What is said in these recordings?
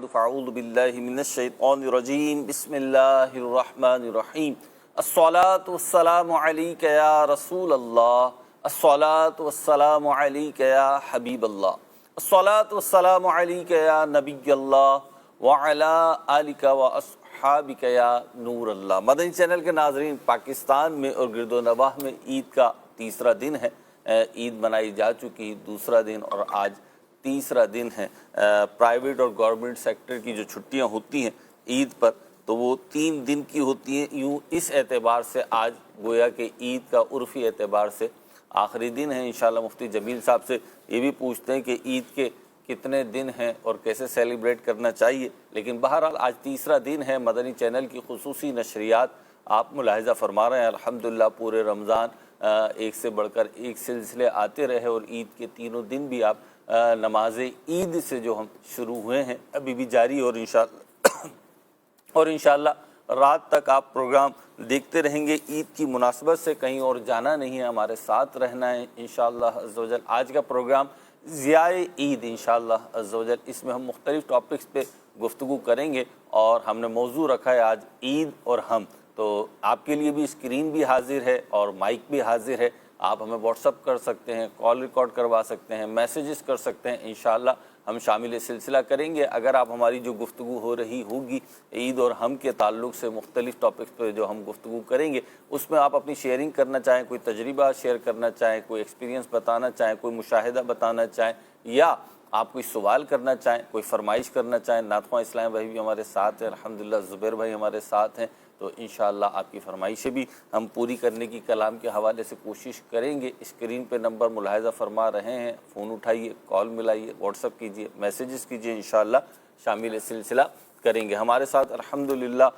بعد فاعوذ باللہ من الشیطان الرجیم بسم اللہ الرحمن الرحیم الصلاۃ والسلام علیک یا رسول اللہ الصلاۃ والسلام علیک یا حبیب اللہ الصلاۃ والسلام علیک یا نبی اللہ وعلی آلک واصحابک یا نور اللہ۔ مدنی چینل کے ناظرین، پاکستان میں اور گرد و نواح میں عید کا تیسرا دن ہے۔ عید منائی جا چکی دوسرا دن اور آج تیسرا دن ہے۔ پرائیویٹ اور گورنمنٹ سیکٹر کی جو چھٹیاں ہوتی ہیں عید پر تو وہ 3 دن کی ہوتی ہیں۔ یوں اس اعتبار سے آج گویا کہ عید کا عرفی اعتبار سے آخری دن ہے۔ انشاءاللہ مفتی جمیل صاحب سے یہ بھی پوچھتے ہیں کہ عید کے کتنے دن ہیں اور کیسے سیلیبریٹ کرنا چاہیے، لیکن بہرحال آج تیسرا دن ہے۔ مدنی چینل کی خصوصی نشریات آپ ملاحظہ فرما رہے ہیں، الحمدللہ پورے رمضان ایک سے بڑھ کر ایک سلسلے آتے رہے اور عید کے تینوں دن بھی آپ نماز عید سے جو ہم شروع ہوئے ہیں ابھی بھی جاری اور انشاءاللہ رات تک آپ پروگرام دیکھتے رہیں گے۔ عید کی مناسبت سے کہیں اور جانا نہیں ہے، ہمارے ساتھ رہنا ہے انشاءاللہ عز و جل۔ آج کا پروگرام ضیاء عید انشاءاللہ عز و جل، اس میں ہم مختلف ٹاپکس پہ گفتگو کریں گے اور ہم نے موضوع رکھا ہے آج عید اور ہم۔ تو آپ کے لیے بھی اسکرین بھی حاضر ہے اور مائک بھی حاضر ہے، آپ ہمیں واٹس اپ کر سکتے ہیں، کال ریکارڈ کروا سکتے ہیں، میسیجز کر سکتے ہیں، انشاءاللہ ہم شامل سلسلہ کریں گے۔ اگر آپ ہماری جو گفتگو ہو رہی ہوگی عید اور ہم کے تعلق سے مختلف ٹاپکس پہ جو ہم گفتگو کریں گے اس میں آپ اپنی شیئرنگ کرنا چاہیں، کوئی تجربہ شیئر کرنا چاہیں، کوئی ایکسپیرینس بتانا چاہیں، کوئی مشاہدہ بتانا چاہیں، یا آپ کوئی سوال کرنا چاہیں، کوئی فرمائش کرنا چاہیں، نعت خواں اسلام بھائی بھی ہمارے ساتھ ہیں، الحمدللہ زبیر بھائی ہمارے ساتھ ہیں، تو انشاءاللہ آپ کی فرمائشیں بھی ہم پوری کرنے کی کلام کے حوالے سے کوشش کریں گے۔ اسکرین پہ نمبر ملاحظہ فرما رہے ہیں، فون اٹھائیے، کال ملائیے، واٹس اپ کیجیے، میسیجز کیجیے، انشاءاللہ شامل سلسلہ کریں گے۔ ہمارے ساتھ الحمدللہ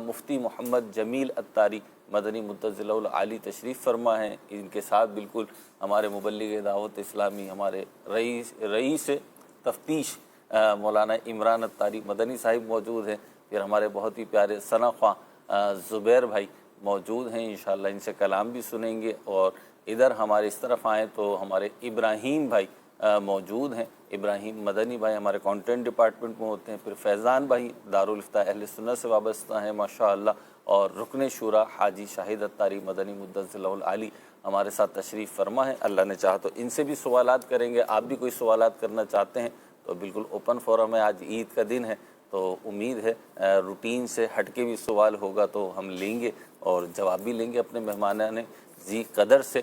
مفتی محمد جمیل اتاری مدنی متضلع العالی تشریف فرما ہیں۔ ان کے ساتھ بالکل ہمارے مبلغ دعوت اسلامی، ہمارے رئیس تفتیش مولانا عمران اتاری مدنی صاحب موجود ہیں، پھر ہمارے بہت ہی پیارے ثنا خواں زبیر بھائی موجود ہیں، انشاءاللہ ان سے کلام بھی سنیں گے۔ اور ادھر ہمارے اس طرف آئیں تو ہمارے ابراہیم بھائی موجود ہیں، ابراہیم مدنی بھائی ہمارے کانٹینٹ ڈپارٹمنٹ میں ہوتے ہیں، پھر فیضان بھائی دارالفتہ اہل سنت سے وابستہ ہیں ماشاءاللہ، اور رکن شورا حاجی شاہد اتاری مدنی متضلع العالی ہمارے ساتھ تشریف فرما ہے۔ اللہ نے چاہا تو ان سے بھی سوالات کریں گے۔ آپ بھی کوئی سوالات کرنا چاہتے ہیں تو بالکل اوپن فورم ہے، آج عید کا دن ہے تو امید ہے روٹین سے ہٹ کے بھی سوال ہوگا تو ہم لیں گے اور جواب بھی لیں گے اپنے مہمانان ذی قدر سے۔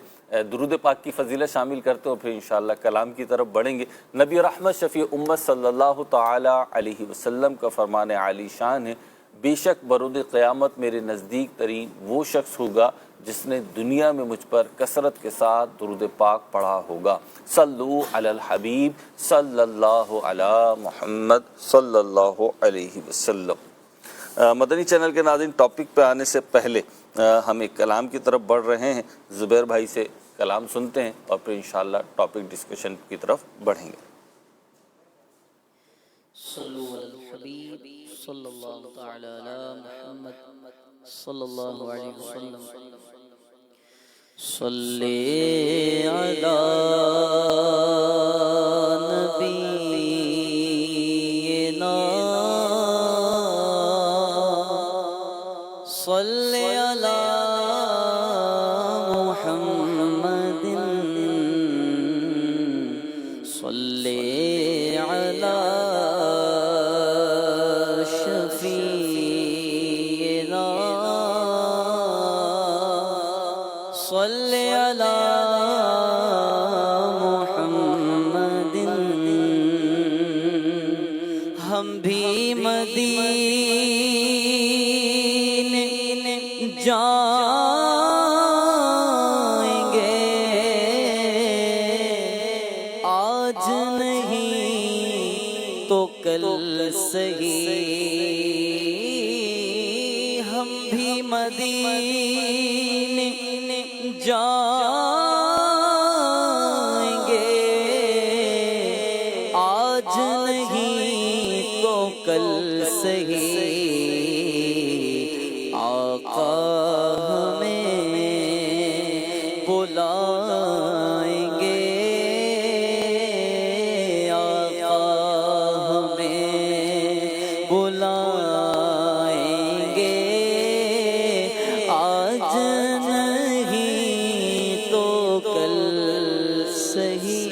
درود پاک کی فضیلت شامل کرتے ہو پھر انشاءاللہ کلام کی طرف بڑھیں گے۔ نبی رحمت شفیع امت صلی اللہ تعالی علیہ وسلم کا فرمان عالی شان ہے، بے شک برود قیامت میرے نزدیک ترین وہ شخص ہوگا جس نے دنیا میں مجھ پر کثرت کے ساتھ درود پاک پڑھا ہوگا۔ صلو علی الحبیب صلی اللہ علی محمد صلی اللہ علیہ وسلم۔ مدنی چینل کے ناظرین، ٹاپک پہ آنے سے پہلے ہم ایک کلام کی طرف بڑھ رہے ہیں، زبیر بھائی سے کلام سنتے ہیں اور پھر انشاءاللہ ٹاپک ڈسکشن کی طرف بڑھیں گے۔ صلو علی الحبیب صلی اللہ تعالی علی محمد صلی اللہ علیہ وسلم۔ صلی علی نبینا صلی علی محمد صلی علی شفیعنا صلی علی محمد۔ ہم بھی مدینے جائیں گے، آج نہیں تو کل صحیح، ہم بھی مدینے جائیں گے، آج نہیں تو کل صحیح، آقا ہمیں بلائیں گے، آقا ہمیں بلائیں گے آج نہیں تو کل سہی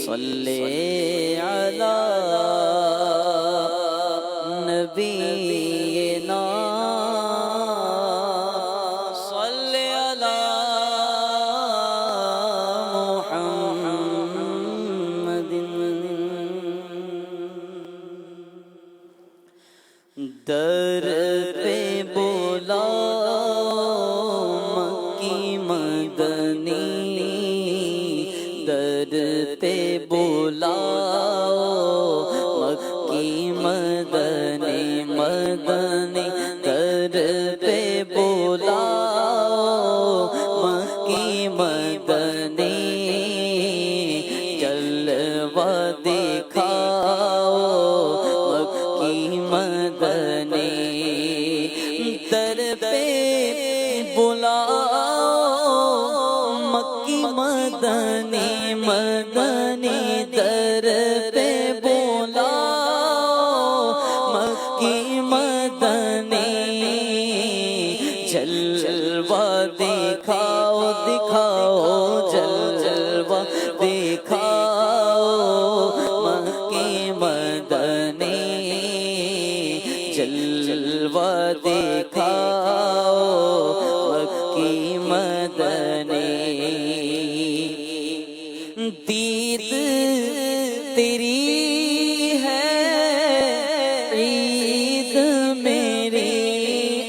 صلی علی نبینا صلی علی محمد در پہ بولا مکی مدنی در پہ بولا مکی مدنی مدنی در پہ بولا مکی مدنی جلوہ دکھاؤ مکی مدنی در پہ بلاؤ مکی مدنی مدنی در پہ بلاؤ مکی مدنی جلوہ دکھاؤ دکھاؤ جلوہ دکھاؤ مکی مدنی جلوہ دکھاؤ مکی مدنی دید تیری ہے عید میری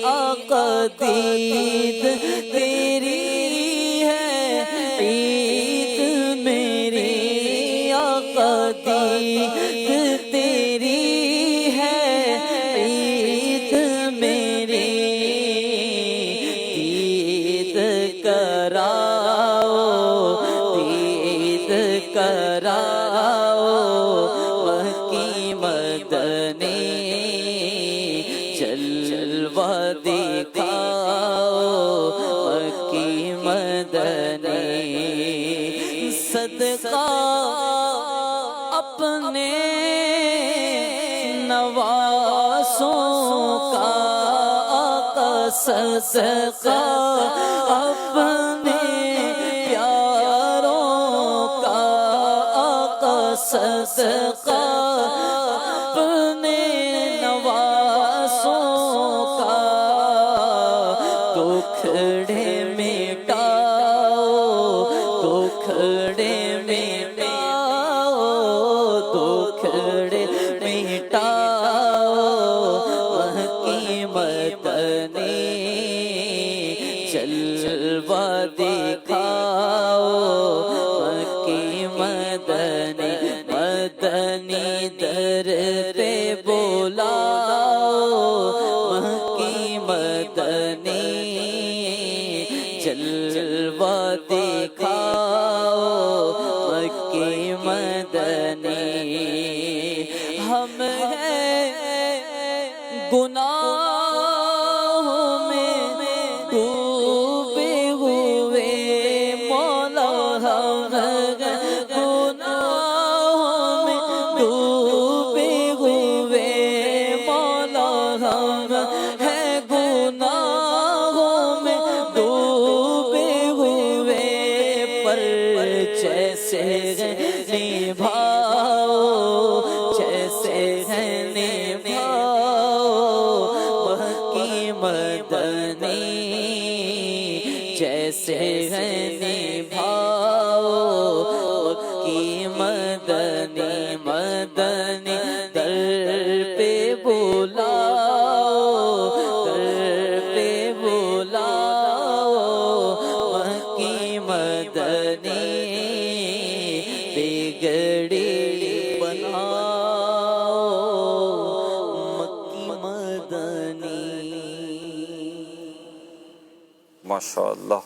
آقا دید تیری ہے عید میری آقا دید تیری ہے عید میری دید کراؤ دید کراؤ مکی مدنی جلوہ دکھاؤ مکی مدنی صدقہ اپنے نواسوں کا آقا صدقہ اپنے پیاروں کا آقا صدقہ اپنے نواسوں کا دکھڑے مٹاؤ دکھڑے مٹاؤ دکھڑے مٹاؤ مکی مدنی جلوہ دکھاؤ مکی مدنی مدنی در پہ بلاؤ مکی مدنی جلوہ دکھاؤ مکی مدنی ہم ہیں گناہوں میں ڈوبے ہوئے مولا ہم ہیں گناہوں میں ڈوبے ہوئے مولا ہم ہیں گناہوں میں ڈوبے ہوئے پر جیسے نبھاؤ جیسے نبھاؤ مکی مدنی جیسے نبھاؤ مکی مدنی مدنی در پہ بلاؤ در پہ بلاؤ مکی مدنی بگڑی بناؤ مکی مدنی ماشاءاللہ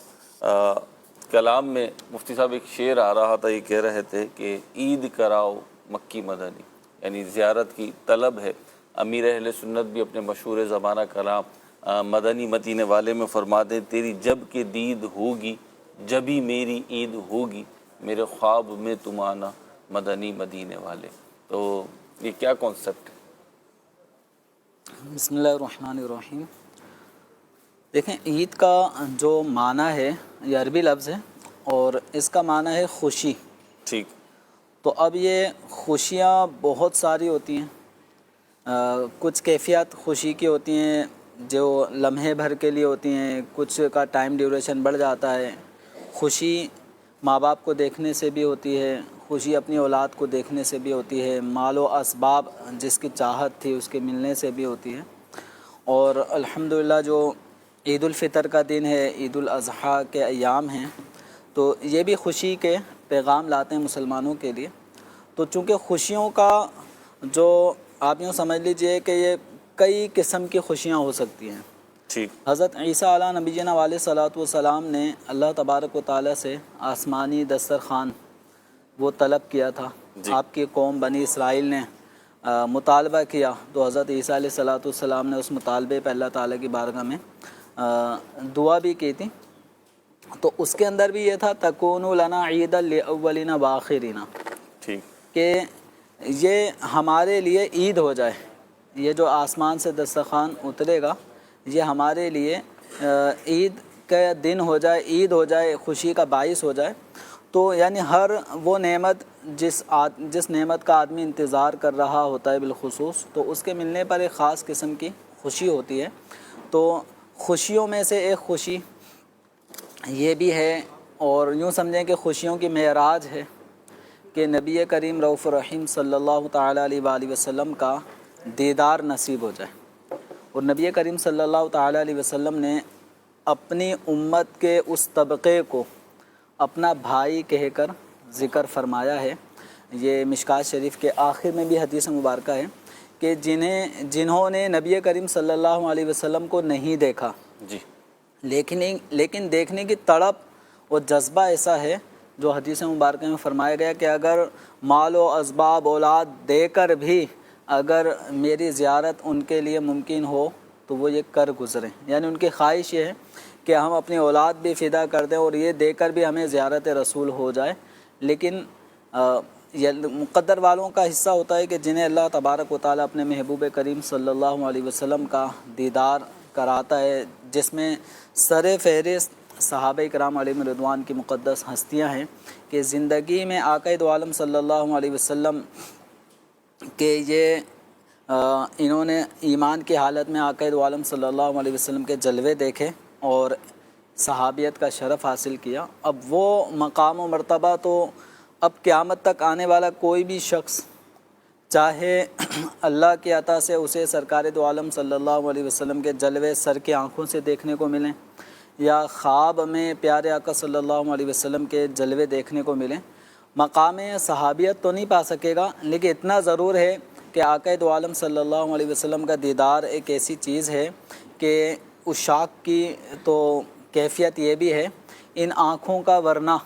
کلام میں مفتی صاحب ایک شعر آ رہا تھا، یہ کہہ رہے تھے کہ عید کراؤ مکی مدنی، یعنی زیارت کی طلب ہے۔ امیر اہل سنت بھی اپنے مشہور زمانہ کلام مدنی مدینے والے میں فرماتے ہیں، تیری جب کہ دید ہوگی جبھی میری عید ہوگی، میرے خواب میں تم آنا مدنی مدینے والے۔ تو یہ کیا کانسیپٹ ہے؟ بسم اللہ الرحمن الرحیم. دیکھیں عید کا جو معنی ہے یہ عربی لفظ ہے اور اس کا معنی ہے خوشی. ٹھیک. تو اب یہ خوشیاں بہت ساری ہوتی ہیں. کچھ کیفیات خوشی کی ہوتی ہیں جو لمحے بھر کے لیے ہوتی ہیں، کچھ کا ٹائم ڈیوریشن بڑھ جاتا ہے. خوشی ماں باپ کو دیکھنے سے بھی ہوتی ہے، خوشی اپنی اولاد کو دیکھنے سے بھی ہوتی ہے، مال و اسباب جس کی چاہت تھی اس کے ملنے سے بھی ہوتی ہے. اور الحمدللہ جو عید الفطر کا دن ہے، عید الاضحیٰ کے ایام ہیں، تو یہ بھی خوشی کے پیغام لاتے ہیں مسلمانوں کے لیے. تو چونکہ خوشیوں کا جو آپ یوں سمجھ لیجئے کہ یہ کئی قسم کی خوشیاں ہو سکتی ہیں. ٹھیک. حضرت عیسیٰ علیہ نبینا علیہ صلاۃ والسلام نے اللہ تبارک و تعالیٰ سے آسمانی دسترخوان وہ طلب کیا تھا. آپ کی قوم بنی اسرائیل نے مطالبہ کیا تو حضرت عیسیٰ علیہ صلاۃ والسلام نے اس مطالبے پہ اللہ تعالیٰ کی بارگاہ میں دعا بھی کی تھی. تو اس کے اندر بھی یہ تھا تکون لنا عید الاولین وآخرین، ٹھیک، کہ یہ ہمارے لیے عید ہو جائے. یہ جو آسمان سے دسترخوان اترے گا یہ ہمارے لیے عید کا دن ہو جائے، عید ہو جائے، خوشی کا باعث ہو جائے. تو یعنی ہر وہ نعمت جس نعمت کا آدمی انتظار کر رہا ہوتا ہے بالخصوص، تو اس کے ملنے پر ایک خاص قسم کی خوشی ہوتی ہے. تو خوشیوں میں سے ایک خوشی یہ بھی ہے، اور یوں سمجھیں کہ خوشیوں کی معراج ہے کہ نبی کریم رؤوف الرحیم صلی اللہ تعالیٰ علیہ وآلہ وسلم کا دیدار نصیب ہو جائے. اور نبی کریم صلی اللہ تعالیٰ علیہ وسلم نے اپنی امت کے اس طبقے کو اپنا بھائی کہہ کر ذکر فرمایا ہے. یہ مشکات شریف کے آخر میں بھی حدیث مبارکہ ہے کہ جنہوں نے نبی کریم صلی اللہ علیہ وسلم کو نہیں دیکھا، جی، لیکن دیکھنے کی تڑپ اور جذبہ ایسا ہے جو حدیث مبارکہ میں فرمایا گیا کہ اگر مال و اسباب اولاد دے کر بھی اگر میری زیارت ان کے لیے ممکن ہو تو وہ یہ کر گزریں. یعنی ان کی خواہش یہ ہے کہ ہم اپنی اولاد بھی فدا کر دیں اور یہ دے کر بھی ہمیں زیارت رسول ہو جائے. لیکن یہ مقدر والوں کا حصہ ہوتا ہے کہ جنہیں اللہ تبارک و تعالیٰ اپنے محبوب کریم صلی اللہ علیہ وسلم کا دیدار کراتا ہے، جس میں سر فہرست صحابہ کرام علیہم رضوان کی مقدس ہستیاں ہیں کہ زندگی میں آقا دو عالم صلی اللہ علیہ وسلم کہ یہ انہوں نے ایمان کی حالت میں آقا دو عالم صلی اللہ علیہ وسلم کے جلوے دیکھے اور صحابیت کا شرف حاصل کیا. اب وہ مقام و مرتبہ تو اب قیامت تک آنے والا کوئی بھی شخص چاہے اللہ کی عطا سے اسے سرکار دو عالم صلی اللہ علیہ وسلم کے جلوے سر کی آنکھوں سے دیکھنے کو ملیں یا خواب میں پیارے آقا صلی اللہ علیہ وسلم کے جلوے دیکھنے کو ملیں، مقام صحابیت تو نہیں پا سکے گا. لیکن اتنا ضرور ہے کہ آقا دو عالم صلی اللہ علیہ وسلم کا دیدار ایک ایسی چیز ہے کہ عشاق کی تو کیفیت یہ بھی ہے، ان آنکھوں کا ورنہ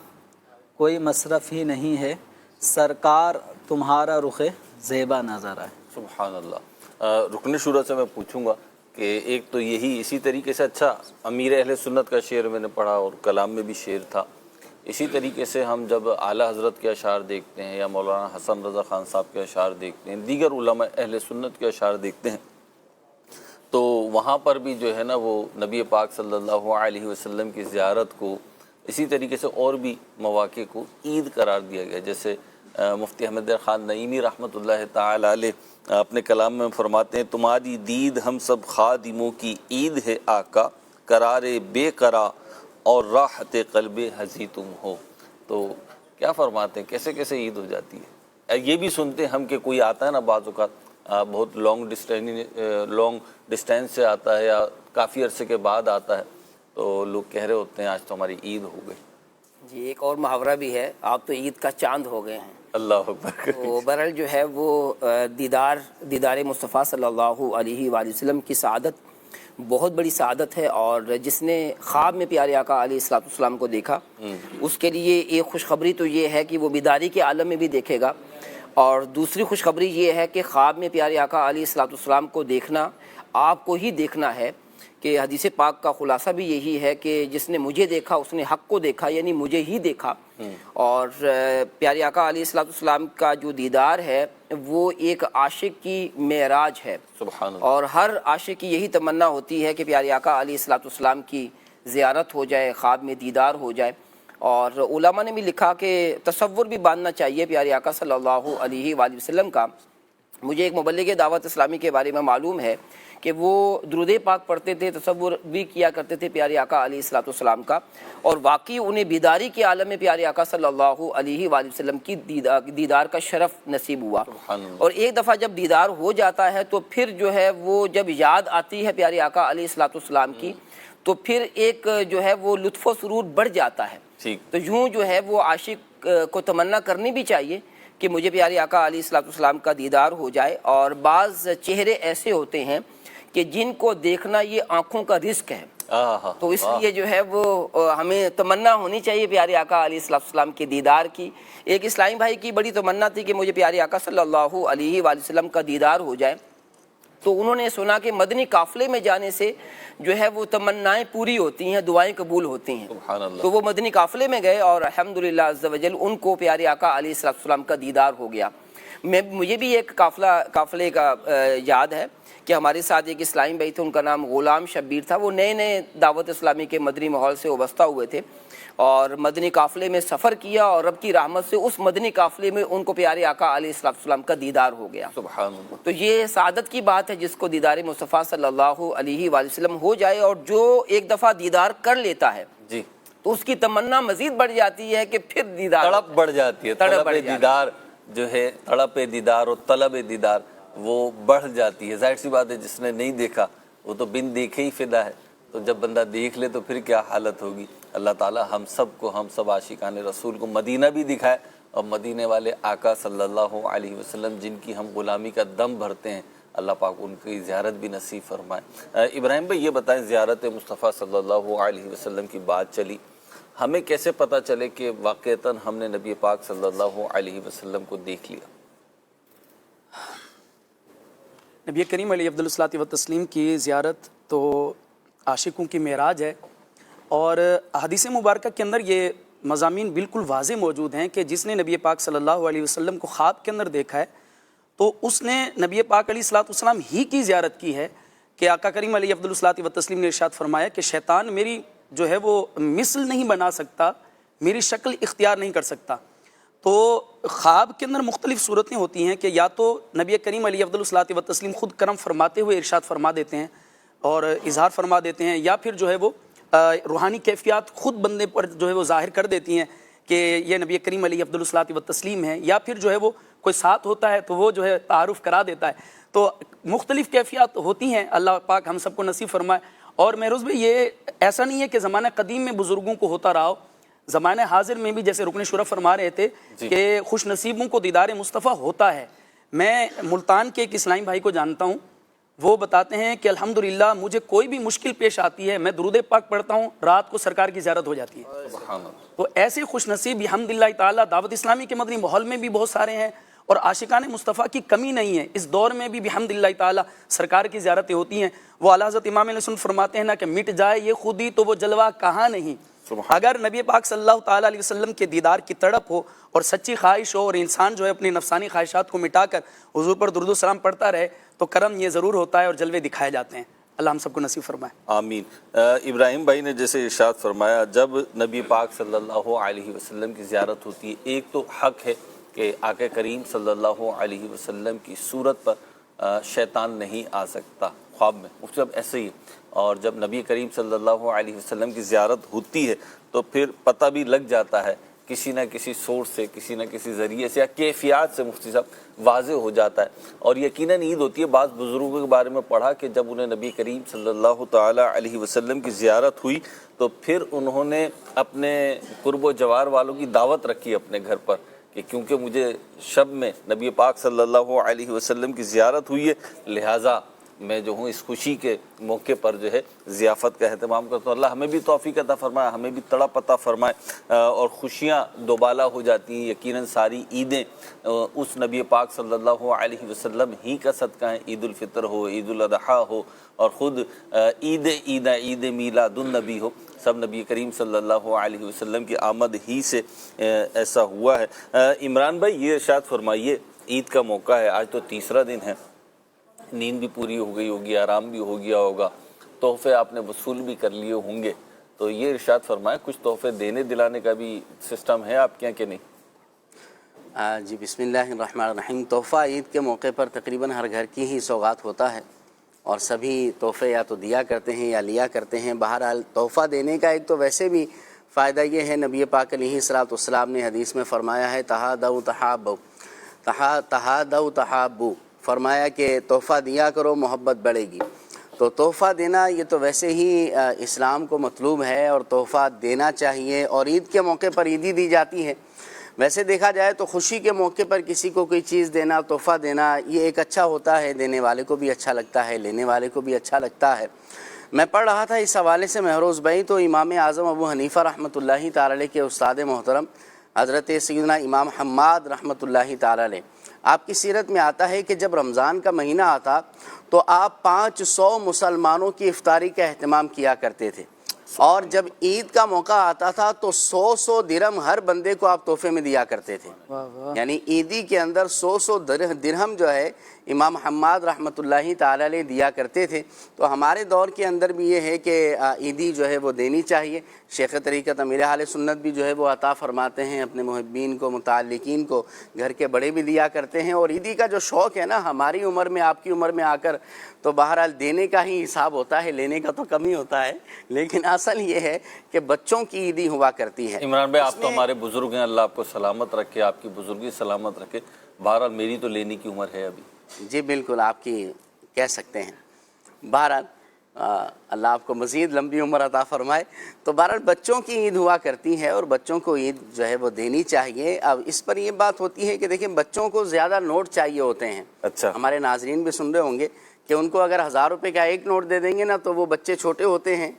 کوئی مصرف ہی نہیں ہے، سرکار تمہارا رخ زیبا نظر آئے. سبحان اللہ. رکن شورا سے میں پوچھوں گا کہ ایک تو یہی اسی طریقے سے، اچھا امیر اہل سنت کا شعر میں نے پڑھا اور کلام میں بھی شعر تھا، اسی طریقے سے ہم جب اعلیٰ حضرت کے اشعار دیکھتے ہیں یا مولانا حسن رضا خان صاحب کے اشعار دیکھتے ہیں، دیگر علماء اہل سنت کے اشعار دیکھتے ہیں، تو وہاں پر بھی جو ہے نا وہ نبی پاک صلی اللہ علیہ وسلم کی زیارت کو اسی طریقے سے اور بھی مواقع کو عید قرار دیا گیا. جیسے مفتی احمد خان نعیمی رحمۃ اللہ تعالی علیہ اپنے کلام میں فرماتے ہیں تمہاری دید ہم سب خادموں کی عید ہے آقا، قرار بے قرار اور راحت قلب حزی تم ہو. تو کیا فرماتے ہیں کیسے کیسے عید ہو جاتی ہے؟ یہ بھی سنتے ہیں ہم کہ کوئی آتا ہے نا بعض اوقات بہت لانگ ڈسٹینس سے آتا ہے یا کافی عرصے کے بعد آتا ہے، تو لوگ کہہ رہے ہوتے ہیں آج تو ہماری عید ہو گئی. جی ایک اور محاورہ بھی ہے، آپ تو عید کا چاند ہو گئے ہیں. اللہ اکبر. تو بہرحال جو ہے وہ دیدار مصطفیٰ صلی اللہ علیہ وآلہ وسلم کی سعادت بہت بڑی سعادت ہے، اور جس نے خواب میں پیارے آقا علیہ الصلوۃ والسلام کو دیکھا اس کے لیے ایک خوشخبری تو یہ ہے کہ وہ بیداری کے عالم میں بھی دیکھے گا، اور دوسری خوشخبری یہ ہے کہ خواب میں پیارے آقا علیہ الصلوۃ والسلام کو دیکھنا آپ کو ہی دیکھنا ہے کہ حدیث پاک کا خلاصہ بھی یہی ہے کہ جس نے مجھے دیکھا اس نے حق کو دیکھا، یعنی مجھے ہی دیکھا۔ اور پیارے آقا علیہ الصلوۃ والسلام کا جو دیدار ہے وہ ایک عاشق کی معراج ہے، سبحان اللہ۔ اور ہر عاشق کی یہی تمنا ہوتی ہے کہ پیارے آقا علیہ الصلوۃ والسلام کی زیارت ہو جائے، خواب میں دیدار ہو جائے۔ اور علماء نے بھی لکھا کہ تصور بھی باندھنا چاہیے پیارے آقا صلی اللہ علیہ وآلہ وسلم کا۔ مجھے ایک مبلغ دعوت اسلامی کے بارے میں معلوم ہے کہ وہ درود پاک پڑھتے تھے، تصور بھی کیا کرتے تھے پیارے آقا علیہ الصلوۃ والسلام کا، اور واقعی انہیں بیداری کے عالم میں پیارے آقا صلی اللہ علیہ وآلہ وسلم کی دیدار کا شرف نصیب ہوا۔ اور ایک دفعہ جب دیدار ہو جاتا ہے تو پھر جو ہے وہ جب یاد آتی ہے پیارے آقا علیہ الصلوۃ والسلام کی تو پھر ایک جو ہے وہ لطف و سرور بڑھ جاتا ہے۔ تو یوں جو ہے وہ عاشق کو تمنا کرنی بھی چاہیے کہ مجھے پیارے آقا علیہ الصلوۃ والسلام کا دیدار ہو جائے۔ اور بعض چہرے ایسے ہوتے ہیں کہ جن کو دیکھنا یہ آنکھوں کا رزق ہے، تو اس لیے جو ہے وہ ہمیں تمنا ہونی چاہیے پیارے آقا علیہ الصلوۃ والسلام کے دیدار کی۔ ایک اسلامی بھائی کی بڑی تمنا تھی کہ مجھے پیارے آقا صلی اللہ علیہ وآلہ وسلم کا دیدار ہو جائے، تو انہوں نے سنا کہ مدنی قافلے میں جانے سے جو ہے وہ تمنائیں پوری ہوتی ہیں، دعائیں قبول ہوتی ہیں۔ تو وہ مدنی قافلے میں گئے اور الحمدللہ عز و جل ان کو پیارے آقا علیہ الصلوۃ والسلام کا دیدار ہو گیا۔ مجھے بھی ایک قافلے کا یاد ہے کہ ہمارے ساتھ ایک اسلامی بھائی تھے، ان کا نام غلام شبیر تھا۔ وہ نئے نئے دعوت اسلامی کے مدنی ماحول سے وابستہ ہوئے تھے اور مدنی قافلے میں سفر کیا، اور رب کی رحمت سے اس مدنی قافلے میں ان کو پیارے آقا علیہ الصلوۃ والسلام کا دیدار ہو گیا۔ سبحان اللہ۔ تو یہ سعادت کی بات ہے جس کو دیدار مصطفیٰ صلی اللہ علیہ وآلہ وسلم ہو جائے، اور جو ایک دفعہ دیدار کر لیتا ہے جی تو اس کی تمنا مزید بڑھ جاتی ہے کہ پھر دیدار، تڑپ بڑھ جاتی ہے، طلب دیدار جو ہے، تڑپ دیدار اور طلب دیدار وہ بڑھ جاتی ہے۔ ظاہر سی بات ہے جس نے نہیں دیکھا وہ تو بن دیکھے ہی فدا ہے، تو جب بندہ دیکھ لے تو پھر کیا حالت ہوگی۔ اللہ تعالی ہم سب عاشقان رسول کو مدینہ بھی دکھائے، اور مدینے والے آقا صلی اللہ علیہ وسلم جن کی ہم غلامی کا دم بھرتے ہیں، اللہ پاک ان کی زیارت بھی نصیب فرمائے۔ ابراہیم بھائی یہ بتائیں، زیارت مصطفیٰ صلی اللہ علیہ وسلم کی بات چلی، ہمیں کیسے پتہ چلے کہ واقعتاً ہم نے نبی پاک صلی اللہ علیہ وسلم کو دیکھ لیا؟ نبی کریم علیہ افضل التسلیم کی زیارت تو عاشقوں کی معراج ہے، اور حدیث مبارکہ کے اندر یہ مضامین بالکل واضح موجود ہیں کہ جس نے نبی پاک صلی اللہ علیہ وسلم کو خواب کے اندر دیکھا ہے تو اس نے نبی پاک علیہ السلام ہی کی زیارت کی ہے، کہ آقا کریم علیہ افضل التسلیم نے ارشاد فرمایا کہ شیطان میری جو ہے وہ مثل نہیں بنا سکتا، میری شکل اختیار نہیں کر سکتا۔ تو خواب کے اندر مختلف صورتیں ہوتی ہیں کہ یا تو نبی کریم علیہ افضل التسلیم خود کرم فرماتے ہوئے ارشاد فرما دیتے ہیں اور اظہار فرما دیتے ہیں، یا پھر جو ہے وہ روحانی کیفیات خود بندے پر جو ہے وہ ظاہر کر دیتی ہیں کہ یہ نبی کریم علیہ افضل التسلیم ہے، یا پھر جو ہے وہ کوئی ساتھ ہوتا ہے تو وہ جو ہے تعارف کرا دیتا ہے۔ تو مختلف کیفیات ہوتی ہیں، اللہ پاک ہم سب کو نصیب فرمائے۔ اور مہروز بھائی یہ ایسا نہیں ہے کہ زمانہ قدیم میں بزرگوں کو ہوتا رہا ہو، زمانہ حاضر میں بھی جیسے رکن شورا فرما رہے تھے کہ خوش نصیبوں کو دیدار مصطفیٰ ہوتا ہے۔ میں ملتان کے ایک اسلامی بھائی کو جانتا ہوں، وہ بتاتے ہیں کہ الحمدللہ مجھے کوئی بھی مشکل پیش آتی ہے، میں درود پاک پڑھتا ہوں، رات کو سرکار کی زیارت ہو جاتی ہے۔ تو ایسے خوش نصیب الحمدللہ تعالیٰ دعوت اسلامی کے مدنی ماحول میں بھی بہت سارے ہیں، اور عاشقان مصطفیٰ کی کمی نہیں ہے۔ اس دور میں بھی الحمدللہ تعالیٰ سرکار کی زیارتیں ہوتی ہیں۔ وہ اعلیٰ حضرت امام علیہ السلام فرماتے ہیں نا کہ مٹ جائے یہ خودی تو وہ جلوہ کہاں نہیں۔ اگر نبی پاک صلی اللہ تعالیٰ علیہ وسلم کے دیدار کی تڑپ ہو اور سچی خواہش ہو، اور انسان جو ہے اپنی نفسانی خواہشات کو مٹا کر حضور پر درود و سلام پڑھتا رہے، تو کرم یہ ضرور ہوتا ہے اور جلوے دکھائے جاتے ہیں۔ اللہ ہم سب کو نصیب فرمائے، آمین۔ ابراہیم بھائی نے جیسے ارشاد فرمایا، جب نبی پاک صلی اللہ علیہ وسلم کی زیارت ہوتی ہے، ایک تو حق ہے کہ آقا کریم صلی اللہ علیہ وسلم کی صورت پر شیطان نہیں آ سکتا خواب میں، اس سے اب ایسے ہی۔ اور جب نبی کریم صلی اللہ علیہ وسلم کی زیارت ہوتی ہے تو پھر پتہ بھی لگ جاتا ہے کسی نہ کسی سورس سے، کسی نہ کسی ذریعے سے یا کیفیات سے مفتی صاحب واضح ہو جاتا ہے۔ اور یقیناً عید ہوتی ہے، بعض بزرگوں کے بارے میں پڑھا کہ جب انہیں نبی کریم صلی اللہ تعالیٰ علیہ وسلم کی زیارت ہوئی تو پھر انہوں نے اپنے قرب و جوار والوں کی دعوت رکھی اپنے گھر پر کہ کیونکہ مجھے شب میں نبی پاک صلی اللہ علیہ وسلم کی زیارت ہوئی ہے، لہٰذا میں جو ہوں اس خوشی کے موقع پر جو ہے ضیافت کا اہتمام کرتا ہوں۔ اللہ ہمیں بھی توفیق عطا فرمائے، ہمیں بھی تڑپ عطا فرمائے اور خوشیاں دوبالا ہو جاتی ہیں۔ یقیناً ساری عیدیں اس نبی پاک صلی اللہ علیہ وسلم ہی کا صدقہ ہیں، عید الفطر ہو، عید الاضحیٰ ہو اور خود عید میلاد النبی ہو، سب نبی کریم صلی اللہ علیہ وسلم کی آمد ہی سے ایسا ہوا ہے۔ عمران بھائی یہ ارشاد فرمائیے، عید کا موقع ہے، آج تو تیسرا دن ہے، نیند بھی پوری ہو گئی ہوگی، آرام بھی ہو گیا ہوگا، تحفے آپ نے وصول بھی کر لیے ہوں گے، تو یہ ارشاد فرمائیں کچھ تحفے دینے دلانے کا بھی سسٹم ہے آپ کے یہاں کہ نہیں؟ جی بسم اللہ الرحمن الرحیم۔ تحفہ عید کے موقع پر تقریباً ہر گھر کی ہی سوغات ہوتا ہے اور سبھی تحفے یا تو دیا کرتے ہیں یا لیا کرتے ہیں۔ بہرحال تحفہ دینے کا ایک تو ویسے بھی فائدہ یہ ہے، نبی پاک علیہ الصلوۃ والسلام نے حدیث میں فرمایا ہے تہادوا تحابوا، تہادوا تحابوا، فرمایا کہ تحفہ دیا کرو محبت بڑھے گی۔ تو تحفہ دینا یہ تو ویسے ہی اسلام کو مطلوب ہے اور تحفہ دینا چاہیے، اور عید کے موقع پر عیدی دی جاتی ہے۔ ویسے دیکھا جائے تو خوشی کے موقع پر کسی کو کوئی چیز دینا، تحفہ دینا، یہ ایک اچھا ہوتا ہے، دینے والے کو بھی اچھا لگتا ہے، لینے والے کو بھی اچھا لگتا ہے۔ میں پڑھ رہا تھا اس حوالے سے مہروز بھائی، تو امام اعظم ابو حنیفہ رحمۃ اللہ تعالی علیہ کے استاد محترم حضرت سیدنا امام حماد رحمۃ اللہ تعالی علیہ، آپ کی سیرت میں آتا ہے کہ جب رمضان کا مہینہ آتا تو آپ 500 مسلمانوں کی افطاری کا اہتمام کیا کرتے تھے، اور جب عید کا موقع آتا تھا تو 100 درہم ہر بندے کو آپ تحفے میں دیا کرتے تھے۔ یعنی عیدی کے اندر 100 درہم جو ہے امام حماد رحمۃ اللہ تعالی علیہ دیا کرتے تھے۔ تو ہمارے دور کے اندر بھی یہ ہے کہ عیدی جو ہے وہ دینی چاہیے۔ شیخ طریقت امیر اہل سنت بھی جو ہے وہ عطا فرماتے ہیں اپنے محبین کو، متعلقین کو، گھر کے بڑے بھی دیا کرتے ہیں۔ اور عیدی کا جو شوق ہے نا، ہماری عمر میں آپ کی عمر میں آ کر تو بہرحال دینے کا ہی حساب ہوتا ہے، لینے کا تو کم ہی ہوتا ہے، لیکن اصل یہ ہے کہ بچوں کی عیدی ہوا کرتی ہے۔ عمران بھائی آپ تو ہمارے بزرگ ہیں، اللہ آپ کو سلامت رکھے، آپ کی بزرگی سلامت رکھے۔ بہرحال میری تو لینے کی عمر ہے ابھی۔ جی بالکل، آپ کی کہہ سکتے ہیں۔ بہرحال اللہ آپ کو مزید لمبی عمر عطا فرمائے۔ تو بہرحال بچوں کی عید ہوا کرتی ہے اور بچوں کو عید جو ہے وہ دینی چاہیے۔ اب اس پر یہ بات ہوتی ہے کہ دیکھیں بچوں کو زیادہ نوٹ چاہیے ہوتے ہیں۔ اچھا، ہمارے ناظرین بھی سن رہے ہوں گے کہ ان کو اگر 1000 روپے کا ایک نوٹ دے دیں گے نا، تو وہ بچے چھوٹے ہوتے ہیں،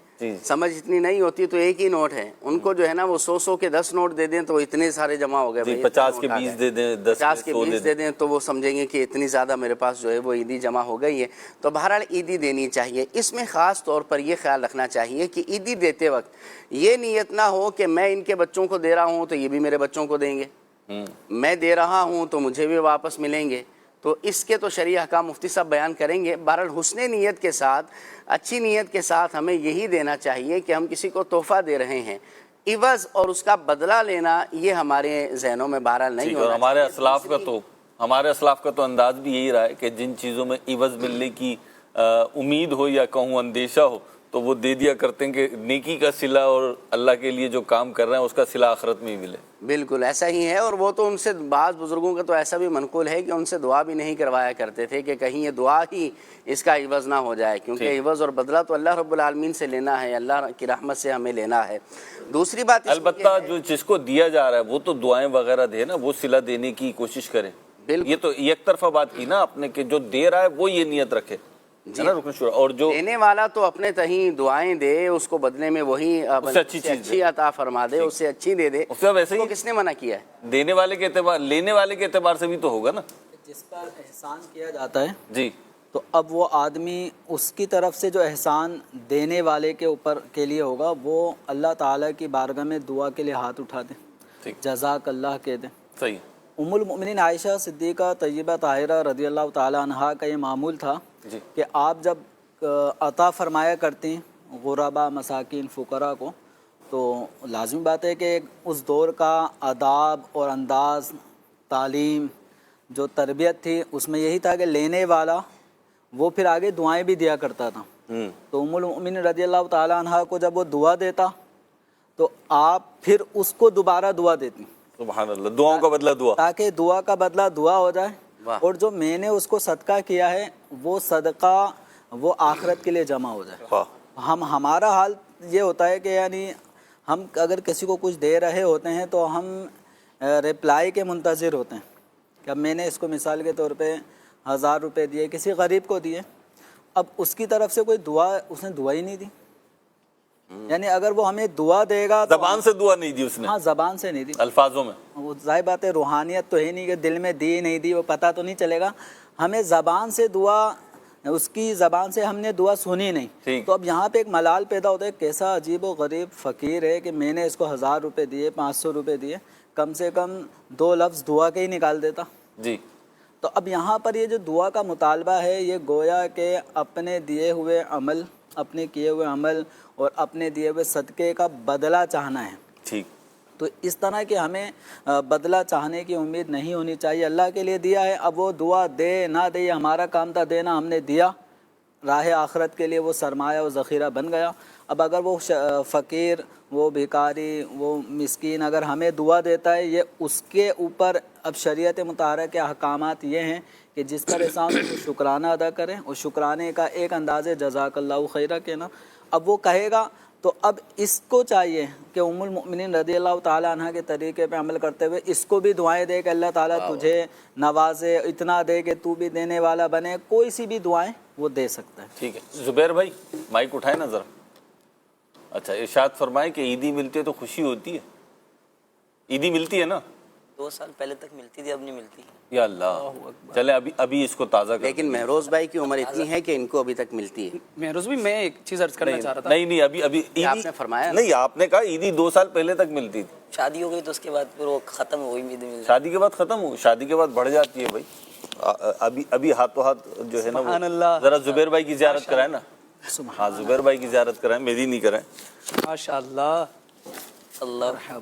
سمجھ اتنی نہیں ہوتی، تو ایک ہی نوٹ ہے، ان کو جو ہے نا وہ 100 کے 10 نوٹ دے دیں تو اتنے سارے جمع ہو گئے، 50 کے 20 دے دیں، 50 کے 20 دے دیں تو وہ سمجھیں گے کہ اتنی زیادہ میرے پاس جو ہے وہ عیدی جمع ہو گئی ہے۔ تو بہرحال عیدی دینی چاہیے۔ اس میں خاص طور پر یہ خیال رکھنا چاہیے کہ عیدی دیتے وقت یہ نیت نہ ہو کہ میں ان کے بچوں کو دے رہا ہوں تو یہ بھی میرے بچوں کو دیں گے، میں دے رہا ہوں تو مجھے بھی واپس ملیں گے۔ تو اس کے تو شرعی احکام مفتی صاحب بیان کریں گے۔ بہرحال حسن نیت کے ساتھ، اچھی نیت کے ساتھ ہمیں یہی دینا چاہیے کہ ہم کسی کو تحفہ دے رہے ہیں، عوض اور اس کا بدلہ لینا یہ ہمارے ذہنوں میں بہرحال نہیں ہونا چاہیے۔ ہمارے اسلاف کا تو انداز بھی یہی رہا ہے کہ جن چیزوں میں عوض ملنے کی امید ہو یا کہوں اندیشہ ہو تو وہ دے دیا کرتے ہیں کہ نیکی کا صلہ اور اللہ کے لیے جو کام کر رہے ہیں اس کا صلہ آخرت میں ہی ملے۔ بالکل ایسا ہی ہے، اور وہ تو ان سے بعض بزرگوں کا تو ایسا بھی منقول ہے کہ ان سے دعا بھی نہیں کروایا کرتے تھے کہ کہیں یہ دعا ہی اس کا عوض نہ ہو جائے، کیونکہ عوض اور بدلہ تو اللہ رب العالمین سے لینا ہے، اللہ کی رحمت سے ہمیں لینا ہے۔ دوسری بات البتہ جو جس کو دیا جا رہا ہے وہ تو دعائیں وغیرہ دے نا، وہ صلہ دینے کی کوشش کرے۔ یہ تو یک طرفہ بات کی نا آپ نے کہ جو دے رہا ہے وہ یہ نیت رکھے، اور جو دینے والا تو اپنے تہیں دعائیں دے، اس کو بدلے میں وہی اچھی عطا فرما دے، اس سے اچھی دے دے۔ ویسے ہی کس نے منع کیا ہے؟ دینے والے کے اعتبار، لینے والے کے اعتبار سے بھی تو ہوگا نا۔ جس پر احسان کیا جاتا ہے جی، تو اب وہ آدمی اس کی طرف سے جو احسان دینے والے کے اوپر کے لیے ہوگا، وہ اللہ تعالیٰ کی بارگاہ میں دعا کے لیے ہاتھ اٹھا دیں، جزاک اللہ کہہ دیں۔ صحیح۔ ام المؤمنین عائشہ صدیقہ طیبہ طاہرہ رضی اللہ تعالیٰ عنہا کا یہ معمول تھا کہ آپ جب عطا فرمایا کرتی غربا، مساکین، فقراء کو، تو لازمی بات ہے کہ اس دور کا آداب اور انداز، تعلیم، جو تربیت تھی، اس میں یہی تھا کہ لینے والا وہ پھر آگے دعائیں بھی دیا کرتا تھا۔ تو ام المؤمنین رضی اللہ تعالیٰ عنہا کو جب وہ دعا دیتا تو آپ پھر اس کو دوبارہ دعا دیتی، سبحان اللہ، دعاؤں کا بدلہ دعا، تاکہ دعا کا بدلہ دعا ہو جائے، اور جو میں نے اس کو صدقہ کیا ہے وہ صدقہ وہ آخرت کے لیے جمع ہو جائے۔ ہمارا حال یہ ہوتا ہے کہ یعنی ہم اگر کسی کو کچھ دے رہے ہوتے ہیں تو ہم رپلائی کے منتظر ہوتے ہیں کہ اب میں نے اس کو مثال کے طور پہ 1000 روپے دیے، کسی غریب کو دیے، اب اس کی طرف سے کوئی دعا اس نے دعا ہی نہیں دی. یعنی اگر وہ ہمیں دعا دے گا تو زبان سے دعا نہیں دی اس نے, ہاں زبان سے نہیں دی, الفاظوں میں. وہ ظاہر بات ہے روحانیت تو ہے نہیں کہ دل میں دی نہیں دی وہ پتہ تو نہیں چلے گا. ہمیں زبان سے دعا, اس کی زبان سے ہم نے دعا سنی نہیں. ٹھیک. تو اب یہاں پہ ایک ملال پیدا ہوتا ہے, کیسا عجیب و غریب فقیر ہے کہ میں نے اس کو 1000 روپے دیے, 500 روپے دیے, کم سے کم 2 لفظ دعا کے ہی نکال دیتا. جی. تو اب یہاں پر یہ جو دعا کا مطالبہ ہے یہ گویا کہ اپنے دیے ہوئے عمل, اپنے کیے ہوئے عمل اور اپنے دیے ہوئے صدقے کا بدلہ چاہنا ہے. ٹھیک. تو اس طرح کہ ہمیں بدلہ چاہنے کی امید نہیں ہونی چاہیے. اللہ کے لیے دیا ہے, اب وہ دعا دے نہ دے یہ ہمارا کام تھا, دینا ہم نے دیا, راہ آخرت کے لیے وہ سرمایہ و ذخیرہ بن گیا. اب اگر وہ فقیر, وہ بھکاری, وہ مسکین اگر ہمیں دعا دیتا ہے, یہ اس کے اوپر اب شریعت مطہرہ کے احکامات یہ ہیں کہ جس پر انسان کو شکرانہ ادا کریں, اور شکرانے کا ایک انداز جزاک اللہ خیرہ کہنا. اب وہ کہے گا تو اب اس کو چاہیے کہ ام المؤمنین رضی اللہ تعالیٰ عنہ کے طریقے پہ عمل کرتے ہوئے اس کو بھی دعائیں دے کہ اللہ تعالیٰ تجھے نوازے, اتنا دے کہ تو بھی دینے والا بنے. کوئی سی بھی دعائیں وہ دے سکتا ہے. ٹھیک ہے. زبیر بھائی مائک اٹھائیں نا ذرا. اچھا, ارشاد فرمائیں کہ عیدی ملتی ہے تو خوشی ہوتی ہے. عیدی ملتی ہے نا؟ 2 سال پہلے تک ملتی تھی, اب نہیں ملتی. یا اللہ, چلے ابھی اس کو تازہ کر. لیکن مہروز بھائی کی عمر اتنی ہے کہ ان کو ابھی تک ملتی ہے. مہروز بھی میں ایک چیز عرض کرنا چاہ رہا تھا. نہیں ابھی عیدی آپ نے فرمایا نہیں, آپ نے کہا عیدی 2 سال پہلے تک ملتی تھی. شادی ہو گئی تو اس کے بعد پھر وہ ختم ہو گئی. شادی کے بعد ختم ہو, شادی کے بعد بڑھ جاتی ہے بھائی. ابھی ہاتھوں ہاتھ جو ہے نا سبحان اللہ. ذرا زبیر بھائی کی زیارت کرائیں نا. ہاں زبیر بھائی کی زیارت کرائیں, میری نہیں کرائیں. ماشاء اللہ. اللہ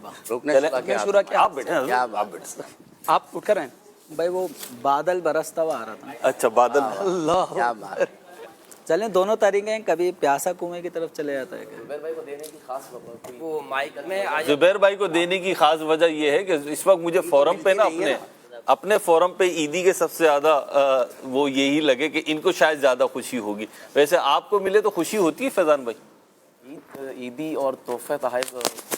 رکنے شورا کیا آپ بیٹھے ہیں, آپ بیٹھے. آپ اٹھ کر ہیں. بھائی وہ بادل برستا ہوا آ رہا تھا. اچھا بادل. اللہ کیا بات. چلیں دونوں طریقے ہیں, کبھی پیاسا کنویں کی طرف چلے جاتا ہے کہ وہ مائک میں زبیر بھائی کو دینے کی خاص وجہ یہ ہے کہ اس وقت مجھے فورم پہ نا اپنے فورم پہ عیدی کے سب سے زیادہ وہ یہی لگے کہ ان کو شاید زیادہ خوشی ہوگی. ویسے آپ کو ملے تو خوشی ہوتی ہے فیضان بھائی؟ عیدی اور تحفہ تحائف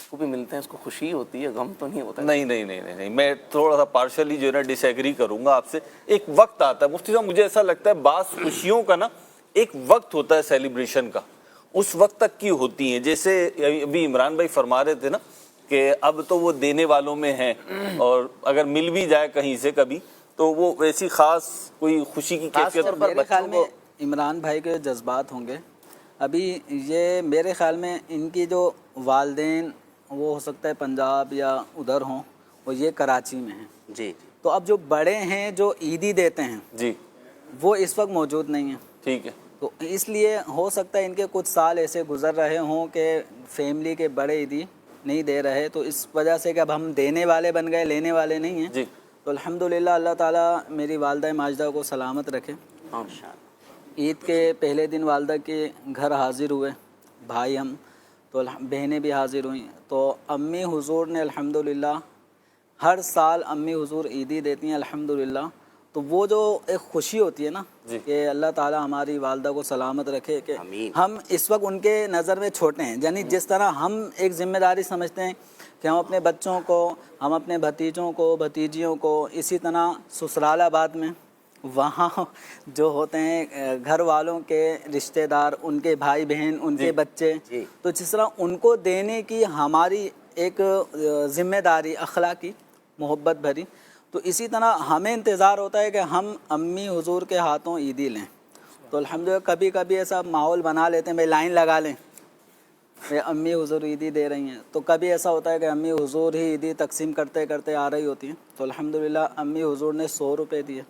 کو بھی ملتے ہیں, اس کو خوشی ہوتی ہے, غم تو نہیں ہوتا. نہیں, میں تھوڑا سا پارشلی جو ہے نا ڈس ایگری کروں گا آپ سے. ایک وقت آتا ہے مفتی صاحب, مجھے ایسا لگتا ہے بعض خوشیوں کا نا ایک وقت ہوتا ہے سیلیبریشن کا, اس وقت تک کی ہوتی ہیں. جیسے ابھی عمران بھائی فرما رہے تھے نا کہ اب تو وہ دینے والوں میں ہیں, اور اگر مل بھی جائے کہیں سے کبھی تو وہ ویسی خاص کوئی خوشی کی کیفیت. میرے خیال میں عمران بھائی کے جذبات ہوں گے. ابھی یہ میرے خیال میں ان کی جو والدین وہ ہو سکتا ہے پنجاب یا ادھر ہوں, اور یہ کراچی میں ہیں. جی. تو اب جو بڑے ہیں جو عیدی دیتے ہیں جی وہ اس وقت موجود نہیں ہیں. ٹھیک ہے. تو اس لیے ہو سکتا ہے ان کے کچھ سال ایسے گزر رہے ہوں کہ فیملی کے بڑے عیدی نہیں دے رہے, تو اس وجہ سے کہ اب ہم دینے والے بن گئے, لینے والے نہیں ہیں. جی. تو الحمدللہ اللہ تعالیٰ میری والدہ ماجدہ کو سلامت رکھے. عید کے پہلے دن والدہ کے گھر حاضر ہوئے بھائی ہم, تو بہنیں بھی حاضر ہوئیں. تو امی حضور نے الحمدللہ ہر سال امی حضور عیدی دیتی ہیں الحمدللہ. تو وہ جو ایک خوشی ہوتی ہے نا کہ اللہ تعالیٰ ہماری والدہ کو سلامت رکھے, کہ ہم اس وقت ان کے نظر میں چھوٹے ہیں. یعنی جس طرح ہم ایک ذمہ داری سمجھتے ہیں کہ ہم اپنے بچوں کو, ہم اپنے بھتیجوں کو, بھتیجیوں کو, اسی طرح سسرال آباد میں وہاں جو ہوتے ہیں گھر والوں کے رشتہ دار, ان کے بھائی بہن, ان کے بچے, تو جس طرح ان کو دینے کی ہماری ایک ذمہ داری اخلاقی محبت بھری, تو اسی طرح ہمیں انتظار ہوتا ہے کہ ہم امی حضور کے ہاتھوں عیدی لیں. تو الحمدللہ کبھی کبھی ایسا ماحول بنا لیتے ہیں, بھائی لائن لگا لیں, امی حضور عیدی دے رہی ہیں. تو کبھی ایسا ہوتا ہے کہ امی حضور ہی عیدی تقسیم کرتے کرتے آ رہی ہوتی ہیں. تو الحمدللہ امی حضور نے 100 روپے دیے.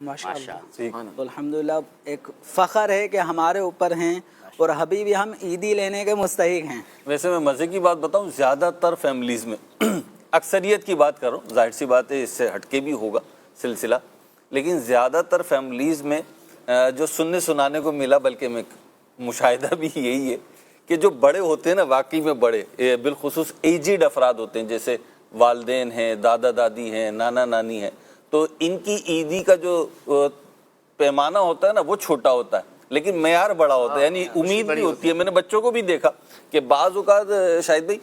ماشاء اللہ. تو الحمدللہ ایک فخر ہے کہ ہمارے اوپر ہیں, اور ابھی بھی ہم عیدی لینے کے مستحق ہیں. ویسے میں مزے کی بات بتاؤں, زیادہ تر فیملیز میں اکثریت کی بات کر رہا ہوں, ظاہر سی بات ہے اس سے ہٹ کے بھی ہوگا سلسلہ, لیکن زیادہ تر فیملیز میں جو سننے سنانے کو ملا, بلکہ میں مشاہدہ بھی یہی ہے کہ جو بڑے ہوتے ہیں نا, واقعی میں بڑے, بالخصوص ایجڈ افراد ہوتے ہیں, جیسے والدین ہیں, دادا دادی ہیں, نانا نانی ہیں, تو ان کی عیدی کا جو پیمانہ ہوتا ہے نا وہ چھوٹا ہوتا ہے. لیکن معیار بڑا ہوتا ہے, یعنی امید بھی ہوتی ہے. میں نے بچوں کو بھی دیکھا کہ بعض اوقات شاہد بھائی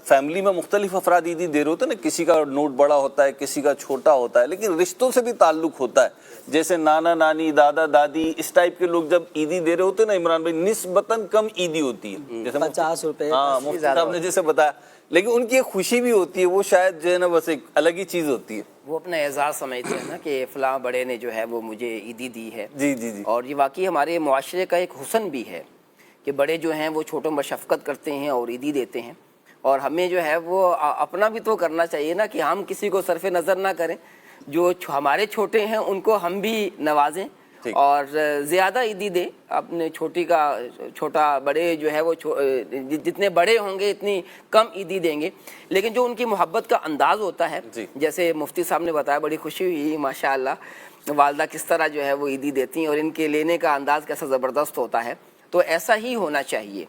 فیملی میں مختلف افراد عیدی دے رہے ہوتے ہیں نا, کسی کا نوٹ بڑا ہوتا ہے, کسی کا چھوٹا ہوتا ہے, لیکن رشتوں سے بھی تعلق ہوتا ہے. جیسے نانا نانی, دادا دادی, اس ٹائپ کے لوگ جب عیدی دے رہے ہوتے ہیں نا عمران بھائی, نسبتاً کم عیدی ہوتی ہے, جیسے 50 روپے. ہاں مفتی صاحب نے جیسے بتایا, لیکن ان کی ایک خوشی بھی ہوتی ہے, وہ شاید جو ہے نا بس ایک الگ ہی چیز ہوتی ہے. وہ اپنا اعزاز سمجھتے ہیں نا کہ فلاں بڑے نے جو ہے وہ مجھے عیدی دی ہے. جی جی جی. اور یہ واقعی ہمارے معاشرے کا ایک حسن بھی ہے کہ بڑے جو ہیں وہ چھوٹوں پر شفقت کرتے ہیں اور عیدی دیتے ہیں, اور ہمیں جو ہے وہ اپنا بھی تو کرنا چاہیے نا کہ ہم کسی کو صرف نظر نہ کریں, جو ہمارے چھوٹے ہیں ان کو ہم بھی نوازیں اور زیادہ عیدی دیں. اپنے چھوٹا بڑے جو ہے وہ جتنے بڑے ہوں گے اتنی کم عیدی دیں گے, لیکن جو ان کی محبت کا انداز ہوتا ہے, جیسے مفتی صاحب نے بتایا, بڑی خوشی ہوئی ماشاءاللہ والدہ کس طرح جو ہے وہ عیدی دیتی ہیں اور ان کے لینے کا انداز کیسا زبردست ہوتا ہے. تو ایسا ہی ہونا چاہیے.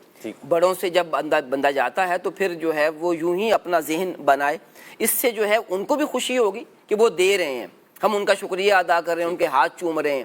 بڑوں سے جب بندہ جاتا ہے تو پھر جو ہے وہ یوں ہی اپنا ذہن بنائے, اس سے جو ہے ان کو بھی خوشی ہوگی کہ وہ دے رہے ہیں, ہم ان کا شکریہ ادا کر رہے ہیں, ان کے ہاتھ چوم رہے ہیں,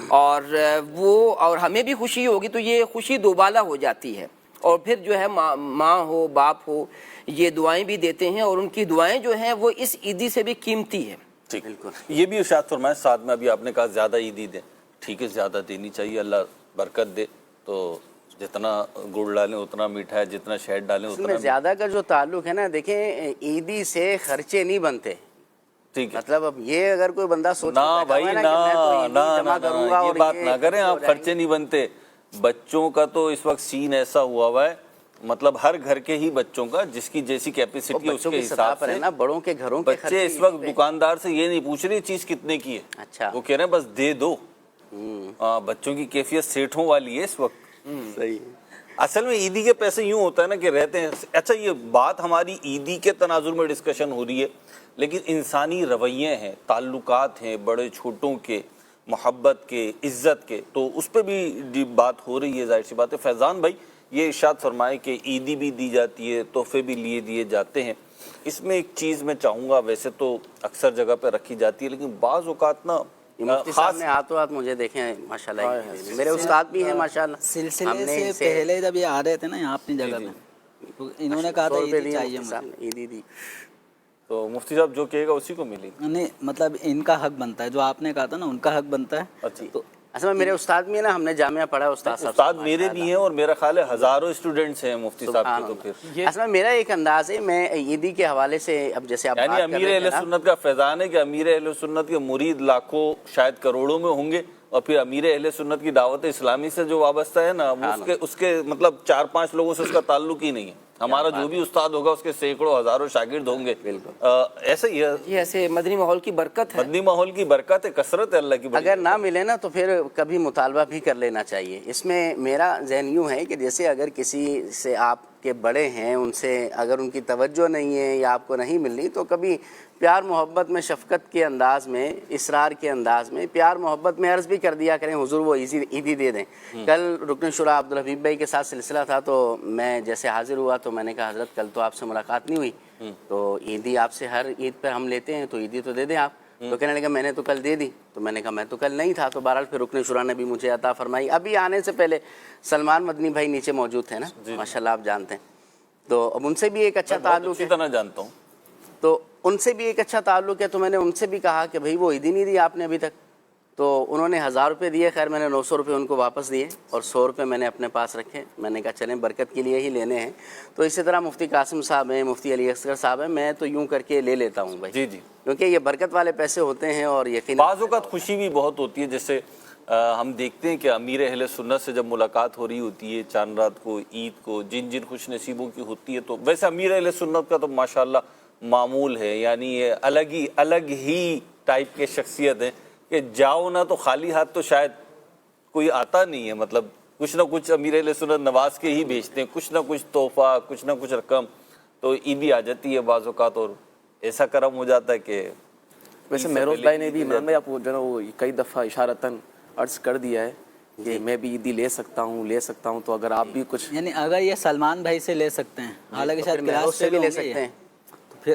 اور ہمیں بھی خوشی ہوگی. تو یہ خوشی دوبالا ہو جاتی ہے. اور پھر جو ہے ماں ہو باپ ہو یہ دعائیں بھی دیتے ہیں, اور ان کی دعائیں جو ہیں وہ اس عیدی سے بھی قیمتی ہے. بالکل. یہ بھی ارشاد فرمائیں ساتھ میں, ابھی آپ نے کہا زیادہ عیدی دیں, ٹھیک ہے زیادہ دینی چاہیے, اللہ برکت دے. تو جتنا گڑ ڈالیں اتنا میٹھا ہے, جتنا شہد ڈالیں اتنا زیادہ کا جو تعلق ہے نا, دیکھیں عیدی سے خرچے نہیں بنتے. ٹھیک ہے, مطلب اب یہ اگر کوئی بندہ سوچ نہ بھائی نہ یہ بات نہ کریں آپ, خرچے نہیں بنتے. بچوں کا تو اس وقت سین ایسا ہوا ہے, مطلب ہر گھر کے ہی بچوں کا جس کی جیسی کیپیسٹی ہے اس کے حساب سے نا, بڑوں کے گھروں کے بچے اس وقت دکاندار سے یہ نہیں پوچھ رہے چیز کتنے کی ہے, اچھا وہ کہہ رہے ہیں بس دے دو. بچوں کی کیفیت سیٹھوں والی ہے اس وقت. صحیح. اصل میں عیدی کے پیسے یوں ہوتا ہے نا کہ رہتے ہیں. اچھا یہ بات ہماری عیدی کے تناظر میں ڈسکشن ہو رہی ہے, لیکن انسانی رویے ہیں, تعلقات ہیں, بڑے چھوٹوں کے, محبت کے, عزت کے, تو اس پہ بھی بات ہو رہی ہے. ظاہر سی بات ہے. فیضان بھائی یہ ارشاد فرمائے کہ عیدی بھی دی جاتی ہے, تحفے بھی لیے دیے جاتے ہیں. اس میں ایک چیز میں چاہوں گا, ویسے تو اکثر جگہ پہ رکھی جاتی ہے, لیکن بعض اوقات نا مفتی صاحب نے ہاتھوں ہاتھ مجھے دیکھیں ماشاءاللہ, میرے استاد بھی ہیں ماشاءاللہ. سلسلے سے پہلے جب یہ آ رہے تھے نا یہاں اپنی جگہ پہ, تو انہوں نے کہا تھا عیدی چاہیے مجھے, عیدی دی, تو مفتی صاحب جو کہے گا اسی کو ملے گی. نہیں مطلب ان کا حق بنتا ہے, جو آپ نے کہا تھا نا ان کا حق بنتا ہے. اچھا تو اصل میں میرے استاد بھی ہیں نا, ہم نے جامعہ پڑھا ہے استاد صاحب. استاد میرے بھی ہیں, اور میرا خیال ہے ہزاروں اسٹوڈنٹس ہیں مفتی صاحب کے. تو پھر اصل میں میرا ایک انداز ہے, میں عیدی کے حوالے سے اب جیسے آپ یعنی امیر اہل سنت کا فیضان ہے کہ امیر اہل سنت کے مرید لاکھوں شاید کروڑوں میں ہوں گے, اور پھر امیر اہل سنت کی دعوت اسلامی سے جو وابستہ ہے نا, اس کے مطلب 4-5 لوگوں سے اس کا تعلق ہی نہیں ہے. ہمارا جو بھی استاد ہوگا اس کے سینکڑوں ہزاروں شاگرد ہوں گے. ایسا ہی ہے, یہ ایسے مدنی ماحول کی برکت ہے. مدنی ماحول کی برکت ہے, کثرت ہے اللہ کی. اگر نہ ملے نا تو پھر کبھی مطالبہ بھی کر لینا چاہیے. اس میں میرا ذہن یوں ہے کہ جیسے اگر کسی سے آپ کے بڑے ہیں, ان سے اگر ان کی توجہ نہیں ہے یا آپ کو نہیں مل رہی, تو کبھی پیار محبت میں, شفقت کے انداز میں, اصرار کے انداز میں, پیار محبت میں عرض بھی کر دیا کریں حضور وہ عیدی دے دیں. کل رکن شورا عبدالحبیب بھائی کے ساتھ سلسلہ تھا, تو میں جیسے حاضر ہوا تو میں نے کہا حضرت کل تو آپ سے ملاقات نہیں ہوئی, تو عیدی آپ سے ہر عید پہ ہم لیتے ہیں, تو عیدی تو دے دیں آپ. تو کہنے لگا میں نے تو کل دے دی. تو میں نے کہا میں تو کل نہیں تھا. تو بہرحال پھر رکن شورا نے بھی مجھے عطا فرمائی. ابھی آنے سے پہلے سلمان مدنی بھائی نیچے موجود تھے نا, ماشاءاللہ آپ جانتے ہیں, تو اب ان سے بھی ایک اچھا تعلق ہے. طرح جانتا ہوں, تو ان سے بھی ایک اچھا تعلق ہے. تو میں نے ان سے بھی کہا کہ بھائی وہ عیدی نہیں دی آپ نے ابھی تک. تو انہوں نے 1000 روپے دیے, خیر میں نے 900 روپے ان کو واپس دیے, اور 100 روپے میں نے اپنے پاس رکھے. میں نے کہا چلیں برکت کے لیے ہی لینے ہیں. تو اسی طرح مفتی قاسم صاحب ہیں, مفتی علی اصغر صاحب ہیں, میں تو یوں کر کے لے لیتا ہوں بھائی, جی کیونکہ یہ برکت والے پیسے ہوتے ہیں. اور یقیناً بعض اوقات خوشی بھی بہت ہوتی ہے. جیسے ہم دیکھتے ہیں کہ امیر اہل سنت سے جب ملاقات ہو رہی ہوتی ہے چاند رات کو, عید کو, جن جن خوش نصیبوں کی ہوتی ہے, تو ویسے امیر اہل سنت کا تو ماشاءاللہ معمول ہے, یعنی یہ الگ ہی ٹائپ کے شخصیت ہیں کہ جاؤ نہ تو خالی ہاتھ تو شاید کوئی آتا نہیں ہے. مطلب کچھ نہ کچھ امیر اہل سنت نواز کے ہی بھیجتے ہیں, کچھ نہ کچھ تحفہ, کچھ نہ کچھ رقم, تو عیدی آ جاتی ہے بعض اوقات, اور ایسا کرم ہو جاتا ہے کہ ویسے مہروز بھائی نے بھی عمران بھائی آپ کو جو ہے وہ کئی دفعہ اشارتاً عرض کر دیا ہے کہ میں بھی عیدی لے سکتا ہوں, تو اگر آپ بھی کچھ, یعنی اگر یہ سلمان بھائی سے لے سکتے ہیں, حالانکہ شاید کلاس سے بھی لے سکتے ہیں, تو پھر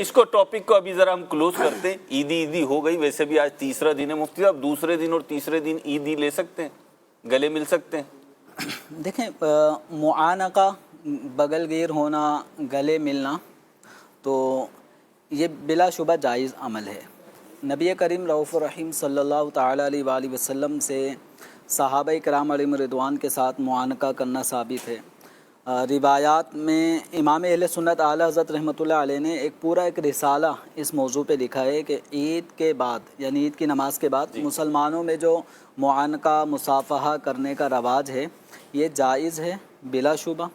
اس کو ٹاپک کو ابھی ذرا ہم کلوز کرتے ہیں. عیدی ہو گئی, ویسے بھی آج تیسرا دن ہے مفتی صاحب, دوسرے دن اور تیسرے دن عیدی لے سکتے ہیں, گلے مل سکتے ہیں؟ دیکھیں معانقہ, بغل گیر ہونا, گلے ملنا تو یہ بلا شبہ جائز عمل ہے. نبی کریم رؤوف الرحیم صلی اللہ تعالیٰ علیہ وآلہ وسلم سے صحابہ کرام علیہم رضوان کے ساتھ معانقہ کرنا ثابت ہے. روایات میں امام اہل سنت اعلیٰ حضرت رحمۃ اللہ علیہ نے ایک پورا ایک رسالہ اس موضوع پہ لکھا ہے کہ عید کے بعد یعنی عید کی نماز کے بعد مسلمانوں میں جو معانقہ مصافحہ کرنے کا رواج ہے یہ جائز ہے بلا شبہ,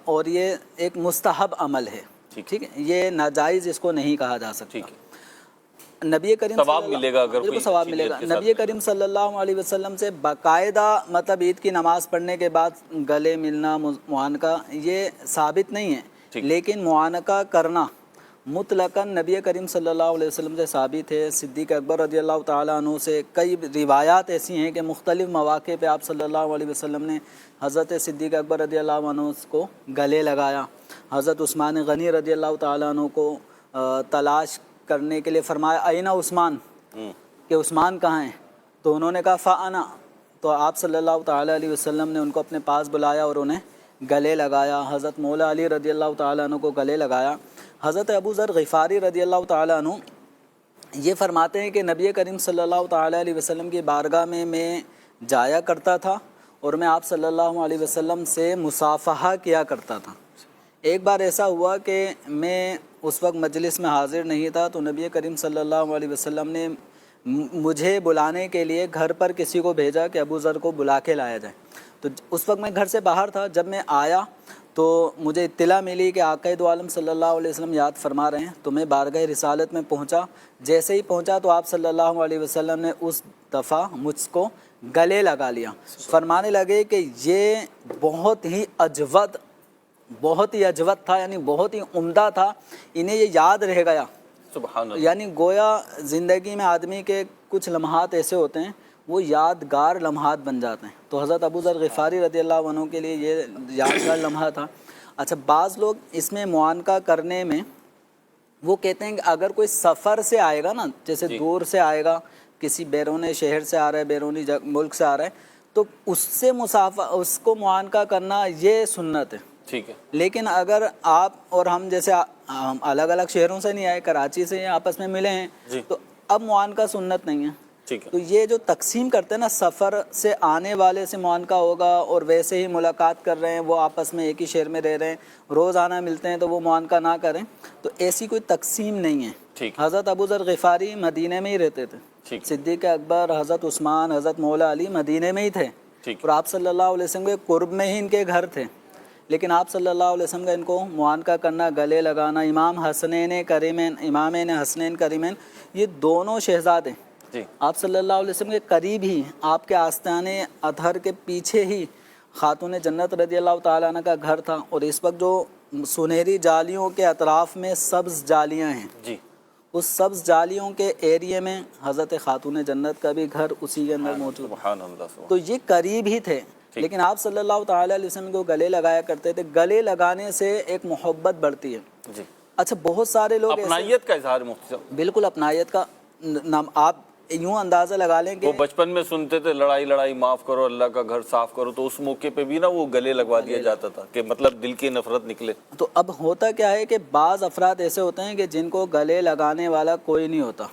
اور یہ ایک مستحب عمل ہے. ٹھیک ہے, یہ ناجائز اس کو نہیں کہا جا سکتا. نبی کریم ثواب ملے گا, اگر بالکل ثواب ملے گا. نبی کریم صلی اللہ علیہ وسلم سے باقاعدہ مطلب عید کی نماز پڑھنے کے بعد گلے ملنا, معانقہ, یہ ثابت نہیں ہے, لیکن معانقہ کرنا مطلقاً نبی کریم صلی اللہ علیہ وسلم سے ثابت ہے. صدیق اکبر رضی اللہ تعالیٰ عنہ سے کئی روایات ایسی ہیں کہ مختلف مواقع پہ آپ صلی اللہ علیہ وسلم نے حضرت صدیق اکبر رضی اللہ عنہ کو گلے لگایا. حضرت عثمان غنی رضی اللہ تعالیٰ عنہ کو تلاش کرنے کے لیے فرمایا اینا عثمان, کہ عثمان کہاں ہیں, تو انہوں نے کہا فانا, تو آپ صلی اللہ تعالیٰ علیہ وسلم نے ان کو اپنے پاس بلایا اور انہیں گلے لگایا. حضرت مولا علی رضی اللہ تعالیٰ عنہ کو گلے لگایا. حضرت ابو ذر غفاری رضی اللہ تعالیٰ عنہ یہ فرماتے ہیں کہ نبی کریم صلی اللہ تعالیٰ علیہ وسلم کی بارگاہ میں جایا کرتا تھا اور میں آپ صلی اللہ علیہ وسلم سے مصافحہ کیا کرتا تھا. ایک بار ایسا ہوا کہ میں اس وقت مجلس میں حاضر نہیں تھا, تو نبی کریم صلی اللہ علیہ وسلم نے مجھے بلانے کے لیے گھر پر کسی کو بھیجا کہ ابو ذر کو بلا کے لایا جائے. تو اس وقت میں گھر سے باہر تھا. جب میں آیا تو مجھے اطلاع ملی کہ آقا دو عالم صلی اللہ علیہ وسلم یاد فرما رہے ہیں. تو میں بارگاہ رسالت میں پہنچا. جیسے ہی پہنچا تو آپ صلی اللہ علیہ وسلم نے اس دفعہ مجھ کو گلے لگا لیا. فرمانے لگے کہ یہ بہت ہی اجود تھا, یعنی بہت ہی عمدہ تھا, انہیں یہ یاد رہ گیا. سبحان اللہ. یعنی گویا زندگی میں آدمی کے کچھ لمحات ایسے ہوتے ہیں وہ یادگار لمحات بن جاتے ہیں. تو حضرت ابو ذر غفاری رضی اللہ عنہ کے لیے یہ یادگار لمحہ تھا. اچھا, بعض لوگ اس میں معانقہ کرنے میں وہ کہتے ہیں کہ اگر کوئی سفر سے آئے گا نا, جیسے دور سے آئے گا, کسی بیرون شہر سے آ رہا ہے, بیرونی ملک سے آ رہا ہے, تو اس کو معانقہ کرنا یہ سنت ہے. ٹھیک ہے. لیکن اگر آپ اور ہم جیسے الگ الگ شہروں سے نہیں آئے, کراچی سے آپس میں ملے ہیں, تو اب معانقہ سنت نہیں ہے. تو یہ جو تقسیم کرتے ہیں نا, سفر سے آنے والے سے معانقہ ہوگا اور ویسے ہی ملاقات کر رہے ہیں, وہ آپس میں ایک ہی شہر میں رہ رہے ہیں, روزانہ ملتے ہیں, تو وہ معانقہ نہ کریں. تو ایسی کوئی تقسیم نہیں ہے. حضرت ابو ذر غفاری مدینے میں ہی رہتے تھے, صدیق اکبر, حضرت عثمان, حضرت مولا علی مدینے میں ہی تھے, اور آپ صلی اللہ علیہ وسلم کے قرب میں ہی ان کے گھر تھے. لیکن آپ صلی اللہ علیہ وسلم کا ان کو معانقہ کرنا, گلے لگانا, امام حسنین کریمین یہ دونوں شہزادے آپ صلی اللہ علیہ وسلم کے قریب ہی, آپ کے آستانے اطہر کے پیچھے ہی خاتون جنت رضی اللہ تعالیٰ عنہ کا گھر تھا. اور اس وقت جو سنہری جالیوں کے اطراف میں سبز جالیاں ہیں, اس سبز جالیوں کے ایریے میں حضرت خاتون جنت کا بھی گھر اسی کے اندر موجود. تو یہ قریب ہی تھے. لیکن آپ صلی اللہ تعالیٰ علیہ وسلم کو گلے لگایا کرتے تھے. گلے لگانے سے ایک محبت بڑھتی ہے. اچھا, بہت سارے لوگ اپنائیت کا اظہار مفتی صاحب, بالکل اپنائیت کا آپ یوں اندازہ لگا لیں کہ وہ بچپن میں سنتے تھے لڑائی معاف کرو, اللہ کا گھر صاف کرو, تو اس موقع پہ بھی نا وہ گلے لگوا دیا جاتا تھا کہ مطلب دل کی نفرت نکلے. تو اب ہوتا کیا ہے کہ بعض افراد ایسے ہوتے ہیں کہ جن کو گلے لگانے والا کوئی نہیں ہوتا.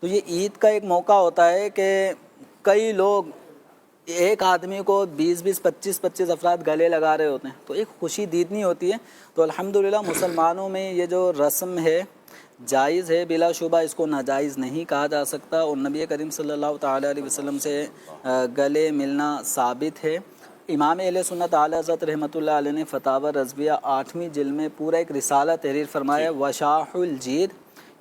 تو یہ عید کا ایک موقع ہوتا ہے کہ کئی لوگ ایک آدمی کو 20-25 افراد گلے لگا رہے ہوتے ہیں, تو ایک خوشی دیدنی ہوتی ہے. تو الحمدللہ مسلمانوں میں یہ جو رسم ہے جائز ہے, بلا شبہ اس کو ناجائز نہیں کہا جا سکتا. اور نبی کریم صلی اللہ تعالیٰ علیہ وسلم سے گلے ملنا ثابت ہے. امام اہل سنت اعلیٰ حضرت رحمۃ اللہ علیہ نے فتاوی رضویہ 8ویں جلد میں پورا ایک رسالہ تحریر فرمایا, وشاح الجید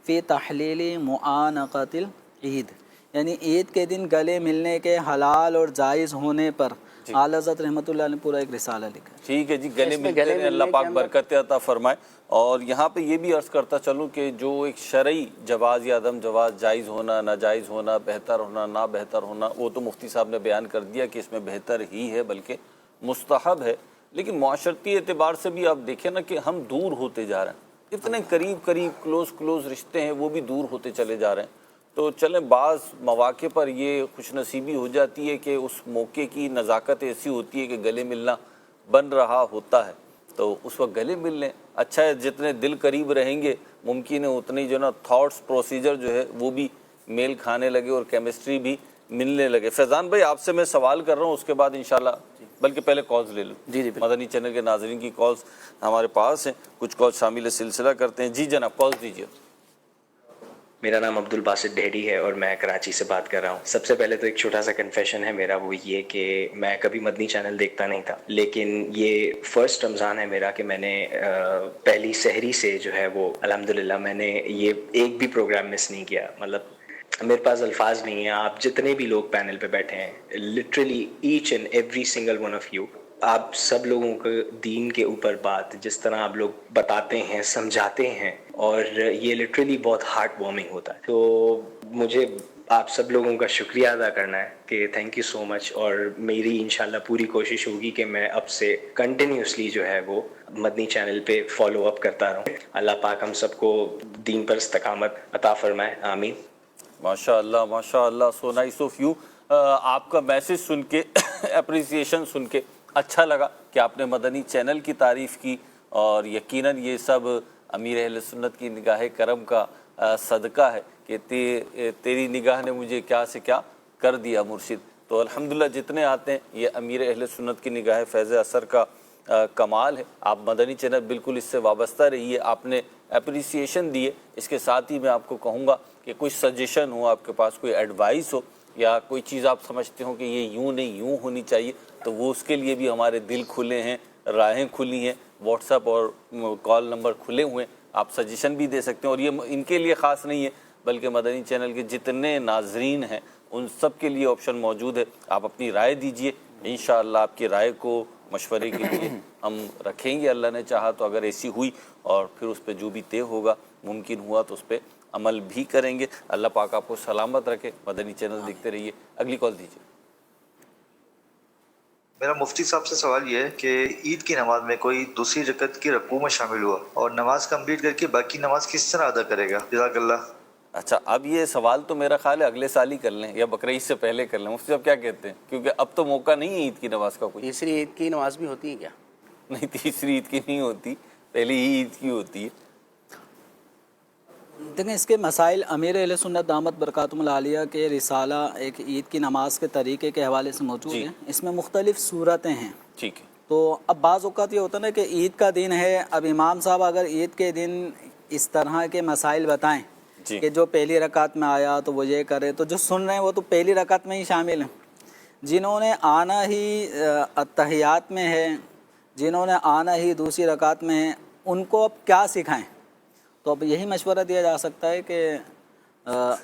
فی تحلیل معانقۃ العید, یعنی عید کے دن گلے ملنے کے حلال اور جائز ہونے پر اعلیٰ حضرت رحمۃ اللہ نے پورا ایک رسالہ لکھا. ٹھیک ہے جی, گلے ملتے ہیں, اللہ پاک برکت عطا فرمائے. اور یہاں پہ یہ بھی عرض کرتا چلوں کہ جو ایک شرعی جواز یا عدم جواز, جائز ہونا, ناجائز ہونا, بہتر ہونا, نا بہتر ہونا, وہ تو مفتی صاحب نے بیان کر دیا کہ اس میں بہتر ہی ہے, بلکہ مستحب ہے. لیکن معاشرتی اعتبار سے بھی آپ دیکھیں نا کہ ہم دور ہوتے جا رہے ہیں، اتنے قریب کلوز رشتے ہیں وہ بھی دور ہوتے چلے جا رہے ہیں. تو چلیں بعض مواقع پر یہ خوش نصیبی ہو جاتی ہے کہ اس موقع کی نزاکت ایسی ہوتی ہے کہ گلے ملنا بن رہا ہوتا ہے، تو اس وقت گلے مل لیں. اچھا ہے جتنے دل قریب رہیں گے ممکن ہے اتنی جو نا تھاٹس پروسیجر جو ہے وہ بھی میل کھانے لگے اور کیمسٹری بھی ملنے لگے. فیضان بھائی آپ سے میں سوال کر رہا ہوں، اس کے بعد انشاءاللہ بلکہ پہلے کالز لے لوں. جی بالکل. مدنی چینل کے ناظرین کی کالز ہمارے پاس ہیں، کچھ کالز شامل سلسلہ کرتے ہیں. جی جناب کالز دیجیے. میرا نام عبد الباسط ڈھیڈی ہے اور میں کراچی سے بات کر رہا ہوں. سب سے پہلے تو ایک چھوٹا سا کنفیشن ہے میرا، وہ یہ کہ میں کبھی مدنی چینل دیکھتا نہیں تھا، لیکن یہ فرسٹ رمضان ہے میرا کہ میں نے پہلی سحری سے جو ہے وہ الحمدللہ میں نے یہ ایک بھی پروگرام مس نہیں کیا. مطلب میرے پاس الفاظ نہیں ہیں. آپ جتنے بھی لوگ پینل پہ بیٹھے ہیں، literally each and every single one of you, آپ سب لوگوں کو دین کے اوپر بات جس طرح آپ لوگ بتاتے ہیں، سمجھاتے ہیں، اور یہ لٹرلی بہت ہارٹ وارمنگ ہوتا ہے. تو مجھے آپ سب لوگوں کا شکریہ ادا کرنا ہے کہ تھینک یو سو مچ، اور میری انشاءاللہ پوری کوشش ہوگی کہ میں اب سے کنٹینیوسلی جو ہے وہ مدنی چینل پہ فالو اپ کرتا رہوں. اللہ پاک ہم سب کو دین پر استقامت عطا فرمائے، آمین. ماشاء اللہ سو نائس آف یو. آپ کا میسج سن کے اپریسیشن سن کے اچھا لگا کہ آپ نے مدنی چینل کی تعریف کی، اور یقیناً یہ سب امیر اہل سنت کی نگاہ کرم کا صدقہ ہے کہ تیری نگاہ نے مجھے کیا سے کیا کر دیا مرشد. تو الحمدللہ جتنے آتے ہیں یہ امیر اہل سنت کی نگاہ فیض اثر کا کمال ہے. آپ مدنی چینل بالکل اس سے وابستہ رہیے. آپ نے اپریسیشن دیے، اس کے ساتھ ہی میں آپ کو کہوں گا کہ کوئی سجیشن ہو آپ کے پاس، کوئی ایڈوائس ہو، یا کوئی چیز آپ سمجھتے ہو کہ یہ یوں نہیں یوں ہونی چاہیے، تو وہ اس کے لیے بھی ہمارے دل کھلے ہیں، راہیں کھلی ہیں، واٹس ایپ اور کال نمبر کھلے ہوئے ہیں. آپ سجیشن بھی دے سکتے ہیں، اور یہ ان کے لیے خاص نہیں ہے بلکہ مدنی چینل کے جتنے ناظرین ہیں ان سب کے لیے آپشن موجود ہے. آپ اپنی رائے دیجئے، انشاءاللہ آپ کی رائے کو مشورے کے لیے ہم رکھیں گے اللہ نے چاہا تو. اگر ایسی ہوئی اور پھر اس پہ جو بھی طے ہوگا ممکن ہوا تو اس پہ عمل بھی کریں گے. اللہ پاک آپ کو سلامت رکھے. مدنی چینل دیکھتے رہیے. اگلی کال دیجیے. میرا مفتی صاحب سے سوال یہ ہے کہ عید کی نماز میں کوئی دوسری رکعت کی رکوع میں شامل ہوا اور نماز کمپلیٹ کر کے باقی نماز کس طرح ادا کرے گا؟ جزاک اللہ. اچھا، اب یہ سوال تو میرا خیال ہے اگلے سال ہی کر لیں یا بقرعید سے پہلے کر لیں. مفتی صاحب کیا کہتے ہیں؟ کیونکہ اب تو موقع نہیں ہے عید کی نماز کا کوئی. تیسری عید کی نماز بھی ہوتی ہے کیا؟ نہیں، تیسری عید کی نہیں ہوتی، پہلی ہی عید کی ہوتی ہے. دیکھیں اس کے مسائل امیر اہل سنت دامت برکاتہم العالیہ کے رسالہ ایک عید کی نماز کے طریقے کے حوالے سے موجود ہیں. اس میں مختلف صورتیں ہیں. ٹھیک ہے. تو اب بعض اوقات یہ ہوتا ہے نا کہ عید کا دن ہے، اب امام صاحب اگر عید کے دن اس طرح کے مسائل بتائیں کہ جو پہلی رکعت میں آیا تو وہ یہ کرے، تو جو سن رہے ہیں وہ تو پہلی رکعت میں ہی شامل ہیں. جنہوں نے آنا ہی اتحیات میں ہے، جنہوں نے آنا ہی دوسری رکعت میں ہے، ان کو اب کیا سکھائیں؟ تو اب یہی مشورہ دیا جا سکتا ہے کہ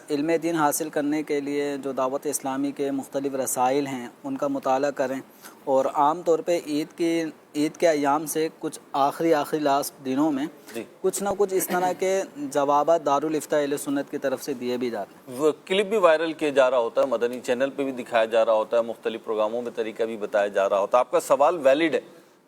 علم دین حاصل کرنے کے لیے جو دعوت اسلامی کے مختلف رسائل ہیں ان کا مطالعہ کریں، اور عام طور پہ عید کے ایام سے کچھ آخری لاسٹ دنوں میں کچھ نہ کچھ اس طرح کے جوابات دارالافتاء اہل سنت کی طرف سے دیے بھی جاتے ہیں. وہ کلپ بھی وائرل کیا جا رہا ہوتا ہے، مدنی چینل پہ بھی دکھایا جا رہا ہوتا ہے، مختلف پروگراموں میں طریقہ بھی بتایا جا رہا ہوتا ہے. آپ کا سوال ویلڈ ہے،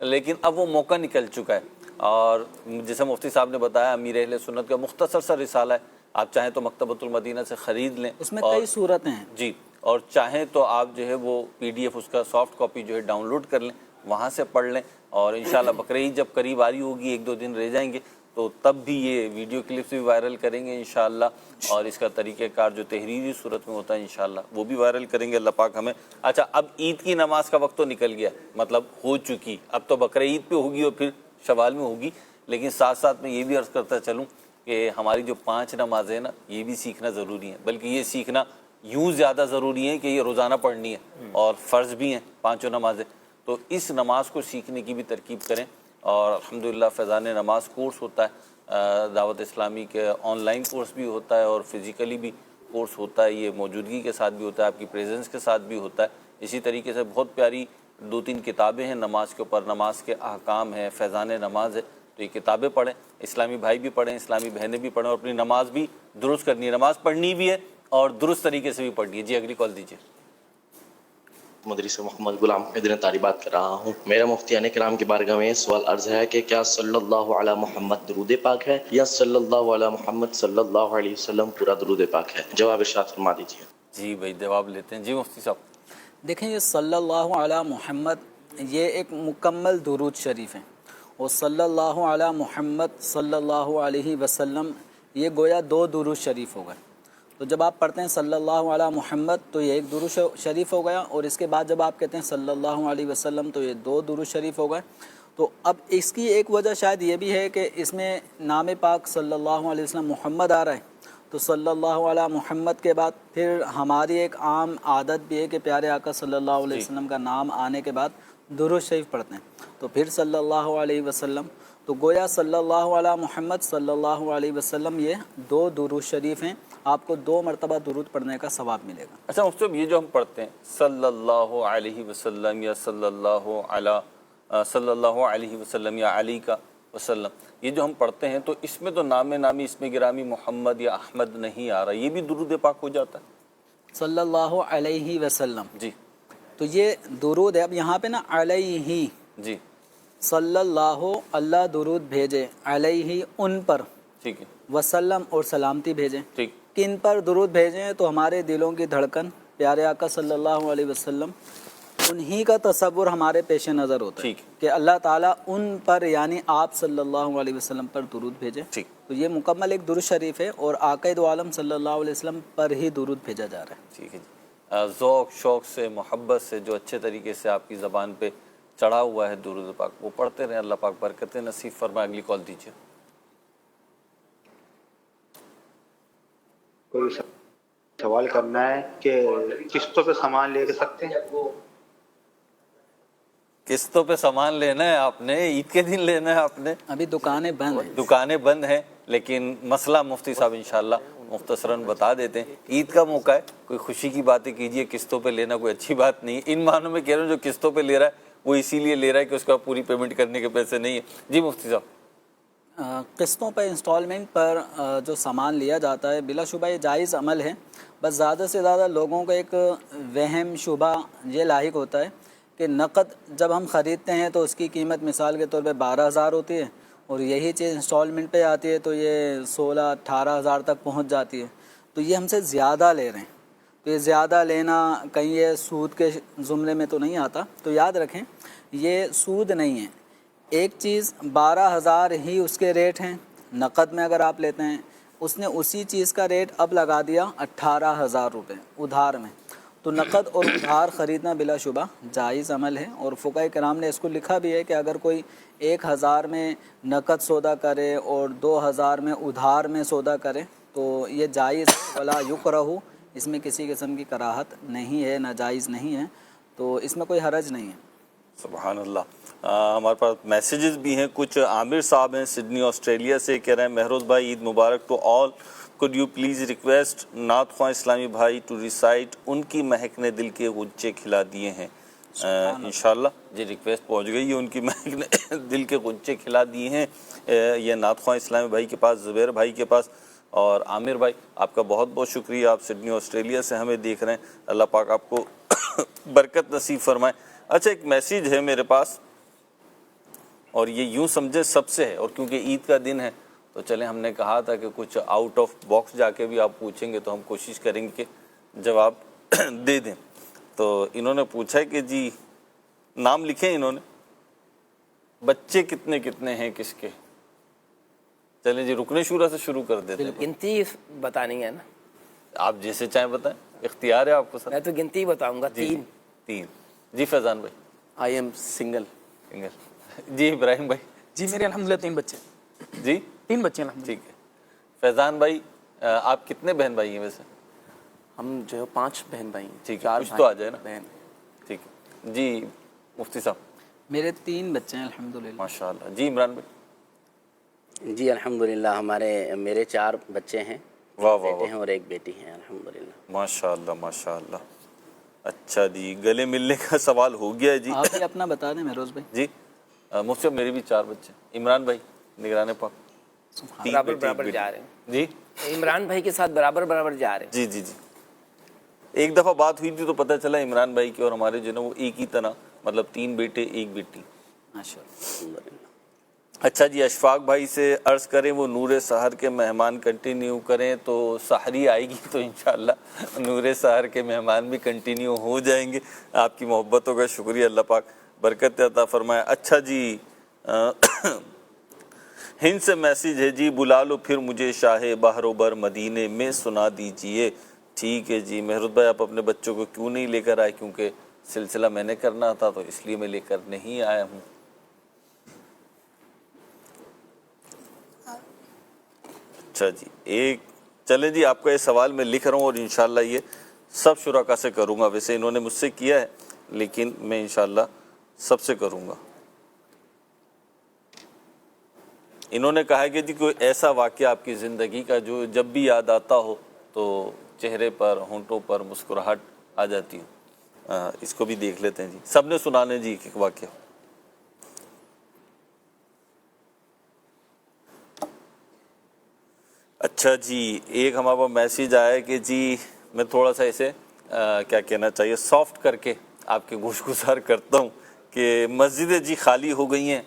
لیکن اب وہ موقع نکل چکا ہے. اور جیسے مفتی صاحب نے بتایا امیر اہل سنت کا مختصر سا رسالہ ہے، آپ چاہیں تو مکتبۃ المدینہ سے خرید لیں. اس میں کئی صورتیں ہیں. جی، اور چاہیں تو آپ جو ہے وہ PDF اس کا سافٹ کاپی جو ہے ڈاؤن لوڈ کر لیں، وہاں سے پڑھ لیں. اور انشاءاللہ بقرعید جب قریب آ رہی ہوگی، 1-2 دن رہ جائیں گے، تو تب بھی یہ ویڈیو کلپس بھی وائرل کریں گے انشاءاللہ. اور اس کا طریقہ کار جو تحریری صورت میں ہوتا ہے انشاءاللہ وہ بھی وائرل کریں گے. اللہ پاک ہمیں. اچھا، اب عید کی نماز کا وقت تو نکل گیا، مطلب ہو چکی، اب تو بقرعید پہ ہوگی اور پھر شوال میں ہوگی. لیکن ساتھ ساتھ میں یہ بھی عرض کرتا چلوں کہ ہماری جو 5 نمازیں ہیں نا، یہ بھی سیکھنا ضروری ہے. بلکہ یہ سیکھنا یوں زیادہ ضروری ہے کہ یہ روزانہ پڑھنی ہے اور فرض بھی ہیں 5 نمازیں. تو اس نماز کو سیکھنے کی بھی ترکیب کریں. اور الحمدللہ فیضان نماز کورس ہوتا ہے دعوت اسلامی کے، آن لائن کورس بھی ہوتا ہے اور فزیکلی بھی کورس ہوتا ہے. یہ موجودگی کے ساتھ بھی ہوتا ہے، آپ کی پریزنس کے ساتھ بھی ہوتا ہے. اسی طریقے سے بہت پیاری 2-3 کتابیں ہیں نماز کے اوپر. نماز کے احکام ہیں، فیضان نماز ہے. تو یہ کتابیں پڑھیں، اسلامی بھائی بھی پڑھیں، اسلامی بہنیں بھی پڑھیں، اور اپنی نماز بھی درست کرنی ہے. نماز پڑھنی بھی ہے اور درست طریقے سے بھی پڑھنی ہے. جی اگلی کال دیجیے. مدرسہ محمد غلام حیدر طاری بات کر رہا ہوں. میرا مفتیان کرام کی بارگاہ میں سوال عرض ہے کہ کیا صلی اللہ علی محمد درود پاک ہے یا صلی اللہ علی محمد صلی اللہ علیہ وسلم پورا درود پاک ہے؟ جواب ارشاد فرما دیجیے. جی بھائی جواب لیتے ہیں. جی مفتی صاحب. دیکھیں یہ صلی اللہ علی محمد یہ ایک مکمل درود شریف ہے، اور صلی اللہ علی محمد صلی اللہ علیہ وسلم یہ گویا 2 درود شریف ہو گئے. تو جب آپ پڑھتے ہیں صلی اللہ علی محمد تو یہ ایک درود شریف ہو گیا، اور اس کے بعد جب آپ کہتے ہیں صلی اللہ علیہ وسلم تو یہ 2 درود شریف ہو گئے. تو اب اس کی ایک وجہ شاید یہ بھی ہے کہ اس میں نام پاک صلی اللہ علیہ وسلم محمد آ رہا ہے، تو صلی اللہ علیہ محمد کے بعد پھر ہماری ایک عام عادت بھی ہے کہ پیارے آقا صلی اللہ علیہ وسلم کا نام آنے کے بعد درود شریف پڑھتے ہیں، تو پھر صلی اللہ علیہ وسلم. تو گویا صلی اللہ علیہ محمد صلی اللہ علیہ وسلم یہ 2 درود شریف ہیں، آپ کو 2 مرتبہ درود پڑھنے کا ثواب ملے گا. اچھا مفتی صاحب، یہ جو ہم پڑھتے ہیں صلی اللہ علیہ وسلم یا صلی اللہ علیہ وسلم یا علی کا وسلم، یہ جو ہم پڑھتے ہیں تو اس میں تو نامی اس میں گرامی محمد یا احمد نہیں آ رہا، یہ بھی درود پاک ہو جاتا ہے؟ صلی اللہ علیہ وسلم جی تو یہ درود ہے. اب یہاں پہ نا علیہ، جی صلی اللہ درود بھیجے، علیہ ان پر، ٹھیک ہے، وسلم اور سلامتی بھیجیں. ٹھیک. کن پر درود بھیجیں؟ تو ہمارے دلوں کی دھڑکن پیارے آقا صلی اللہ علیہ وسلم انہی کا تصور ہمارے پیش نظر ہوتا ہے کہ اللہ تعالیٰ ان پر یعنی آپ صلی اللہ علیہ وسلم پر درود بھیجے. تو یہ مکمل ایک درود شریف ہے، اور آقا دو عالم صلی اللہ علیہ وسلم پر ہی درود بھیجا جا رہا ہے. ٹھیک ہے جی. ذوق شوق سے محبت سے جو اچھے طریقے سے آپ کی زبان پہ چڑھا ہوا ہے درود پاک وہ پڑھتے رہیں. اللہ پاک برکتیں نصیب فرمائے. اگلی کال دیجیے. کوئی سوال کرنا ہے کہ قسطوں پہ سامان لے سکتے ہیں؟ قسطوں پہ سامان لینا ہے آپ نے؟ عید کے دن لینا ہے آپ نے؟ ابھی دکانیں بند ہیں. دکانیں بند ہیں، لیکن مسئلہ مفتی صاحب انشاءاللہ مختصراً بتا دیتے ہیں. عید کا موقع ہے، کوئی خوشی کی باتیں کیجئے. قسطوں پہ لینا کوئی اچھی بات نہیں. ان معنوں میں کہہ رہا ہوں جو قسطوں پہ لے رہا ہے وہ اسی لیے لے رہا ہے کہ اس کا پوری پیمنٹ کرنے کے پیسے نہیں ہیں. جی مفتی صاحب. قسطوں پہ انسٹالمنٹ پر جو سامان لیا جاتا ہے بلا شبہ یہ جائز عمل ہے. بس زیادہ سے زیادہ لوگوں کو ایک وہم شبہ یہ لاحق ہوتا ہے کہ نقد جب ہم خریدتے ہیں تو اس کی قیمت مثال کے طور پہ 12,000 ہوتی ہے، اور یہی چیز انسٹالمنٹ پہ آتی ہے تو یہ 16-18,000 تک پہنچ جاتی ہے. تو یہ ہم سے زیادہ لے رہے ہیں. تو یہ زیادہ لینا کہیں یہ سود کے زمرے میں تو نہیں آتا. تو یاد رکھیں یہ سود نہیں ہے. ایک چیز 12,000 ہی اس کے ریٹ ہیں نقد میں اگر آپ لیتے ہیں، اس نے اسی چیز کا ریٹ اب لگا دیا 18,000 روپے ادھار میں. تو نقد اور ادھار خریدنا بلا شبہ جائز عمل ہے، اور فقہاء کرام نے اس کو لکھا بھی ہے کہ اگر کوئی 1,000 میں نقد سودا کرے اور 2,000 میں ادھار میں سودا کرے تو یہ جائز ولا یکرہ، اس میں کسی قسم کی کراہت نہیں ہے، ناجائز نہیں ہے. تو اس میں کوئی حرج نہیں ہے. سبحان اللہ. ہمارے پاس میسیجز بھی ہیں. کچھ عامر صاحب ہیں سڈنی آسٹریلیا سے، کہہ رہے ہیں مہروز بھائی عید مبارک to all. could you please request نعت خواہ اسلامی بھائی to recite ان کی مہک نے دل کے غنچے کھلا دیے ہیں. انشاءاللہ جی ریکویسٹ پہنچ گئی ہے. ان کی مہک نے دل کے غنچے کھلا دیے ہیں. یہ نعت خواہ اسلامی بھائی کے پاس، زبیر بھائی کے پاس. اور عامر بھائی آپ کا بہت بہت شکریہ، آپ سڈنی آسٹریلیا سے ہمیں دیکھ رہے ہیں. اللہ پاک آپ کو برکت نصیب فرمائے. اچھا ایک میسیج ہے میرے پاس، اور یہ یوں سمجھے سب سے ہے، اور کیونکہ عید کا دن ہے تو چلیں ہم نے کہا تھا کہ کچھ آؤٹ آف باکس جا کے بھی آپ پوچھیں گے تو ہم کوشش کریں گے کہ جواب دے دیں. تو انہوں نے پوچھا ہے کہ جی نام لکھیں انہوں نے، بچے کتنے کتنے ہیں کس کے؟ چلیں جی رکن شورا سے شروع کر دیتے ہیں. گنتی بتانی ہے نا؟ آپ جیسے چاہیں بتائیں، اختیار ہے آپ کو سر. میں تو گنتی بتاؤں گا. 3. جی فیضان بھائی. I am single. جی ابراہیم بھائی. جی میرے الحمدللہ 3 بچے. جی 3 بچے الحمدللہ. ٹھیک ہے. فیضان بھائی آپ کتنے بہن بھائی ہیں ویسے؟ ہم جو ہے 5 بہن بھائی ہیں. ٹھیک ہے، کچھ تو آ جائے نا بہن. ٹھیک ہے. جی مفتی صاحب. میرے 3 بچے ہیں الحمدللہ. ماشاءاللہ. جی عمران بھائی. جی الحمدللہ میرے 4 بچے ہیں، بیٹے ہیں اور ایک بیٹی ہیں الحمدللہ. ماشاءاللہ ماشاءاللہ. اچھا جی گلے ملنے کا سوال ہو گیا ہے. جی آپ بھی اپنا بتا دیں مہروز بھائی. جی مفتی صاحب میرے بھی 4 بچے. عمران بھائی نگران پاک. برابر جا رہے ہیں. جی عمران بھائی کے ساتھ برابر جا رہے ہیں. جی جی جی. ایک دفعہ بات ہوئی تھی تو پتہ چلا عمران بھائی کی اور ہمارے جو ہے وہ ایک ہی طرح، مطلب 3 بیٹے 1 بیٹی. ماشاءاللہ. اچھا جی، اشفاق بھائی سے عرض کریں وہ نور سحر کے مہمان کنٹینیو کریں تو سحری آئے گی تو انشاءاللہ نور سحر کے مہمان بھی کنٹینیو ہو جائیں گے. آپ کی محبتوں کا شکریہ، اللہ پاک برکت عطا فرمائے. اچھا جی، ہند سے میسیج ہے جی، بلا لو پھر مجھے شاہ بحر و بر مدینے میں سنا دیجئے. ٹھیک ہے جی مہرود بھائی، آپ اپنے بچوں کو کیوں نہیں لے کر آئے؟ کیونکہ سلسلہ میں نے کرنا تھا تو اس لیے میں لے کر نہیں آیا ہوں. اچھا جی، ایک چلیں جی، آپ کا یہ سوال میں لکھ رہا ہوں اور انشاءاللہ یہ سب شرکا سے کروں گا. ویسے انہوں نے مجھ سے کیا ہے لیکن میں انشاءاللہ سب سے کروں گا. انہوں نے کہا کہ جی کوئی ایسا واقعہ آپ کی زندگی کا جو جب بھی یاد آتا ہو تو چہرے پر ہونٹوں پر مسکراہٹ آ جاتی ہو. اس کو بھی دیکھ لیتے ہیں جی، سب نے سنانے جی ایک واقعہ. اچھا جی، ایک ہمارے پاس میسیج آیا ہے کہ جی میں تھوڑا سا اسے کیا کہنا چاہیے سافٹ کر کے آپ کے گوش گزار کرتا ہوں کہ مسجدیں جی خالی ہو گئی ہیں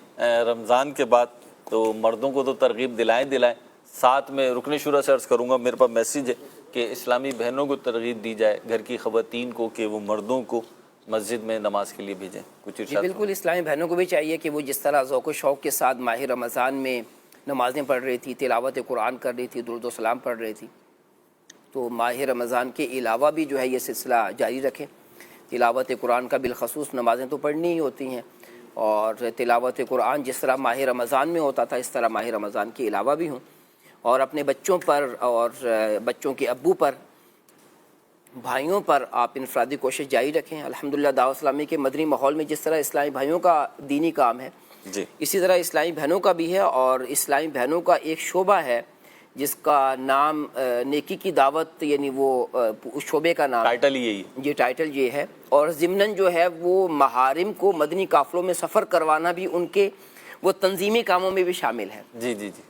رمضان کے بعد، تو مردوں کو تو ترغیب دلائیں. ساتھ میں رکن شورا سے عرض کروں گا، میرے پاس میسیج ہے کہ اسلامی بہنوں کو ترغیب دی جائے، گھر کی خواتین کو، کہ وہ مردوں کو مسجد میں نماز کے لیے بھیجیں. کچھ جی بالکل، اسلامی بہنوں کو بھی چاہیے کہ وہ جس طرح ذوق و شوق کے ساتھ ماہ رمضان میں نمازیں پڑھ رہی تھی، تلاوت قرآن کر رہی تھی، درود و سلام پڑھ رہی تھی، تو ماہ رمضان کے علاوہ بھی جو ہے یہ سلسلہ جاری رکھیں. تلاوت قرآن کا بالخصوص نمازیں تو پڑھنی ہی ہوتی ہیں، اور تلاوت قرآن جس طرح ماہ رمضان میں ہوتا تھا اس طرح ماہ رمضان کے علاوہ بھی ہوں. اور اپنے بچوں پر اور بچوں کے ابو پر، بھائیوں پر آپ انفرادی کوشش جاری رکھیں. الحمدللہ دعوت اسلامی کے مدنی ماحول میں جس طرح اسلامی بھائیوں کا دینی کام ہے جی، اسی طرح اسلامی بہنوں کا بھی ہے. اور اسلامی بہنوں کا ایک شعبہ ہے جس کا نام نیکی کی دعوت، یعنی وہ اس شعبے کا نام ٹائٹل یہی ہے جی، ٹائٹل یہ ہے. اور ضمناً جو ہے وہ محارم کو مدنی قافلوں میں سفر کروانا بھی ان کے وہ تنظیمی کاموں میں بھی شامل ہے. جی جی جی،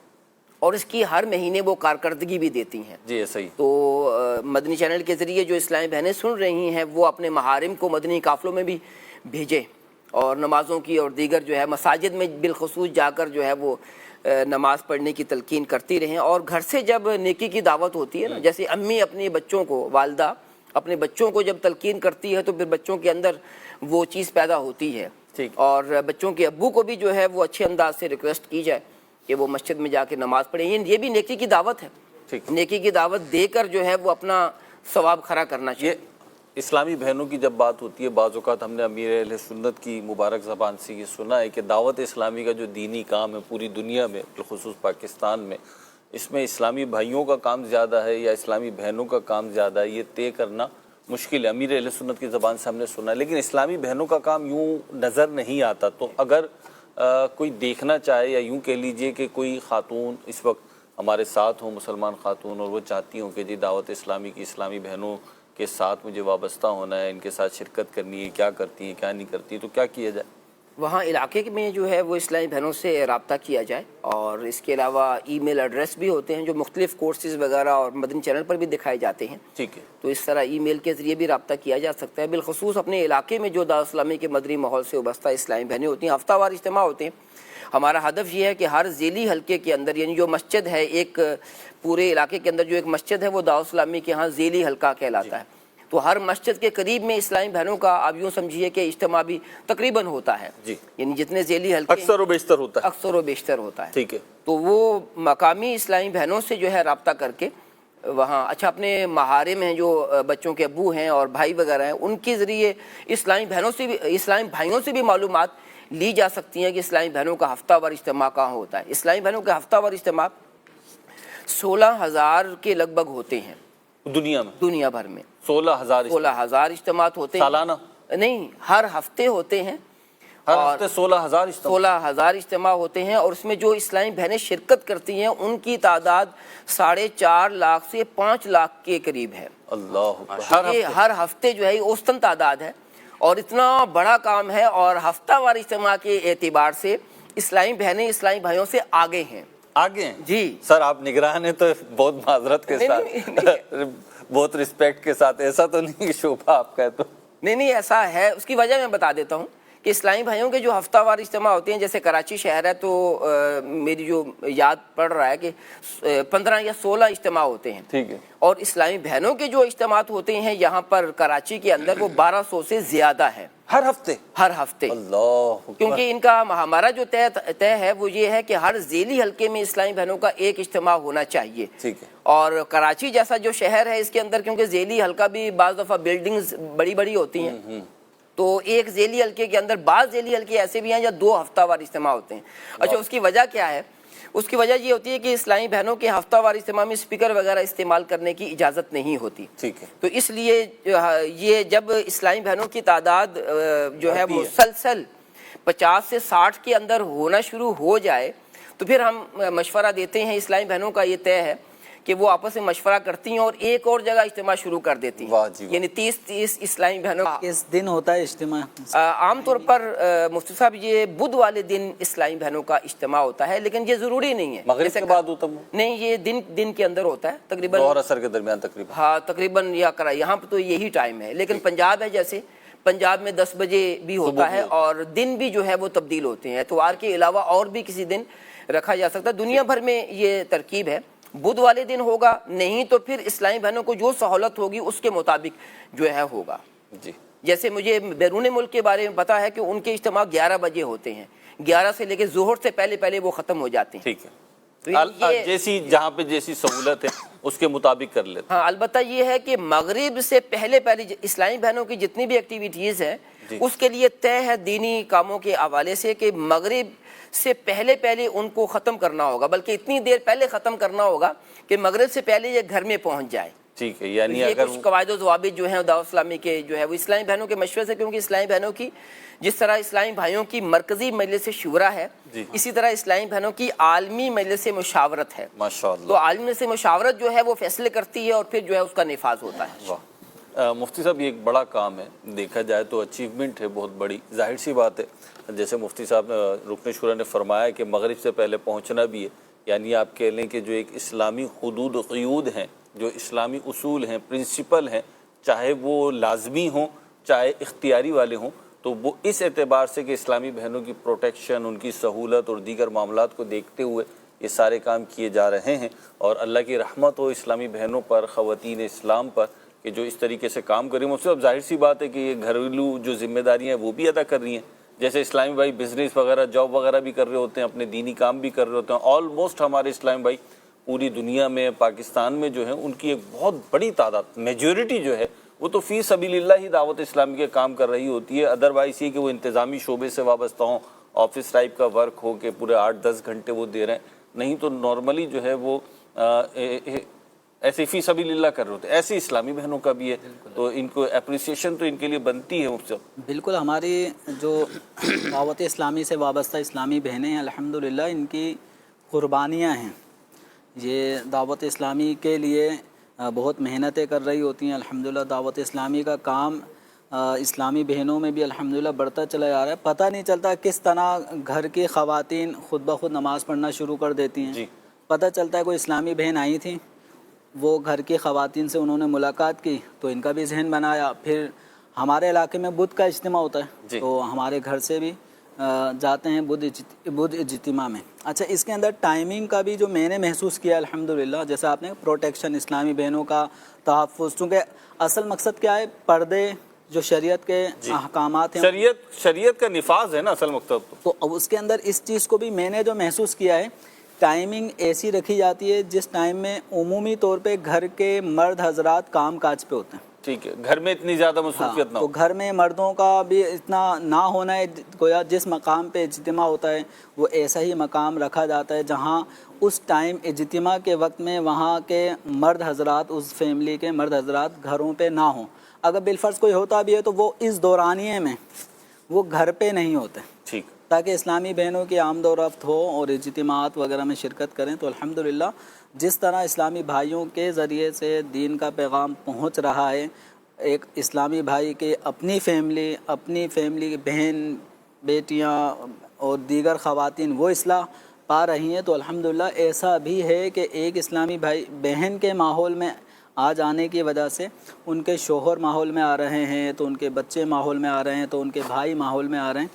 اور اس کی ہر مہینے وہ کارکردگی بھی دیتی ہیں. جی ایسا ہی. تو مدنی چینل کے ذریعے جو اسلامی بہنیں سن رہی ہیں وہ اپنے محارم کو مدنی قافلوں میں بھی بھیجیں، اور نمازوں کی اور دیگر جو ہے مساجد میں بالخصوص جا کر جو ہے وہ نماز پڑھنے کی تلقین کرتی رہیں. اور گھر سے جب نیکی کی دعوت ہوتی ہے نا، جیسے امی اپنے بچوں کو، والدہ اپنے بچوں کو جب تلقین کرتی ہے تو پھر بچوں کے اندر وہ چیز پیدا ہوتی ہے. اور بچوں کے ابو کو بھی جو ہے وہ اچھے انداز سے ریکویسٹ کی جائے کہ وہ مسجد میں جا کے نماز پڑھیں. یہ بھی نیکی کی دعوت ہے. نیکی کی دعوت دے کر جو ہے وہ اپنا ثواب کھڑا کرنا چاہیے. اسلامی بہنوں کی جب بات ہوتی ہے، بعض اوقات ہم نے امیر اہل سنت کی مبارک زبان سے یہ سنا ہے کہ دعوت اسلامی کا جو دینی کام ہے پوری دنیا میں بالخصوص پاکستان میں، اس میں اسلامی بھائیوں کا کام زیادہ ہے یا اسلامی بہنوں کا کام زیادہ ہے، یہ طے کرنا مشکل ہے. امیر اہل سنت کی زبان سے ہم نے سنا ہے، لیکن اسلامی بہنوں کا کام یوں نظر نہیں آتا. تو اگر کوئی دیکھنا چاہے یا یوں کہہ لیجئے کہ کوئی خاتون اس وقت ہمارے ساتھ ہوں، مسلمان خاتون، اور وہ چاہتی ہوں کہ جی دعوت اسلامی کی اسلامی بہنوں کے ساتھ مجھے وابستہ ہونا ہے، ان کے ساتھ شرکت کرنی ہے، کیا کرتی ہیں کیا نہیں کرتی، تو کیا کیا جائے؟ وہاں علاقے میں جو ہے وہ اسلامی بہنوں سے رابطہ کیا جائے. اور اس کے علاوہ ای میل ایڈریس بھی ہوتے ہیں جو مختلف کورسز وغیرہ اور مدنی چینل پر بھی دکھائے جاتے ہیں. ٹھیک ہے، تو اس طرح ای میل کے ذریعے بھی رابطہ کیا جا سکتا ہے. بالخصوص اپنے علاقے میں جو دعوت اسلامی کے مدنی ماحول سے وابستہ اسلامی بہنیں ہوتی ہیں، ہفتہ وار اجتماع ہوتے ہیں. ہمارا ہدف یہ ہے کہ ہر ذیلی حلقے کے اندر، یعنی جو مسجد ہے ایک پورے علاقے کے اندر جو ایک مسجد ہے وہ دعوت اسلامی کے ہاں ذیلی حلقہ کہلاتا ہے. تو ہر مسجد کے قریب میں اسلامی بہنوں کا آپ یوں سمجھیے کہ اجتماع بھی تقریباً ہوتا ہے. یعنی جتنے ذیلی حلقے اکثر و بیشتر ہوتا ہے. اکثر و بیشتر ہوتا ہے. ٹھیک ہے. تو وہ مقامی اسلامی بہنوں سے جو ہے رابطہ کر کے وہاں اچھا اپنے محارم ہیں جو بچوں کے ابو ہیں اور بھائی وغیرہ ہیں، ان کے ذریعے اسلامی بہنوں سے بھی، اسلامی بھائیوں سے بھی معلومات لی جا سکتی ہیں کہ اسلامی بہنوں کا ہفتہ وار اجتماع کہاں ہوتا ہے. اسلامی بہنوں کا ہفتہ وار اجتماع 16,000 کے لگ بھگ ہوتے ہیں دنیا میں، دنیا بھر میں 16,000 اجتماعات ہوتے ہیں. سالانہ نہیں، ہر ہفتے ہوتے ہیں. ہر ہفتے 16,000 اجتماع ہوتے ہیں. اور اس میں جو اسلامی بہنیں شرکت کرتی ہیں ان کی تعداد 4.5 لاکھ سے 5 لاکھ کے قریب ہے. اللہ، ہر ہفتے جو ہے اوسطن تعداد ہے. اور اتنا بڑا کام ہے، اور ہفتہ وار اجتماع کے اعتبار سے اسلامی بہنیں اسلامی بھائیوں سے آگے ہیں. آگے ہیں جی سر، آپ نگران ہیں تو بہت معذرت کے ساتھ بہت رسپیکٹ کے ساتھ، ایسا تو نہیں کہ شعبہ آپ کا ہے تو نہیں ایسا ہے. اس کی وجہ میں بتا دیتا ہوں کہ اسلامی بھائیوں کے جو ہفتہ وار اجتماع ہوتے ہیں، جیسے کراچی شہر ہے تو میری جو یاد پڑ رہا ہے کہ 15 یا 16 اجتماع ہوتے ہیں. ٹھیک ہے. اور اسلامی بہنوں کے جو اجتماعات ہوتے ہیں یہاں پر کراچی کے اندر وہ 1200 سے زیادہ ہے ہر ہفتے. ہر ہفتے. اللہ. کیونکہ ان کا ہمارا جو طے ہے وہ یہ ہے کہ ہر ذیلی حلقے میں اسلامی بہنوں کا ایک اجتماع ہونا چاہیے. ٹھیک ہے. اور کراچی جیسا جو شہر ہے اس کے اندر کیونکہ ذیلی حلقہ بھی بعض دفعہ بلڈنگز بڑی بڑی ہوتی ہیں، تو ایک ذیلی حلقے کے اندر بعض ذیلی حلقے ایسے بھی ہیں یا 2 ہفتہ وار اجتماع ہوتے ہیں. اچھا، اس کی وجہ کیا ہے؟ اس کی وجہ یہ ہوتی ہے کہ اسلامی بہنوں کے ہفتہ وار اجتماع میں اسپیکر وغیرہ استعمال کرنے کی اجازت نہیں ہوتی. ٹھیک ہے. تو اس لیے یہ جب اسلامی بہنوں کی تعداد جو ہے مسلسل 50 سے 60 کے اندر ہونا شروع ہو جائے تو پھر ہم مشورہ دیتے ہیں. اسلامی بہنوں کا یہ طے ہے کہ وہ آپس میں مشورہ کرتی ہیں اور ایک اور جگہ اجتماع شروع کر دیتی ہیں. یعنی 30 اسلامی بہنوں. کس دن ہوتا ہے اجتماع؟ عام طور پر مفتی صاحب یہ بدھ والے دن اسلامی بہنوں کا اجتماع ہوتا ہے، لیکن یہ ضروری نہیں ہے. مغرب کے بعد ہوتا ہے؟ نہیں، یہ دن کے اندر ہوتا ہے تقریباً ظہر اثر کے درمیان تقریباً. ہاں تقریباً، یا یہاں پہ تو یہی ٹائم ہے. لیکن پنجاب ہے، جیسے پنجاب میں 10 بجے بھی ہوتا ہے اور دن بھی جو ہے وہ تبدیل ہوتے ہیں. اتوار کے علاوہ اور بھی کسی دن رکھا جا سکتا ہے. دنیا بھر میں یہ ترکیب ہے. بدھ والے دن ہوگا، نہیں تو پھر اسلامی بہنوں کو جو سہولت ہوگی اس کے مطابق جو ہے ہوگا. جی. جیسے مجھے بیرون ملک کے بارے میں پتا ہے کہ ان کے اجتماع 11 بجے ہوتے ہیں، 11 سے لے کے ظہر سے پہلے وہ ختم ہو جاتے ہیں. ٹھیک ہے. جیسی جہاں پہ جیسی سہولت ہے اس کے مطابق کر لیتے. ہاں، البتہ یہ ہے کہ مغرب سے پہلے اسلامی بہنوں کی جتنی بھی ایکٹیویٹیز ہیں اس کے لیے طے ہے دینی کاموں کے حوالے سے کہ مغرب سے پہلے ان کو ختم کرنا ہوگا، بلکہ اتنی دیر پہلے ختم کرنا ہوگا کہ مغرب سے پہلے یہ گھر میں پہنچ جائے. ٹھیک ہے. یعنی یہ اگر کچھ قواعد و ضوابط جو ہیں دعوت اسلامی کے جو ہے وہ اسلامی بہنوں کے مشورے سے، کیونکہ اسلامی بہنوں کی جس طرح اسلامی بھائیوں کی مرکزی مجلس شورا ہے اسی طرح اسلامی بہنوں کی عالمی مجلس مشاورت ہے. ماشاءاللہ. تو عالمی مجلس مشاورت جو ہے وہ فیصلے کرتی ہے اور پھر جو ہے اس کا نفاذ ہوتا ہے. واہ. مفتی صاحب یہ ایک بڑا کام ہے، دیکھا جائے تو اچیومنٹ ہے بہت بڑی. ظاہر سی بات ہے جیسے مفتی صاحب رکن شورا نے فرمایا کہ مغرب سے پہلے پہنچنا بھی ہے. یعنی آپ کہہ لیں کہ جو ایک اسلامی حدود و قیود ہیں، جو اسلامی اصول ہیں، پرنسپل ہیں، چاہے وہ لازمی ہوں چاہے اختیاری والے ہوں، تو وہ اس اعتبار سے کہ اسلامی بہنوں کی پروٹیکشن، ان کی سہولت اور دیگر معاملات کو دیکھتے ہوئے یہ سارے کام کیے جا رہے ہیں. اور اللہ کی رحمت ہو اسلامی بہنوں پر، خواتین اسلام پر، کہ جو اس طریقے سے کام کر رہی ہیں. اب ظاہر سی بات ہے کہ یہ گھریلو جو ذمہ داریاں ہیں وہ بھی ادا کر رہی ہیں. جیسے اسلامی بھائی بزنس وغیرہ، جاب وغیرہ بھی کر رہے ہوتے ہیں، اپنے دینی کام بھی کر رہے ہوتے ہیں. آلموسٹ ہمارے اسلامی بھائی پوری دنیا میں، پاکستان میں جو ہے ان کی ایک بہت بڑی تعداد، میجورٹی جو ہے وہ تو فی سبیل اللہ ہی دعوت اسلامی کے کام کر رہی ہوتی ہے. ادروائز یہ کہ وہ انتظامی شعبے سے وابستہ ہوں، آفس ٹائپ کا ورک ہو کہ پورے 8-10 گھنٹے وہ دے رہے ہیں، نہیں تو نارملی جو ہے وہ ایسے فی سبیل اللہ کر رہے ہوتے ہیں. ایسے اسلامی بہنوں کا بھی ہے، تو ان کو اپریسیشن تو ان کے لیے بنتی ہے. بالکل. ہماری جو دعوت اسلامی سے وابستہ اسلامی بہنیں ہیں الحمدللہ ان کی قربانیاں ہیں. یہ دعوت اسلامی کے لیے بہت محنتیں کر رہی ہوتی ہیں. الحمدللہ دعوت اسلامی کا کام اسلامی بہنوں میں بھی الحمدللہ بڑھتا چلا جا رہا ہے. پتہ نہیں چلتا کس طرح گھر کی خواتین خود بخود نماز پڑھنا شروع کر دیتی ہیں. پتہ چلتا ہے کوئی اسلامی بہن آئی تھی، وہ گھر کی خواتین سے انہوں نے ملاقات کی تو ان کا بھی ذہن بنایا. پھر ہمارے علاقے میں بدھ کا اجتماع ہوتا ہے تو ہمارے گھر سے بھی جاتے ہیں بدھ اجتماع میں. اچھا، اس کے اندر ٹائمنگ کا بھی جو میں نے محسوس کیا الحمدللہ، جیسے آپ نے پروٹیکشن، اسلامی بہنوں کا تحفظ، چونکہ اصل مقصد کیا ہے، پردے جو شریعت کے احکامات ہیں، شریعت کا نفاذ ہے نا اصل مقصد. تو اس کے اندر اس چیز کو بھی میں نے جو محسوس کیا ہے، ٹائمنگ ایسی رکھی جاتی ہے جس ٹائم میں عمومی طور پہ گھر کے مرد حضرات کام کاج پہ ہوتے ہیں. ٹھیک ہے، گھر میں اتنی زیادہ مصروفیت نہ ہو. تو گھر میں مردوں کا بھی اتنا نہ ہونا ہے. گویا جس مقام پہ اجتماع ہوتا ہے وہ ایسا ہی مقام رکھا جاتا ہے جہاں اس ٹائم اجتماع کے وقت میں وہاں کے مرد حضرات، اس فیملی کے مرد حضرات گھروں پہ نہ ہوں. اگر بالفرض کوئی ہوتا بھی ہے تو وہ اس دورانیے میں وہ گھر پہ نہیں ہوتے. ٹھیک. تاکہ اسلامی بہنوں کی آمد و رفت ہو اور اجتماعات وغیرہ میں شرکت کریں. تو الحمدللہ جس طرح اسلامی بھائیوں کے ذریعے سے دین کا پیغام پہنچ رہا ہے، ایک اسلامی بھائی کے اپنی فیملی بہن، بیٹیاں اور دیگر خواتین وہ اصلاح پا رہی ہیں، تو الحمدللہ ایسا بھی ہے کہ ایک اسلامی بھائی بہن کے ماحول میں آج آنے کی وجہ سے ان کے شوہر ماحول میں آ رہے ہیں تو ان کے بچے ماحول میں آ رہے ہیں تو ان کے بھائی ماحول میں آ رہے ہیں،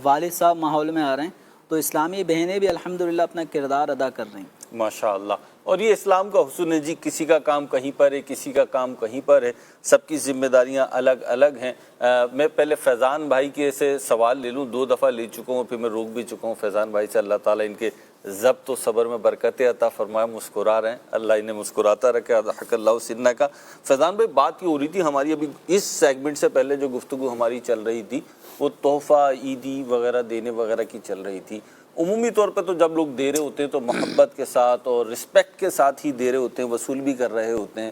والد صاحب ماحول میں آ رہے ہیں، تو اسلامی بہنیں بھی الحمدللہ اپنا کردار ادا کر رہی ہیں۔ ماشاء اللہ، اور یہ اسلام کا حسن ہے جی، کسی کا کام کہیں پر ہے، کسی کا کام کہیں پر ہے، سب کی ذمہ داریاں الگ الگ ہیں۔ میں پہلے فیضان بھائی کے سے سوال لے لوں، 2 دفعہ لے چکا ہوں، پھر میں روک بھی چکا ہوں فیضان بھائی سے۔ اللہ تعالیٰ ان کے ضبط و صبر میں برکتیں عطا فرمائے، مسکرا رہے ہیں، اللہ انہیں مسکراتا رکھے، اضحک اللہ سنہ کا۔ فیضان بھائی، بات یہ ہو رہی تھی ہماری ابھی اس سیگمنٹ سے پہلے جو گفتگو ہماری چل رہی تھی وہ تحفہ عیدی وغیرہ دینے وغیرہ کی چل رہی تھی۔ عمومی طور پہ تو جب لوگ دے رہے ہوتے ہیں تو محبت کے ساتھ اور رسپیکٹ کے ساتھ ہی دے رہے ہوتے ہیں، وصول بھی کر رہے ہوتے ہیں،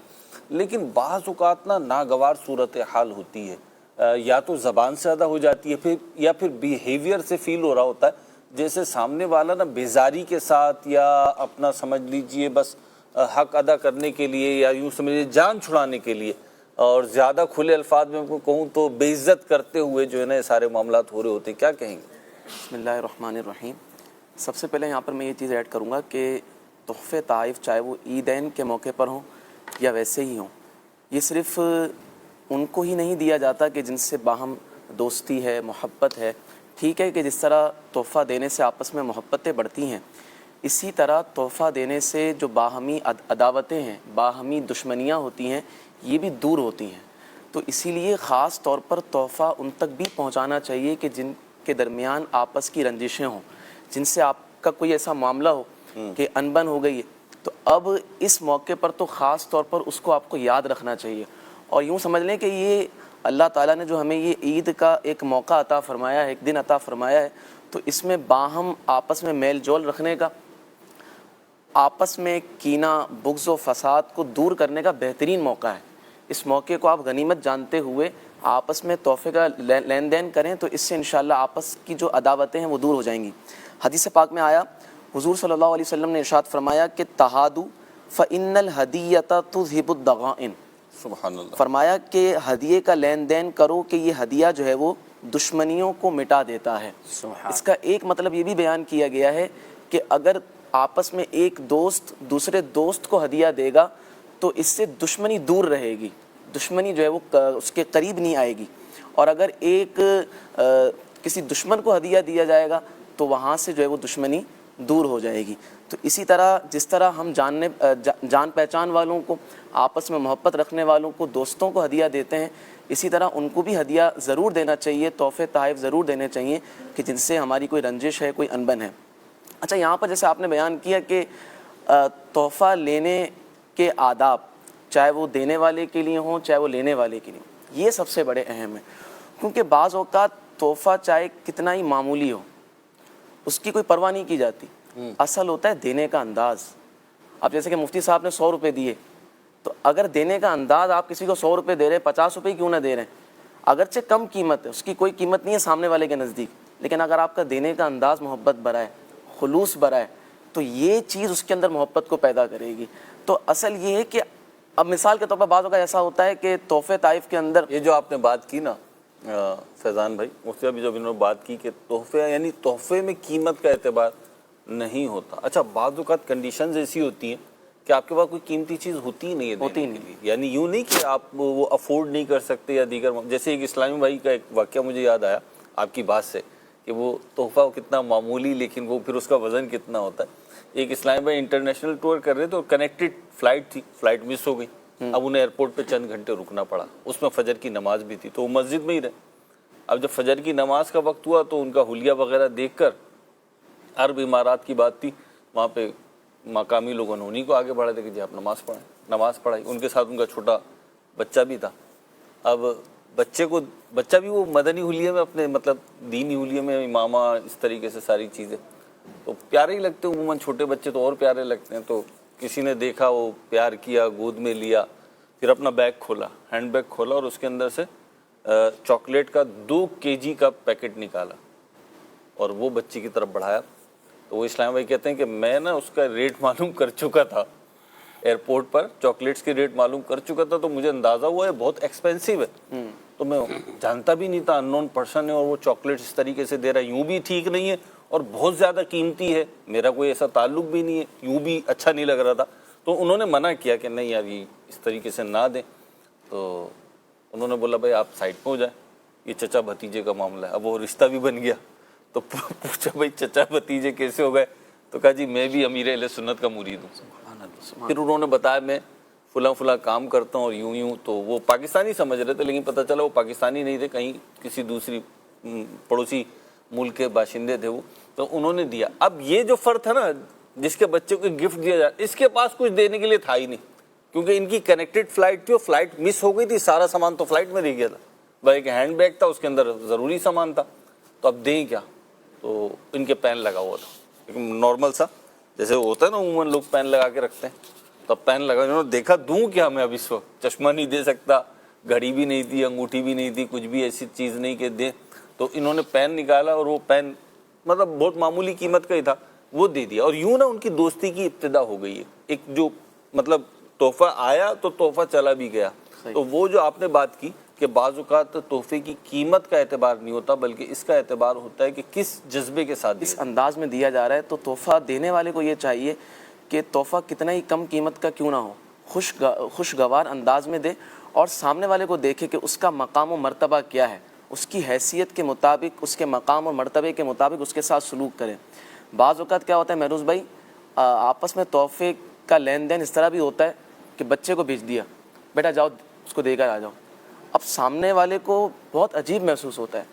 لیکن بعض اوقات ناگوار صورتحال ہوتی ہے، یا تو زبان سے ادا ہو جاتی ہے یا پھر بیہیویئر سے فیل ہو رہا ہوتا ہے جیسے سامنے والا بیزاری کے ساتھ یا اپنا سمجھ لیجئے بس حق ادا کرنے کے لیے یا یوں سمجھیے جان چھڑانے کے لیے، اور زیادہ کھلے الفاظ میں کہوں تو بے عزت کرتے ہوئے جو ہے نا یہ سارے معاملات ہو رہے ہوتے ہیں، کیا کہیں گے؟ بسم اللہ الرحمن الرحیم۔ سب سے پہلے یہاں پر میں یہ چیز ایڈ کروں گا کہ تحفے تحائف چاہے وہ عیدین کے موقع پر ہوں یا ویسے ہی ہوں، یہ صرف ان کو ہی نہیں دیا جاتا کہ جن سے باہم دوستی ہے، محبت ہے۔ ٹھیک ہے کہ جس طرح تحفہ دینے سے آپس میں محبتیں بڑھتی ہیں، اسی طرح تحفہ دینے سے جو باہمی عداوتیں ہیں، باہمی دشمنیاں ہوتی ہیں، یہ بھی دور ہوتی ہیں۔ تو اسی لیے خاص طور پر تحفہ ان تک بھی پہنچانا چاہیے کہ جن کے درمیان آپس کی رنجشیں ہوں، جن سے آپ کا کوئی ایسا معاملہ ہو کہ انبن ہو گئی ہے، تو اب اس موقع پر تو خاص طور پر اس کو آپ کو یاد رکھنا چاہیے، اور یوں سمجھ لیں کہ یہ اللہ تعالیٰ نے جو ہمیں یہ عید کا ایک موقع عطا فرمایا ہے، ایک دن عطا فرمایا ہے، تو اس میں باہم آپس میں میل جول رکھنے کا، آپس میں کینہ، بغض و فساد کو دور کرنے کا بہترین موقع ہے۔ اس موقع کو آپ غنیمت جانتے ہوئے آپس میں تحفے کا لین دین کریں، تو اس سے انشاءاللہ آپس کی جو عداوتیں ہیں وہ دور ہو جائیں گی۔ حدیث پاک میں آیا، حضور صلی اللہ علیہ وسلم نے ارشاد فرمایا کہ تہادو فإن الہدیۃ تذہب الضغائن، سبحان اللہ، فرمایا کہ ہدیے کا لین دین کرو کہ یہ ہدیہ جو ہے وہ دشمنیوں کو مٹا دیتا ہے۔ اس کا ایک مطلب یہ بھی بیان کیا گیا ہے کہ اگر آپس میں ایک دوست دوسرے دوست کو ہدیہ دے گا تو اس سے دشمنی دور رہے گی، دشمنی جو ہے وہ اس کے قریب نہیں آئے گی، اور اگر ایک کسی دشمن کو ہدیہ دیا جائے گا تو وہاں سے جو ہے وہ دشمنی دور ہو جائے گی۔ تو اسی طرح جس طرح ہم جان پہچان والوں کو، آپس میں محبت رکھنے والوں کو، دوستوں کو ہدیہ دیتے ہیں، اسی طرح ان کو بھی ہدیہ ضرور دینا چاہیے، تحفے تحائف ضرور دینے چاہیے کہ جن سے ہماری کوئی رنجش ہے، کوئی انبن ہے۔ اچھا، یہاں پر جیسے آپ نے بیان کیا کہ تحفہ لینے کے آداب، چاہے وہ دینے والے کے لیے ہوں چاہے وہ لینے والے کے لیے ہوں، یہ سب سے بڑے اہم ہیں، کیونکہ بعض اوقات تحفہ چاہے کتنا ہی معمولی ہو اس کی کوئی پرواہ نہیں کی جاتی، اصل ہوتا ہے دینے کا انداز۔ اب جیسے کہ مفتی صاحب نے 100 روپے دیے، تو اگر دینے کا انداز آپ کسی کو 100 روپے دے رہے ہیں، 50 روپے کیوں نہ دے رہے ہیں، اگرچہ کم قیمت ہے، اس کی کوئی قیمت نہیں ہے سامنے والے کے نزدیک، لیکن اگر آپ کا دینے کا انداز محبت بھرا ہے، خلوص بھرا ہے، تو یہ چیز اس کے اندر محبت کو پیدا کرے گی۔ تو اصل یہ ہے کہ اب مثال کے طور پر بعضوں کا ایسا ہوتا ہے کہ تحفے طائف کے اندر، یہ جو آپ نے بات کی نا فیضان بھائی، مفتی ابھی جب انہوں نے بات کی کہ تحفے یعنی تحفے میں قیمت کا اعتبار نہیں ہوتا۔ اچھا، بعض اوقات کنڈیشنز ایسی ہوتی ہیں کہ آپ کے پاس کوئی قیمتی چیز ہوتی ہی نہیں ہے دینے کے لیے، یعنی یوں نہیں کہ آپ وہ افورڈ نہیں کر سکتے یا دیگر، جیسے ایک اسلامی بھائی کا ایک واقعہ مجھے یاد آیا آپ کی بات سے کہ وہ تحفہ کتنا معمولی لیکن وہ پھر اس کا وزن کتنا ہوتا ہے۔ ایک اسلامی بھائی انٹرنیشنل ٹور کر رہے تھے اور کنیکٹڈ فلائٹ تھی، فلائٹ مس ہو گئی، اب انہیں ایئرپورٹ پہ چند گھنٹے رکنا پڑا، اس میں فجر کی نماز بھی تھی تو وہ مسجد میں ہی رہے۔ اب جب فجر کی نماز کا وقت ہوا تو ان کا حلیہ وغیرہ دیکھ کر، عرب امارات کی بات تھی، وہاں پہ مقامی لوگوں نے انہیں کو آگے بڑھا دے کہ جی آپ نماز پڑھیں، نماز پڑھائی، ان کے ساتھ ان کا چھوٹا بچہ بھی تھا۔ اب بچہ بھی وہ مدنی حلیے میں، اپنے مطلب دینی حلیے میں، امامہ، اس طریقے سے ساری چیزیں تو پیارے ہی لگتے ہیں، عموماً چھوٹے بچے تو اور پیارے لگتے ہیں۔ تو کسی نے دیکھا، وہ پیار کیا، گود میں لیا، پھر اپنا بیگ کھولا، ہینڈ بیگ کھولا اور اس کے اندر سے چاکلیٹ کا 2 kg کا پیکٹ نکالا اور وہ بچی کی طرف بڑھایا۔ تو وہ اسلام بھائی کہتے ہیں کہ میں نا اس کا ریٹ معلوم کر چکا تھا، ایئرپورٹ پر چاکلیٹس کے ریٹ معلوم کر چکا تھا، تو مجھے اندازہ ہوا ہے بہت ایکسپینسو ہے، تو میں جانتا بھی نہیں تھا، ان نون پرسن ہے اور وہ چاکلیٹ اس طریقے سے دے رہا ہے، یوں بھی ٹھیک نہیں ہے اور بہت زیادہ قیمتی ہے، میرا کوئی ایسا تعلق بھی نہیں ہے، یوں بھی اچھا نہیں لگ رہا تھا۔ تو انہوں نے منع کیا کہ نہیں یار یہ اس طریقے سے نہ دیں. تو انہوں نے بولا بھائی آپ سائڈ پہ ہو جائیں, یہ چچا بھتیجے کا معاملہ ہے. اب وہ رشتہ بھی بن گیا. تو پوچھا بھائی چچا بھتیجے کیسے ہو گئے؟ تو کہا جی میں بھی امیر اہل سنت کا مرید ہوں. پھر انہوں نے بتایا میں فلاں کام کرتا ہوں اور یوں. تو وہ پاکستانی سمجھ رہے تھے, لیکن پتہ چلا وہ پاکستانی نہیں تھے, کہیں کسی دوسری پڑوسی ملک کے باشندے تھے وہ. تو انہوں نے دیا. اب یہ جو فرد تھا نا جس کے بچے کو گفٹ دیا جائے, اس کے پاس کچھ دینے کے لیے تھا ہی نہیں, کیونکہ ان کی کنیکٹڈ فلائٹ تھی اور فلائٹ مس ہو گئی تھی. سارا سامان تو فلائٹ میں رہ گیا تھا. بھائی ایک ہینڈ بیگ تھا, اس کے اندر ضروری سامان تھا. تو اب دیں کیا؟ تو ان کے پین لگا ہوا تھا, ایک نارمل سا جیسے ہوتا ہے نا عموماً لوگ پین لگا کے رکھتے ہیں. تو اب پین لگا, انہوں نے دیکھا دوں کیا میں اب اس وقت, چشمہ نہیں دے سکتا, گھڑی بھی نہیں تھی, انگوٹھی بھی نہیں تھی, کچھ بھی ایسی چیز نہیں کہ دیں. تو انہوں نے پین نکالا اور وہ پین مطلب بہت معمولی قیمت کا ہی تھا, وہ دے دیا. اور یوں نا ان کی دوستی کی ابتدا ہو گئی ہے. ایک جو مطلب تحفہ آیا تو تحفہ چلا بھی گیا. تو وہ جو آپ نے بات کی کہ بعض اوقات تحفے کی قیمت کا اعتبار نہیں ہوتا بلکہ اس کا اعتبار ہوتا ہے کہ کس جذبے کے ساتھ اس انداز میں دیا جا رہا ہے. تو تحفہ دینے والے کو یہ چاہیے کہ تحفہ کتنا ہی کم قیمت کا کیوں نہ ہو, خوشگوار انداز میں دے اور سامنے والے کو دیکھے کہ اس کا مقام و مرتبہ کیا ہے, اس کی حیثیت کے مطابق, اس کے مقام اور مرتبے کے مطابق اس کے ساتھ سلوک کریں. بعض اوقات کیا ہوتا ہے مہروز بھائی, آپس میں تحفے کا لین دین اس طرح بھی ہوتا ہے کہ بچے کو بھیج دیا, بیٹا جاؤ اس کو دے کر آ جاؤ. اب سامنے والے کو بہت عجیب محسوس ہوتا ہے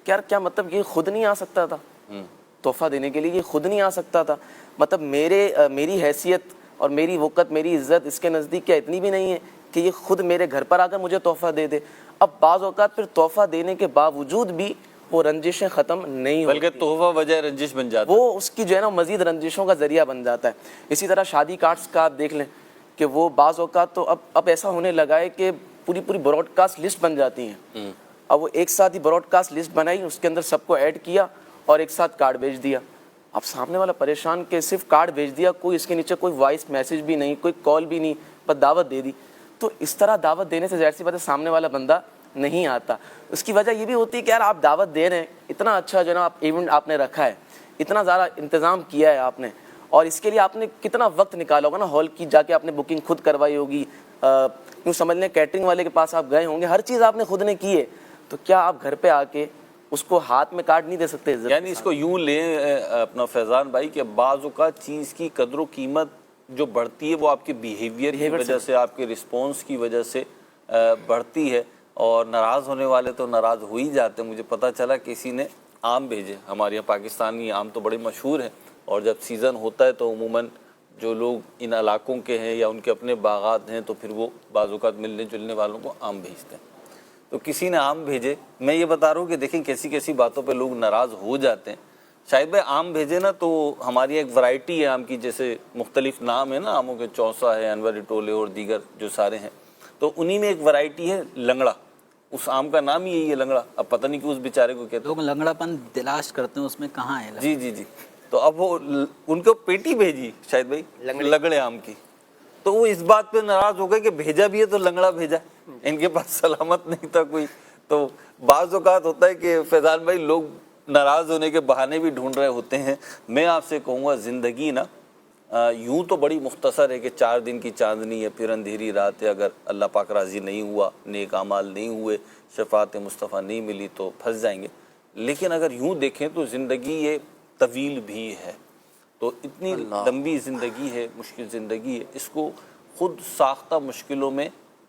کہ یار کیا مطلب یہ خود نہیں آ سکتا تھا تحفہ دینے کے لیے, یہ خود نہیں آ سکتا تھا, مطلب میری حیثیت اور میری وقت, میری عزت اس کے نزدیک کیا اتنی بھی نہیں ہے کہ یہ خود میرے گھر پر آ کر مجھے تحفہ دے دے. اب بعض اوقات پھر تحفہ دینے کے باوجود بھی وہ رنجشیں ختم نہیں ہوتی, بلکہ تحفہ وجہ رنجش بن جاتا ہے, وہ اس کی جو ہے نا مزید رنجشوں کا ذریعہ بن جاتا ہے. اسی طرح شادی کارڈز کا آپ دیکھ لیں کہ وہ بعض اوقات تو اب ایسا ہونے لگا ہے کہ پوری براڈ کاسٹ لسٹ بن جاتی ہیں. اب وہ ایک ساتھ ہی براڈ کاسٹ لسٹ بنائی, اس کے اندر سب کو ایڈ کیا اور ایک ساتھ کارڈ بھیج دیا. اب سامنے والا پریشان کہ صرف کارڈ بھیج دیا, کوئی اس کے نیچے کوئی وائس میسج بھی نہیں, کوئی کال بھی نہیں, بس دعوت دے دی. تو اس طرح دعوت دینے سے ظاہر سی بات ہے سامنے والا بندہ نہیں آتا. اس کی وجہ یہ بھی ہوتی ہے کہ یار آپ دعوت دے رہے ہیں, اتنا اچھا جو ہے نا آپ ایونٹ آپ نے رکھا ہے, اتنا زیادہ انتظام کیا ہے آپ نے, اور اس کے لیے آپ نے کتنا وقت نکالا ہوگا نا, ہال کی جا کے آپ نے بکنگ خود کروائی ہوگی, یوں سمجھ لیں کیٹرنگ والے کے پاس آپ گئے ہوں گے, ہر چیز آپ نے خود نے کی ہے. تو کیا آپ گھر پہ آ کے اس کو ہاتھ میں کارڈ نہیں دے سکتے؟ یعنی اس کو یوں لیں اپنا فیضان بھائی کہ بعض اوقات چیز کی قدر و قیمت جو بڑھتی ہے وہ آپ کے بیہیویئر کی وجہ سے, آپ کے رسپانس کی وجہ سے بڑھتی ہے, اور ناراض ہونے والے تو ناراض ہو ہی جاتے ہیں. مجھے پتہ چلا کسی نے آم بھیجے, ہمارے یہاں پاکستانی آم تو بڑے مشہور ہیں, اور جب سیزن ہوتا ہے تو عموماً جو لوگ ان علاقوں کے ہیں یا ان کے اپنے باغات ہیں تو پھر وہ بعض اوقات ملنے جلنے والوں کو آم بھیجتے ہیں. تو کسی نے آم بھیجے, میں یہ بتا رہا ہوں کہ دیکھیں کیسی باتوں پہ لوگ ناراض ہو جاتے ہیں. شاید بھائی آم بھیجے نا تو ہماری ایک ورائٹی ہے آم کی, جیسے مختلف نام ہے نا آموں کے, چوسا ہے, انور ٹولے اور دیگر جو سارے ہیں, تو انہی میں ایک ورائٹی ہے لنگڑا. اس آم کا نام ہی یہی ہے لنگڑا. اب پتہ نہیں کہ اس بیچارے کو کہتے لوگ لنگڑا پن تلاش کرتے ہیں اس میں کہاں ہے. جی. تو اب وہ ان کو پیٹی بھیجی شاید بھائی لنگڑے آم کی, تو وہ اس بات پہ ناراض ہو گئے کہ بھیجا بھی ہے تو لنگڑا بھیجا, ان کے پاس سلامت نہیں تھا کوئی. تو بعض اوقات ہوتا ہے کہ فیضان بھائی لوگ ناراض ہونے کے بہانے بھی ڈھونڈ رہے ہوتے ہیں. میں آپ سے کہوں گا زندگی نا یوں تو بڑی مختصر ہے کہ 4 دن کی چاندنی ہے, پھر اندھیری رات ہے. اگر اللہ پاک راضی نہیں ہوا, نیک اعمال نہیں ہوئے, شفاعت مصطفیٰ نہیں ملی تو پھنس جائیں گے. لیکن اگر یوں دیکھیں تو زندگی یہ طویل بھی ہے, تو اتنی لمبی زندگی ہے, مشکل زندگی ہے, اس کو خود ساختہ مشکلوں میں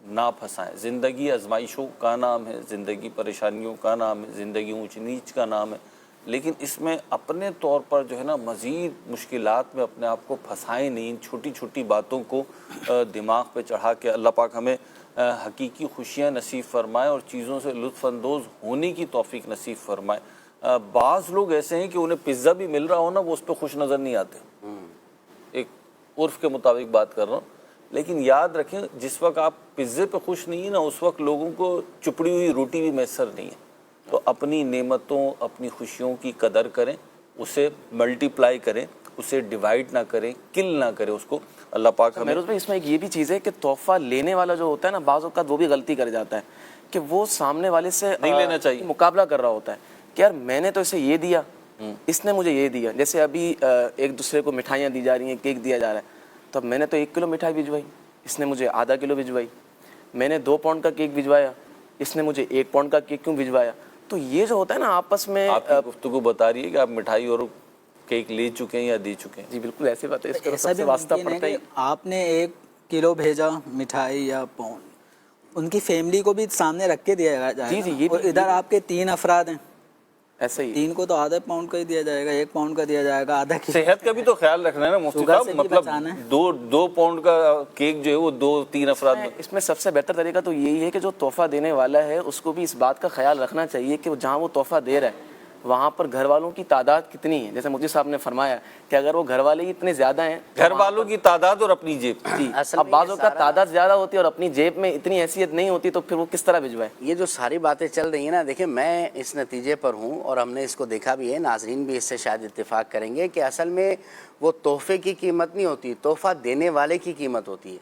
نہ پھنسائیں. زندگی آزمائشوں کا نام ہے, زندگی پریشانیوں کا نام ہے, زندگی اونچ نیچ کا نام ہے, لیکن اس میں اپنے طور پر جو ہے نا مزید مشکلات میں اپنے آپ کو پھنسائیں نہیں. ان چھوٹی چھوٹی باتوں کو دماغ پہ چڑھا کے اللہ پاک ہمیں حقیقی خوشیاں نصیب فرمائے اور چیزوں سے لطف اندوز ہونے کی توفیق نصیب فرمائے. بعض لوگ ایسے ہیں کہ انہیں پزا بھی مل رہا ہو نا وہ اس پہ خوش نظر نہیں آتے, ایک عرف کے مطابق بات کر رہا ہوں. لیکن یاد رکھیں جس وقت آپ پزے پہ خوش نہیں ہیں نا اس وقت لوگوں کو چپڑی ہوئی روٹی بھی میسر نہیں ہے. تو اپنی نعمتوں, اپنی خوشیوں کی قدر کریں, اسے ملٹیپلائی کریں, اسے ڈیوائیڈ نہ کریں, کل نہ کریں اس کو. اللہ پاک ہمیں. اس میں ایک یہ بھی چیز ہے کہ تحفہ لینے والا جو ہوتا ہے نا بعض اوقات وہ بھی غلطی کر جاتا ہے کہ وہ سامنے والے سے نہیں لینا چاہیے, مقابلہ کر رہا ہوتا ہے کہ یار میں نے تو اسے یہ دیا, اس نے مجھے یہ دیا. جیسے ابھی ایک دوسرے کو مٹھائیاں دی جا رہی ہیں, کیک دیا جا رہا ہے, تو اب میں نے تو 1 کلو مٹھائی بھجوائی, اس نے مجھے آدھا کلو بھجوائی. میں نے 2 پاؤنڈ کا کیک بھجوایا, اس نے مجھے 1 پاؤنڈ کا کیک کیوں بھجوایا. تو یہ جو ہوتا ہے نا آپس میں, آپ کی گفتگو بتا رہی ہے کہ آپ مٹھائی اور کیک لے چکے ہیں یا دے چکے ہیں. جی بالکل ایسی بات ہے, اس کا ایسا سب بھی سے واسطہ ممکن ہے پڑتا کہ ہے. آپ نے 1 کلو بھیجا مٹھائی یا پاؤنڈ, ان کی فیملی کو بھی سامنے رکھ کے دیا جائے جی جی, گا. یہ اور ادھر آپ کے 3 افراد ہیں, ایسا ہی 3 کو تو آدھا پاؤنڈ کا ہی دیا جائے گا, 1 پاؤنڈ کا دیا جائے گا, آدھا کلو. صحت کا بھی تو خیال رکھنا ہے نا مفتی شوگر صاحب, سے بھی مطلب بچانا ہے. 2 پاؤنڈ کا کیک جو ہے وہ 2-3 افراد میں. اس میں سب سے بہتر طریقہ تو یہی ہے کہ جو تحفہ دینے والا ہے اس کو بھی اس بات کا خیال رکھنا چاہیے کہ جہاں وہ تحفہ دے رہا ہے وہاں پر گھر والوں کی تعداد کتنی ہے. جیسے مفتی صاحب نے فرمایا کہ اگر وہ گھر والے ہی اتنے زیادہ ہیں, گھر والوں کی تعداد اور اپنی جیب. جی اصل اب میں بعض یہ اوقات تعداد زیادہ ہوتی ہے اور اپنی جیب میں اتنی حیثیت نہیں ہوتی, تو پھر وہ کس طرح بھجوائے. یہ جو ساری باتیں چل رہی ہیں نا, دیکھیں میں اس نتیجے پر ہوں اور ہم نے اس کو دیکھا بھی ہے, ناظرین بھی اس سے شاید اتفاق کریں گے کہ اصل میں وہ تحفے کی قیمت نہیں ہوتی, تحفہ دینے والے کی قیمت ہوتی ہے.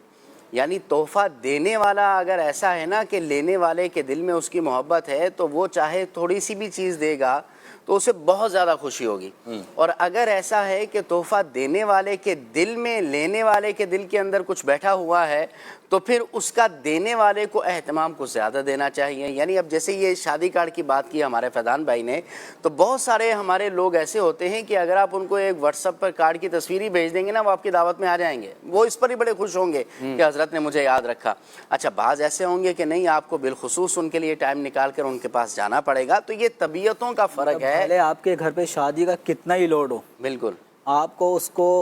یعنی تحفہ دینے والا اگر ایسا ہے نا کہ لینے والے کے دل میں اس کی محبت ہے تو وہ چاہے تھوڑی سی بھی چیز دے گا تو اسے بہت زیادہ خوشی ہوگی. اور اگر ایسا ہے کہ تحفہ دینے والے کے دل میں لینے والے کے دل کے اندر کچھ بیٹھا ہوا ہے تو پھر اس کا دینے والے کو اہتمام کو زیادہ دینا چاہیے. یعنی اب جیسے یہ شادی کارڈ کی بات کی ہمارے فیضان بھائی نے, تو بہت سارے ہمارے لوگ ایسے ہوتے ہیں کہ اگر آپ ان کو ایک واٹس ایپ پر کارڈ کی تصویر ہی بھیج دیں گے نا, وہ آپ کی دعوت میں آ جائیں گے, وہ اس پر ہی بڑے خوش ہوں گے کہ حضرت نے مجھے یاد رکھا. اچھا بعض ایسے ہوں گے کہ نہیں, آپ کو بالخصوص ان کے لیے ٹائم نکال کر ان کے پاس جانا پڑے گا. تو یہ طبیعتوں کا فرق ہے. پہلے آپ کے گھر پہ شادی کا کتنا ہی لوڈ ہو, بالکل آپ کو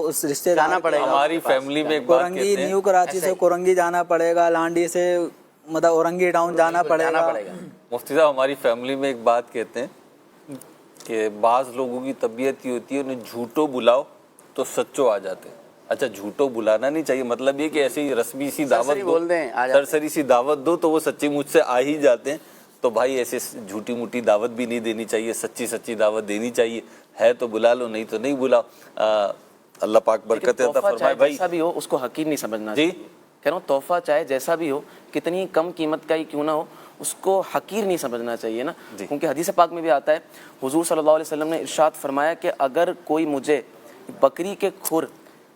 اس رشتے دار جانا پڑے گا. ہماری فیملی میں ایک بات کورنگی, کہتے ہیں, نیو کراچی سے کورنگی جانا پڑے گا, لانڈی سے مطلب اورنگی ٹاؤن جانا پڑے گا. مفتی صاحب ہماری فیملی میں ایک بات کہتے ہیں کہ بعض لوگوں کی طبیعت یہ ہوتی ہے انہیں جھوٹو بلاؤ تو سچو آ جاتے ہیں. اچھا جھوٹو بلانا نہیں چاہیے, مطلب یہ کہ ایسی رسمی سی دعوت دو, سرسری سی دعوت دو تو وہ سچی مجھ سے آ ہی جاتے ہیں. تو بھائی ایسے جھوٹی موٹی دعوت بھی نہیں دینی چاہیے, سچی دعوت دینی چاہیے. ہے تو بلا لو, نہیں تو نہیں بلاؤ. اللہ پاک برکت عطا فرمائے. بھائی جیسا بھی ہو اس کو حقیر نہیں سمجھنا. جی کہہ رہا ہوں تحفہ چاہے جیسا بھی ہو, کتنی کم قیمت کا ہی کیوں نہ ہو, اس کو حقیر نہیں سمجھنا چاہیے نا. کیونکہ حدیث پاک میں بھی آتا ہے, حضور صلی اللہ علیہ وسلم نے ارشاد فرمایا کہ اگر کوئی مجھے بکری کے کھر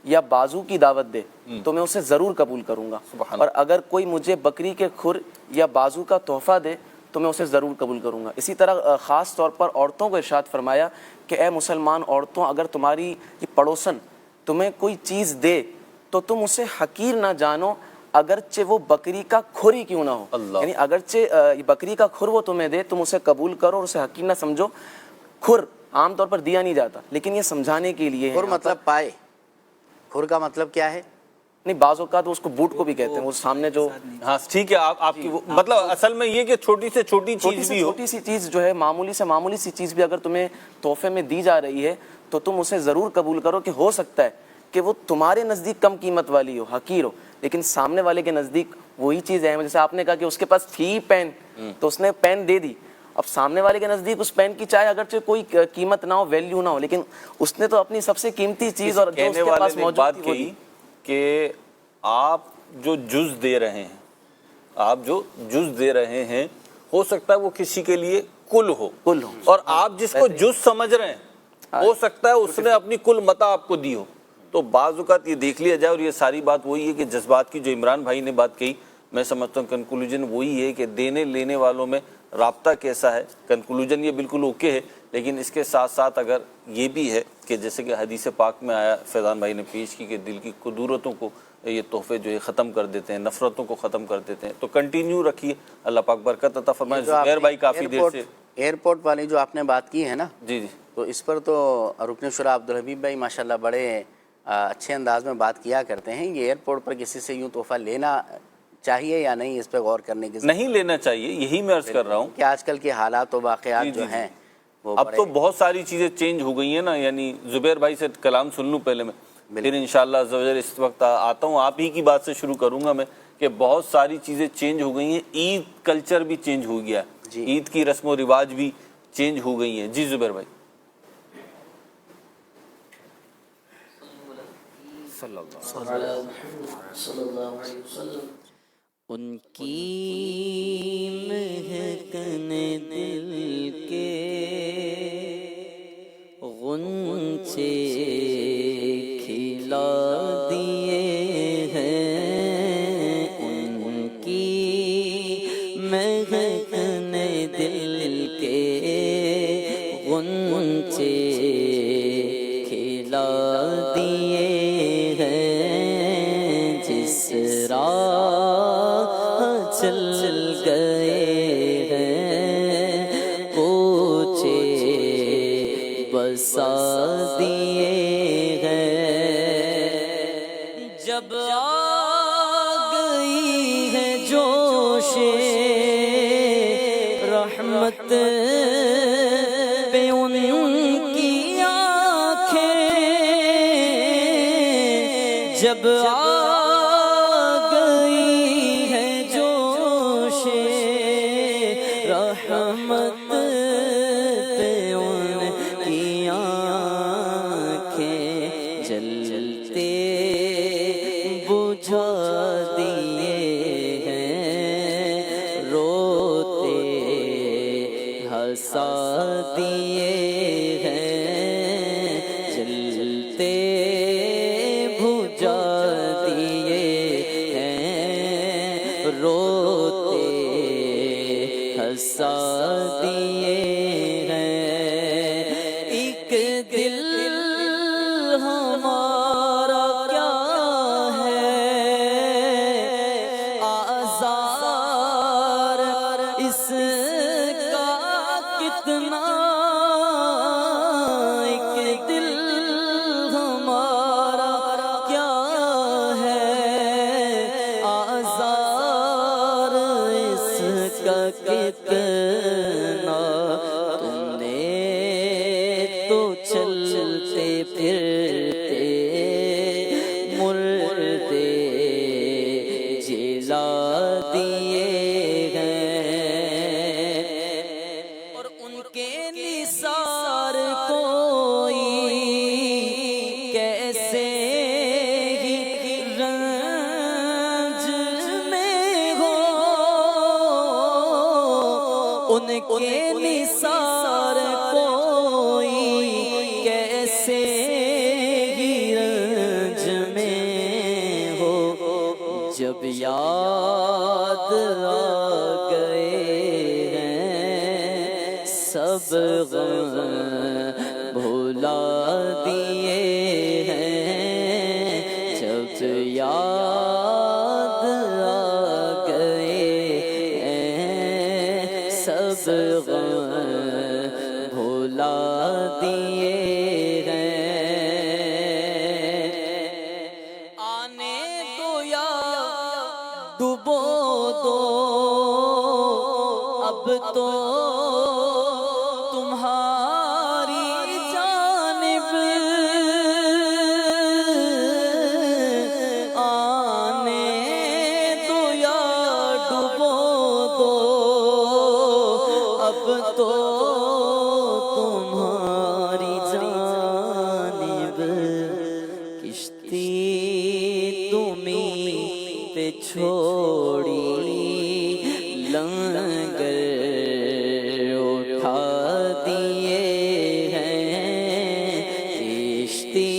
یا بازو کی دعوت دے تو میں اسے ضرور قبول کروں گا, اور اگر کوئی مجھے بکری کے کھر یا بازو کا تحفہ دے تو میں اسے ضرور قبول کروں گا. اسی طرح خاص طور پر عورتوں کو ارشاد فرمایا کہ اے مسلمان عورتوں, اگر تمہاری پڑوسن تمہیں کوئی چیز دے تو تم اسے حقیر نہ جانو, اگرچہ وہ بکری کا کھر ہی کیوں نہ ہو. یعنی اگرچہ بکری کا کھر وہ تمہیں دے, تم اسے قبول کرو اور اسے حقیر نہ سمجھو. کھر عام طور پر دیا نہیں جاتا, لیکن یہ سمجھانے کے لیے کھر مطلب پائے, کھر کا مطلب کیا ہے؟ نہیں بعض اوقات اس کو بوٹ کو بھی کہتے ہیں, وہ سامنے جو. ہاں ٹھیک ہے, آپ کی مطلب اصل میں یہ کہ چھوٹی سے چھوٹی چیز بھی ہو, چھوٹی سی چیز جو ہے, معمولی سے معمولی سی چیز بھی اگر تمہیں تحفے میں دی جا رہی ہے تو تم اسے ضرور قبول کرو. کہ ہو سکتا ہے کہ وہ تمہارے نزدیک کم قیمت والی ہو, حقیر ہو, لیکن سامنے والے کے نزدیک وہی چیز ہے. جیسے آپ نے کہا کہ اس کے پاس تھی پین تو اس نے پین دے دی, اب سامنے والے کے نزدیک اس پین کی چاہے اگرچہ کوئی قیمت نہ ہو, ویلیو نہ ہو, لیکن اس نے تو اپنی سب سے قیمتی چیز اور جو اس کے پاس موجود تھی وہ دی. کہ آپ جو جز دے رہے ہیں, آپ جو جز دے رہے ہیں, ہو سکتا ہے وہ کسی کے لیے کل ہو, اور آپ جس کو جز سمجھ رہے ہیں ہو سکتا ہے اس نے اپنی کل متاع آپ کو دی ہو. تو بعض اوقات یہ دیکھ لیا جائے, اور یہ ساری بات وہی ہے کہ جذبات کی جو عمران بھائی نے بات کہی, میں سمجھتا ہوں کنکلوژن وہی ہے کہ دینے لینے والوں میں رابطہ کیسا ہے. کنکلوژن یہ بالکل اوکے ہے, لیکن اس کے ساتھ ساتھ اگر یہ بھی ہے کہ جیسے کہ حدیث پاک میں آیا, فیضان بھائی نے پیش کی, کہ دل کی قدورتوں کو یہ تحفے جو ہے ختم کر دیتے ہیں, نفرتوں کو ختم کر دیتے ہیں. تو کنٹینیو رکھیے, اللہ پاک برکت عطا فرمائے. زبیر بھائی کافی دیر سے ایئرپورٹ والی جو آپ نے بات کی ہے نا, جی تو اس پر تو رکن شورا عبدالحبیب بھائی ماشاءاللہ بڑے اچھے انداز میں بات کیا کرتے ہیں. یہ ایئرپورٹ پر کسی سے یوں تحفہ لینا چاہیے یا نہیں, اس پہ غور کرنے کی نہیں لینا چاہیے, یہی میں عرض کر رہا ہوں کہ آج کل کے حالات و واقعات جو ہیں وہ اب تو بہت ساری چیزیں چینج ہو گئی ہیں نا. یعنی زبیر بھائی سے کلام سن لوں پہلے میں, پھر انشاءاللہ عزوجل اس وقت آتا ہوں, آپ ہی کی بات سے شروع کروں گا میں, کہ بہت ساری چیزیں چینج ہو گئی ہیں. عید کلچر بھی چینج ہو گیا ہے, عید کی رسم و رواج بھی چینج ہو گئی ہیں. جی زبیر بھائی. صلی اللہ علیہ وسلم. ان کی مہکن دل کے غنچے کھلا دیے کے غنچے کھلا دیے ہیں، جس راہ چل گئے ہیں کوچے بسا دیے ہیں، جب آ گئی ہے جوش رحمت پہ ان کی آنکھیں، جب آ گئی ہے جوش رحمت پہ ان کی آنکھیں، جلتے بجھا دیے ہیں، روتے ہنسا دیے ہیں، جلتے بجھا دیے ہیں، روتے ہنسا دیے ہیں، ایک دل ہمارا کیا ہے آزار اس کا کتنا، ایک دل ہمارا کیا ہے آزار اس کا کتنا، تم نے تو چلتے پھرتے مردے جلا دیے ہیں، اور ان کے نثار کوئی کیسے ہی رنج میں ہو، ان کے نثار کوئی کیسے ہی رنج میں ہو، جب یاد آ گئے ہیں سب غم بھلا دیے ہیں، جب یاد آ گئے ہیں سب غم بھلا دیے ہیں، آنے دو یا ڈبو دو اب تو تمہاری جانب، آنے دو یا ڈبو دو اب تو تمہاری جانب، کشتی تمہیں پہ چھوڑی لنگر اٹھا دیے ہیں، کشتی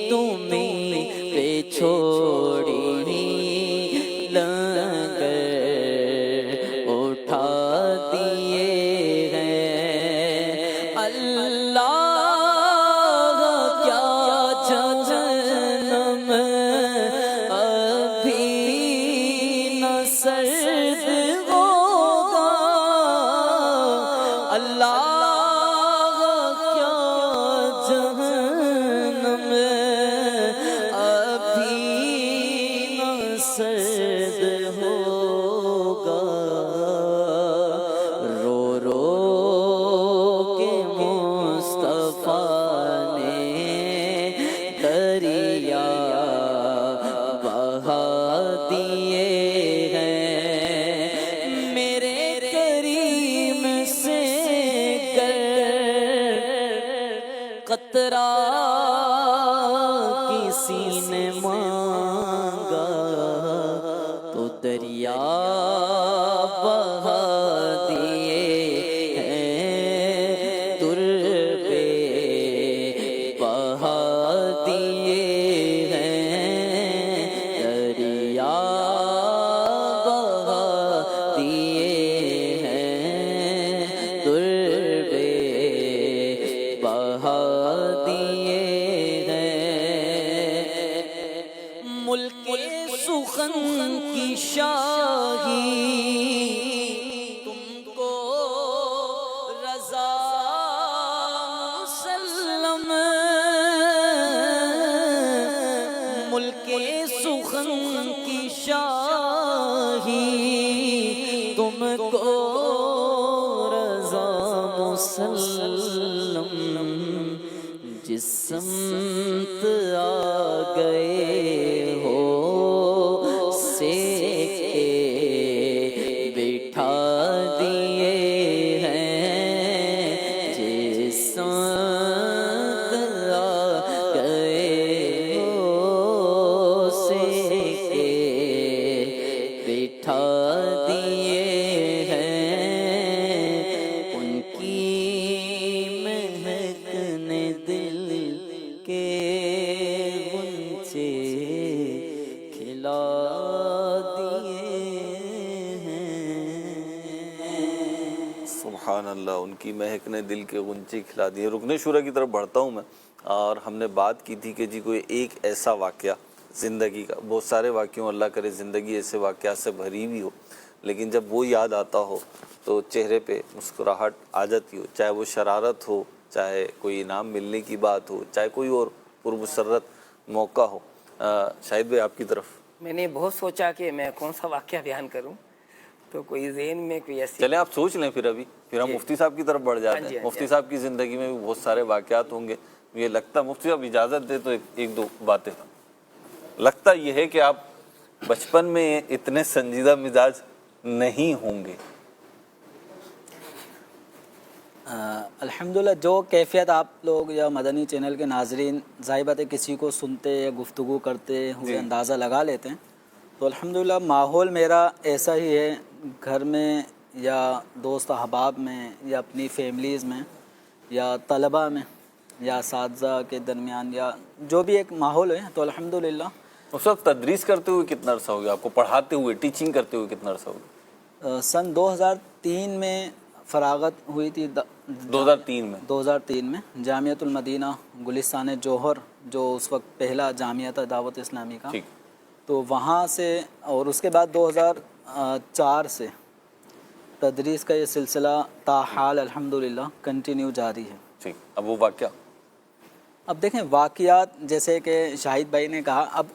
تمہیں پہ چھوڑی لنگر اٹھا دیے ہیں، اللہ کیا جہنم ابھی نہ سرد ہوگا، اللہ کیا جہنم ابھی نہ سرد ہوگا، رو رو کے مصطفیٰ نے دریا بہا دیے ہیں، میرے کریم سے گر قطرہ کسی نے مانگا تو دریا بہا دیے ہیں، تربے بہا دیے ہیں، دریا بہا دیے ہیں، سخن کی شاہی تم کو رضا مسلم جس سمت آ گئے ہو سے بٹھا دیے ہیں جس سمت آ گئے ہو سے بٹھا دیے ہیں ان کی مہک نے دل کے غنچے کھلا دیے ہیں. سبحان اللہ، ان کی مہک نے دل کے غنچے کھلا دیے. رکن شورا کی طرف بڑھتا ہوں میں، اور ہم نے بات کی تھی کہ جی کوئی ایک ایسا واقعہ زندگی کا، بہت سارے واقعوں، اللہ کرے زندگی ایسے واقعات سے بھری ہوئی ہو، لیکن جب وہ یاد آتا ہو تو چہرے پہ مسکراہٹ آ جاتی ہو، چاہے وہ شرارت ہو، چاہے کوئی انعام ملنے کی بات ہو، چاہے کوئی اور پرمسرت موقع ہو. شاہد بھائی آپ کی طرف. میں نے بہت سوچا کہ میں کون سا واقعہ بیان کروں، تو کوئی ذہن میں کوئی ایسی چلیں آپ سوچ لیں، پھر ہم مفتی صاحب کی طرف بڑھ جاتے ہیں. مفتی صاحب کی زندگی میں بھی بہت سارے واقعات ہوں گے. یہ لگتا، مفتی صاحب اجازت دے تو ایک دو باتیں. لگتا یہ ہے کہ آپ بچپن میں اتنے سنجیدہ مزاج نہیں ہوں گے. الحمدللہ جو کیفیت آپ لوگ یا مدنی چینل کے ناظرین ظاہر بات ہے کسی کو سنتے یا گفتگو کرتے ہوئے اندازہ لگا لیتے ہیں، تو الحمدللہ ماحول میرا ایسا ہی ہے، گھر میں یا دوست احباب میں یا اپنی فیملیز میں یا طلباء میں یا اساتذہ کے درمیان یا جو بھی ایک ماحول ہے، تو الحمدللہ. اس وقت تدریس کرتے ہوئے کتنا عرصہ ہو گیا آپ کو؟ پڑھاتے ہوئے، ٹیچنگ کرتے ہوئے کتنا عرصہ ہو گیا؟ سن 2003 میں فراغت ہوئی تھی. 2003 میں جامعۃ المدینہ گلستان جوہر، جو اس وقت پہلا جامعہ تھا دعوت اسلامی کا، تو وہاں سے، اور اس کے بعد 2004 سے تدریس کا یہ سلسلہ تاحال الحمدللہ کنٹینیو جاری ہے. ٹھیک. اب وہ واقعہ، اب دیکھیں واقعات جیسے کہ شاہد بھائی نے کہا، اب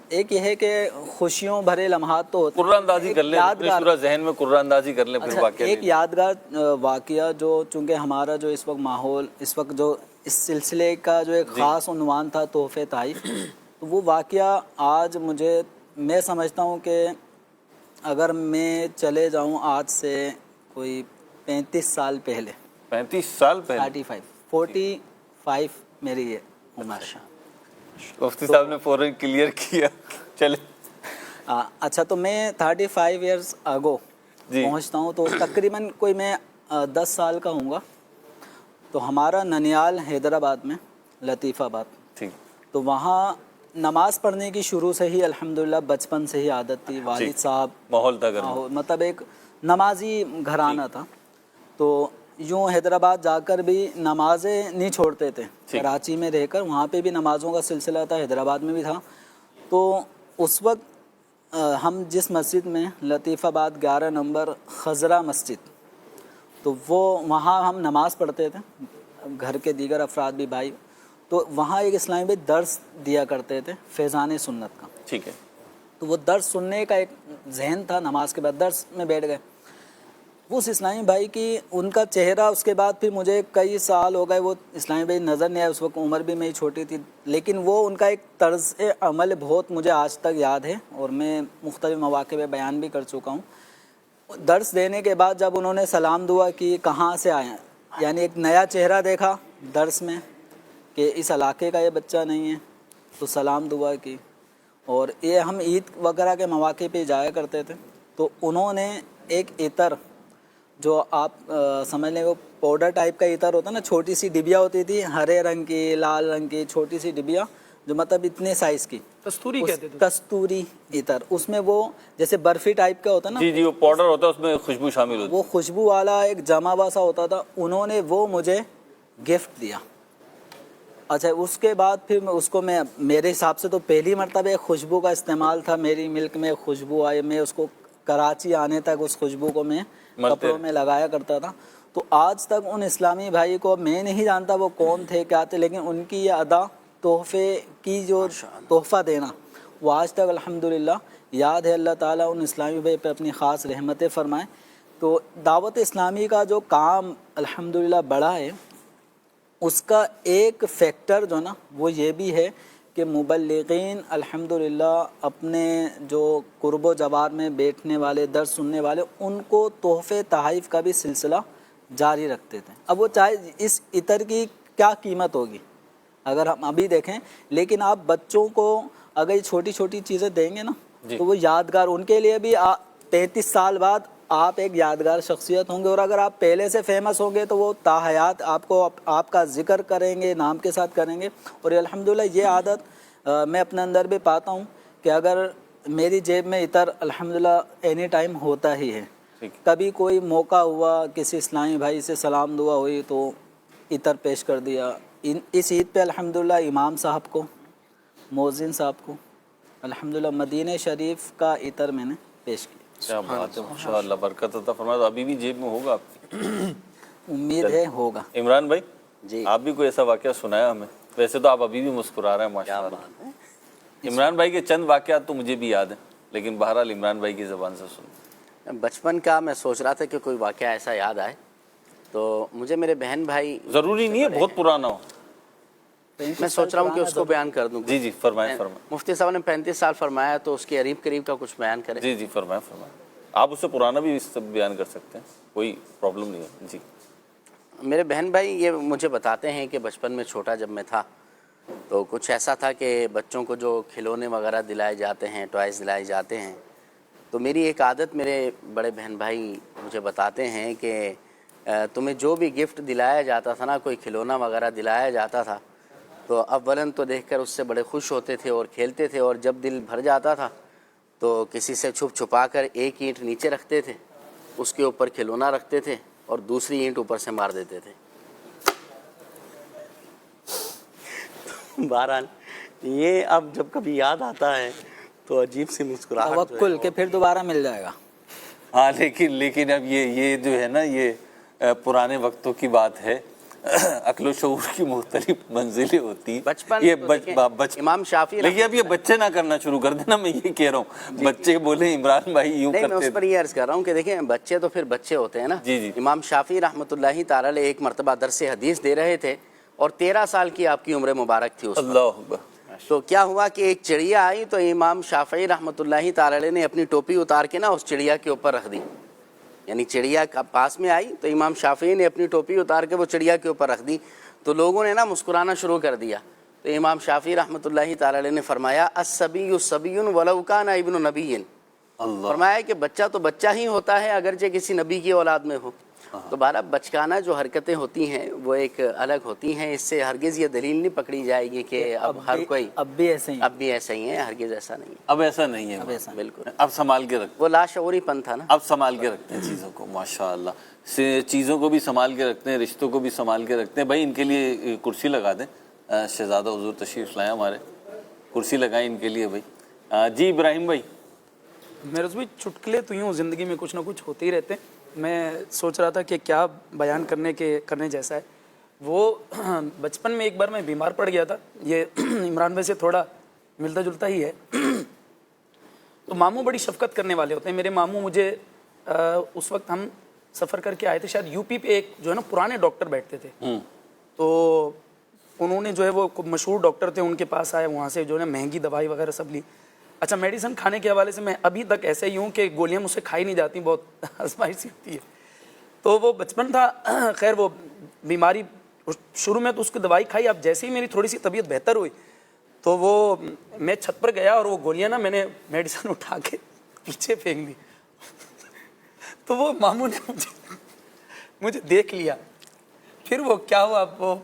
ایک یہ ہے کہ خوشیوں بھرے لمحات تو ہوتے ہیں، قرآن اندازی کر لیں، پورا ذہن میں قرآن اندازی کر لیں پھر واقعہ. ایک یادگار واقعہ جو چونکہ ہمارا جو اس وقت ماحول، اس وقت جو اس سلسلے کا جو ایک خاص عنوان تھا تحفے تحائف، تو وہ واقعہ آج میں سمجھتا ہوں کہ اگر میں چلے جاؤں آج سے کوئی 35 سال پہلے، 35 سال پہلے، 45 میری ہے عمر. مفتی صاحب نے فوراً کلیئر کیا. چلے اچھا، تو میں 35 ایئرز اگو پہنچتا ہوں، تو تقریباً کوئی میں 10 سال کا ہوں گا. تو ہمارا ننیال حیدرآباد میں لطیف آباد، ٹھیک، تو وہاں نماز پڑھنے کی شروع سے ہی الحمدللہ بچپن سے ہی عادت تھی. والد صاحب ماحول تھا، مطلب ایک نمازی گھرانہ تھا، تو یوں حیدرآباد جا کر بھی نمازیں نہیں چھوڑتے تھے. کراچی میں رہ کر وہاں پہ بھی نمازوں کا سلسلہ تھا، حیدرآباد میں بھی تھا. تو اس وقت ہم جس مسجد میں، لطیف آباد 11 نمبر خضرہ مسجد، تو وہ وہاں ہم نماز پڑھتے تھے، گھر کے دیگر افراد بھی بھائی. تو وہاں ایک اسلامی بھائی درس دیا کرتے تھے فیضان سنت کا. ٹھیک ہے. تو وہ درس سننے کا ایک ذہن تھا، نماز کے بعد درس میں بیٹھ گئے. اس اسلامی بھائی کی ان کا چہرہ، اس کے بعد پھر مجھے کئی سال ہو گئے وہ اسلامی بھائی نظر نہیں آئے، اس وقت عمر بھی میری چھوٹی تھی، لیکن وہ ان کا ایک طرز عمل بہت مجھے آج تک یاد ہے، اور میں مختلف مواقع پہ بیان بھی کر چکا ہوں. درس دینے کے بعد جب انہوں نے سلام دعا کی، کہاں سے آئے ہیں، یعنی ایک نیا چہرہ دیکھا درس میں کہ اس علاقے کا یہ بچہ نہیں ہے، تو سلام دعا کی. اور یہ ہم عید وغیرہ کے مواقع پہ جایا کرتے تھے، تو انہوں نے ایک عطر، جو آپ سمجھ لیں وہ پاؤڈر ٹائپ کا عطر ہوتا ہے نا، چھوٹی سی ڈبیا ہوتی تھی، ہرے رنگ کی، لال رنگ کی چھوٹی سی ڈبیا، جو مطلب اتنے سائز کی، کستوری کہتے تھے، کستوری عطر. اس میں وہ جیسے برفی ٹائپ کا ہوتا ہے نا، جی وہ پاؤڈر ہوتا ہے، اس میں خوشبو شامل ہوتی ہے، وہ خوشبو والا ایک جمع باسا ہوتا تھا. انہوں نے وہ مجھے گفٹ دیا. اچھا، اس کے بعد پھر اس کو میرے حساب سے تو پہلی مرتبہ خوشبو کا استعمال تھا، میری ملک میں خوشبو آئی، میں اس کو کراچی آنے تک اس خوشبو کو میں کپڑوں میں لگایا کرتا تھا. تو آج تک ان اسلامی بھائی کو میں نہیں جانتا وہ کون تھے کیا تھے، لیکن ان کی یہ ادا، تحفے کی جو تحفہ دینا، وہ آج تک الحمدللہ یاد ہے. اللہ تعالیٰ ان اسلامی بھائی پہ اپنی خاص رحمتیں فرمائیں. تو دعوت اسلامی کا جو کام الحمدللہ بڑا ہے، اس کا ایک فیکٹر جو نا وہ یہ بھی ہے کہ مبلغین الحمدللہ اپنے جو قرب و جوار میں بیٹھنے والے، درس سننے والے، ان کو تحفے تحائف کا بھی سلسلہ جاری رکھتے تھے. اب وہ چاہے اس عطر کی کیا قیمت ہوگی اگر ہم ابھی دیکھیں، لیکن آپ بچوں کو اگر یہ چھوٹی چھوٹی چیزیں دیں گے نا تو وہ یادگار ان کے لیے بھی 33 سال بعد آپ ایک یادگار شخصیت ہوں گے. اور اگر آپ پہلے سے فیمس ہوں گے تو وہ تا حیات آپ کو آپ کا ذکر کریں گے، نام کے ساتھ کریں گے. اور الحمدللہ یہ عادت میں اپنے اندر بھی پاتا ہوں کہ اگر میری جیب میں عطر الحمدللہ اینی ٹائم ہوتا ہی ہے. کبھی کوئی موقع ہوا، کسی اسلامی بھائی سے سلام دعا ہوئی تو عطر پیش کر دیا. اس عید پہ الحمدللہ امام صاحب کو، مؤذن صاحب کو الحمدللہ مدینہ شریف کا عطر میں نے پیش کیا. کیا بات ہے، ماشاءاللہ، برکت عطا فرمائے. ابھی بھی جیب میں ہوگا آپ کی؟ امید ہے ہوگا. عمران بھائی جی آپ بھی کوئی ایسا واقعہ سنایا ہمیں؟ ویسے تو آپ ابھی بھی مسکرا رہے ہیں ماشاءاللہ. عمران بھائی کے چند واقعات تو مجھے بھی یاد ہیں، لیکن بہرحال عمران بھائی کی زبان سے سن. بچپن کا میں سوچ رہا تھا کہ کوئی واقعہ ایسا یاد آئے تو مجھے میرے بہن بھائی، ضروری نہیں ہے بہت پرانا ہو، میں سوچ رہا ہوں کہ اس کو بیان کر دوں. جی فرمائیں فرمائیں. مفتی صاحب نے 35 سال فرمایا تو اس کے قریب کا کچھ بیان کریں. جی فرمائیں فرمائیں. آپ اس سے پرانا بھی اس سے بیان کر سکتے ہیں، کوئی پرابلم نہیں ہے. جی میرے بہن بھائی یہ مجھے بتاتے ہیں کہ بچپن میں چھوٹا جب میں تھا تو کچھ ایسا تھا کہ بچوں کو جو کھلونے وغیرہ دلائے جاتے ہیں، ٹوائز دلائے جاتے ہیں، تو میری ایک عادت میرے بڑے بہن بھائی مجھے بتاتے ہیں کہ تمہیں جو بھی گفٹ دلایا جاتا تھا نا، کوئی کھلونا وغیرہ دلایا جاتا تھا تو اولاً تو دیکھ کر اس سے بڑے خوش ہوتے تھے اور کھیلتے تھے، اور جب دل بھر جاتا تھا تو کسی سے چھپا کر ایک اینٹ نیچے رکھتے تھے، اس کے اوپر کھلونا رکھتے تھے اور دوسری اینٹ اوپر سے مار دیتے تھے. بہرحال یہ اب جب کبھی یاد آتا ہے تو عجیب سی مسکراہٹ توکل کہ پھر دوبارہ مل جائے گا. ہاں لیکن اب یہ جو ہے نا یہ پرانے وقتوں کی بات ہے. عقل و شعور کی مختلف منزلیں ہوتی ہیں. بچپن امام شافعی، لیکن اب یہ بچے نہ کرنا شروع کر دینا، میں یہ کہہ رہا ہوں. بچے بولے عمران بھائی یوں کرتے، میں اس پر یہ عرض کر رہا ہوں کہ دیکھیں بچے تو پھر بچے ہوتے ہیں نا. امام شافعی رحمۃ اللہ تعالی علیہ ایک مرتبہ درس حدیث دے رہے تھے اور 13 سال کی آپ کی عمر مبارک تھی اس وقت. اللہ اکبر. تو کیا ہوا کہ ایک چڑیا آئی تو امام شافعی رحمۃ اللہ تعالی علیہ نے اپنی ٹوپی اتار کے نا اس چڑیا کے اوپر رکھ دی. یعنی چڑیا کا پاس میں آئی تو امام شافعی نے اپنی ٹوپی اتار کے وہ چڑیا کے اوپر رکھ دی. تو لوگوں نے نا مسکرانا شروع کر دیا. تو امام شافعی رحمۃ اللہ تعالی علیہ نے فرمایا الصبی صبی ولو کان ابن نبی، فرمایا کہ بچہ تو بچہ ہی ہوتا ہے اگرچہ کسی نبی کی اولاد میں ہو. تو بارہ بچکانہ جو حرکتیں ہوتی ہیں وہ ایک الگ ہوتی ہیں. اس سے ہرگز یہ دلیل نہیں پکڑی جائے گی کہ اب ہر کوئی اب بھی ایسے ہی ہیں. ہرگز ایسا نہیں ہے. اب ایسا نہیں ہے، بالکل. اب سنبھال کے رکھتے، وہ لاشعوری پن تھا نا، اب سنبھال کے رکھتے ہیں چیزوں کو. ماشاءاللہ چیزوں کو بھی سنبھال کے رکھتے ہیں، رشتوں کو بھی سنبھال کے رکھتے ہیں. بھائی ان کے لیے کرسی لگا دیں. شہزادہ حضور تشریف لائیں ہمارے، کرسی لگائیں ان کے لیے بھائی. جی ابراہیم بھائی. میرے بھی چٹکلے تو یوں زندگی میں کچھ نہ کچھ ہوتے ہی رہتے ہیں. میں سوچ رہا تھا کہ کیا بیان کرنے جیسا ہے. وہ بچپن میں ایک بار میں بیمار پڑ گیا تھا. یہ عمران بھائی سے تھوڑا ملتا جلتا ہی ہے. تو ماموں بڑی شفقت کرنے والے ہوتے ہیں. میرے ماموں مجھے اس وقت ہم سفر کر کے آئے تھے، شاید یو پی پہ ایک جو ہے نا پرانے ڈاکٹر بیٹھتے تھے، تو انہوں نے جو ہے وہ مشہور ڈاکٹر تھے، ان کے پاس آئے، وہاں سے جو ہے نا مہنگی دوائی وغیرہ سب لی. اچھا میڈیسن کھانے کے حوالے سے میں ابھی تک ایسے ہی ہوں کہ گولیاں مجھ سے کھائی نہیں جاتی، بہت آزمائش سی ہوتی ہے. تو وہ بچپن تھا، خیر وہ بیماری شروع میں تو اس کی دوائی کھائی. اب جیسے ہی میری تھوڑی سی طبیعت بہتر ہوئی تو وہ میں چھت پر گیا اور وہ گولیاں نا میں نے میڈیسن اٹھا کے پیچھے پھینک دی. تو وہ ماموں نے مجھے دیکھ لیا. پھر وہ کیا ہوا، وہ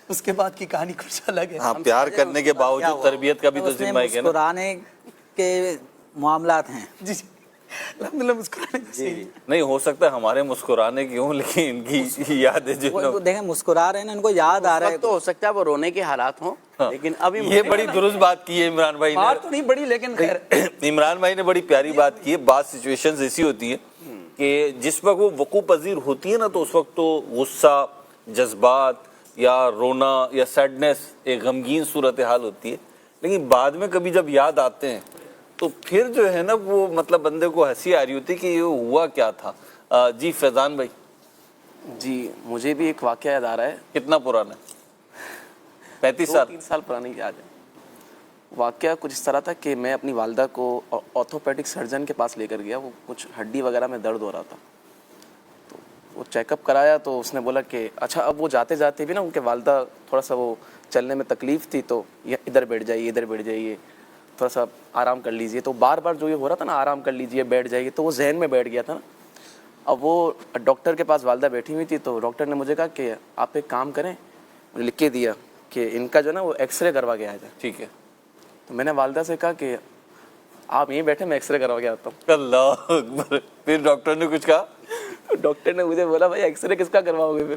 اس کے بعد کی کہانی کچھ الگ ہے. ہاں پیار کرنے کے باوجود تربیت کا بھی تو ذمہ ہے. مسکرانے کے معاملات ہیں. جی الحمدللہ مسکرانے نہیں ہو سکتا ہمارے مسکرانے کی ہوں، لیکن ان کی یاد ہے جو دیکھیں مسکرا رہے ہیں، ان کو یاد آ رہا ہے. تو ہو سکتا ہے وہ رونے کے حالات ہوں، لیکن ابھی یہ بڑی درست بات کی ہے عمران بھائی نے. بات تو نہیں بڑی، لیکن خیر عمران بھائی نے بڑی پیاری بات کی ہے. بعض سچویشنز ایسی ہوتی ہیں کہ جس وقت وہ وقوع پذیر ہوتی ہے نا تو اس وقت تو غصہ، جذبات یا رونا یا سیڈنس ایک غمگین صورتحال ہوتی ہے. لیکن بعد میں کبھی جب یاد آتے ہیں تو پھر جو ہے نا وہ مطلب بندے کو ہنسی آ رہی ہوتی کہ یہ ہوا کیا تھا. جی فیضان بھائی. جی مجھے بھی ایک واقعہ یاد آ رہا ہے. کتنا پرانا ہے؟ 35 سال. 3 سال پرانی یاد ہے. واقعہ کچھ اس طرح تھا کہ میں اپنی والدہ کو آرتھوپیڈک سرجن کے پاس لے کر گیا. وہ کچھ ہڈی وغیرہ میں درد ہو رہا تھا, تو وہ چیک اپ کرایا تو اس نے بولا کہ اچھا اب وہ جاتے جاتے بھی نا ان کے والدہ تھوڑا سا وہ چلنے میں تکلیف تھی, تو ادھر بیٹھ جائیے ادھر بیٹھ جائیے, تھوڑا سا آرام کر لیجئے. تو بار بار جو یہ ہو رہا تھا نا آرام کر لیجئے بیٹھ جائیے, تو وہ ذہن میں بیٹھ گیا تھا نا. اب وہ ڈاکٹر کے پاس والدہ بیٹھی ہوئی تھی, تو ڈاکٹر نے مجھے کہا کہ آپ ایک کام کریں, مجھے لکھ کے دیا کہ ان کا جو نا وہ ایکس رے کروا کے آیا جائے. ٹھیک ہے. تو میں نے والدہ سے کہا کہ آپ یہیں بیٹھے میں ایکس رے کروا کے آتا ہوں. اللہ اکبر. پھر ڈاکٹر نے کچھ کہا؟ ڈاکٹر نے مجھے بولا بھائی ایکس رے کس کا کرواؤ گے؟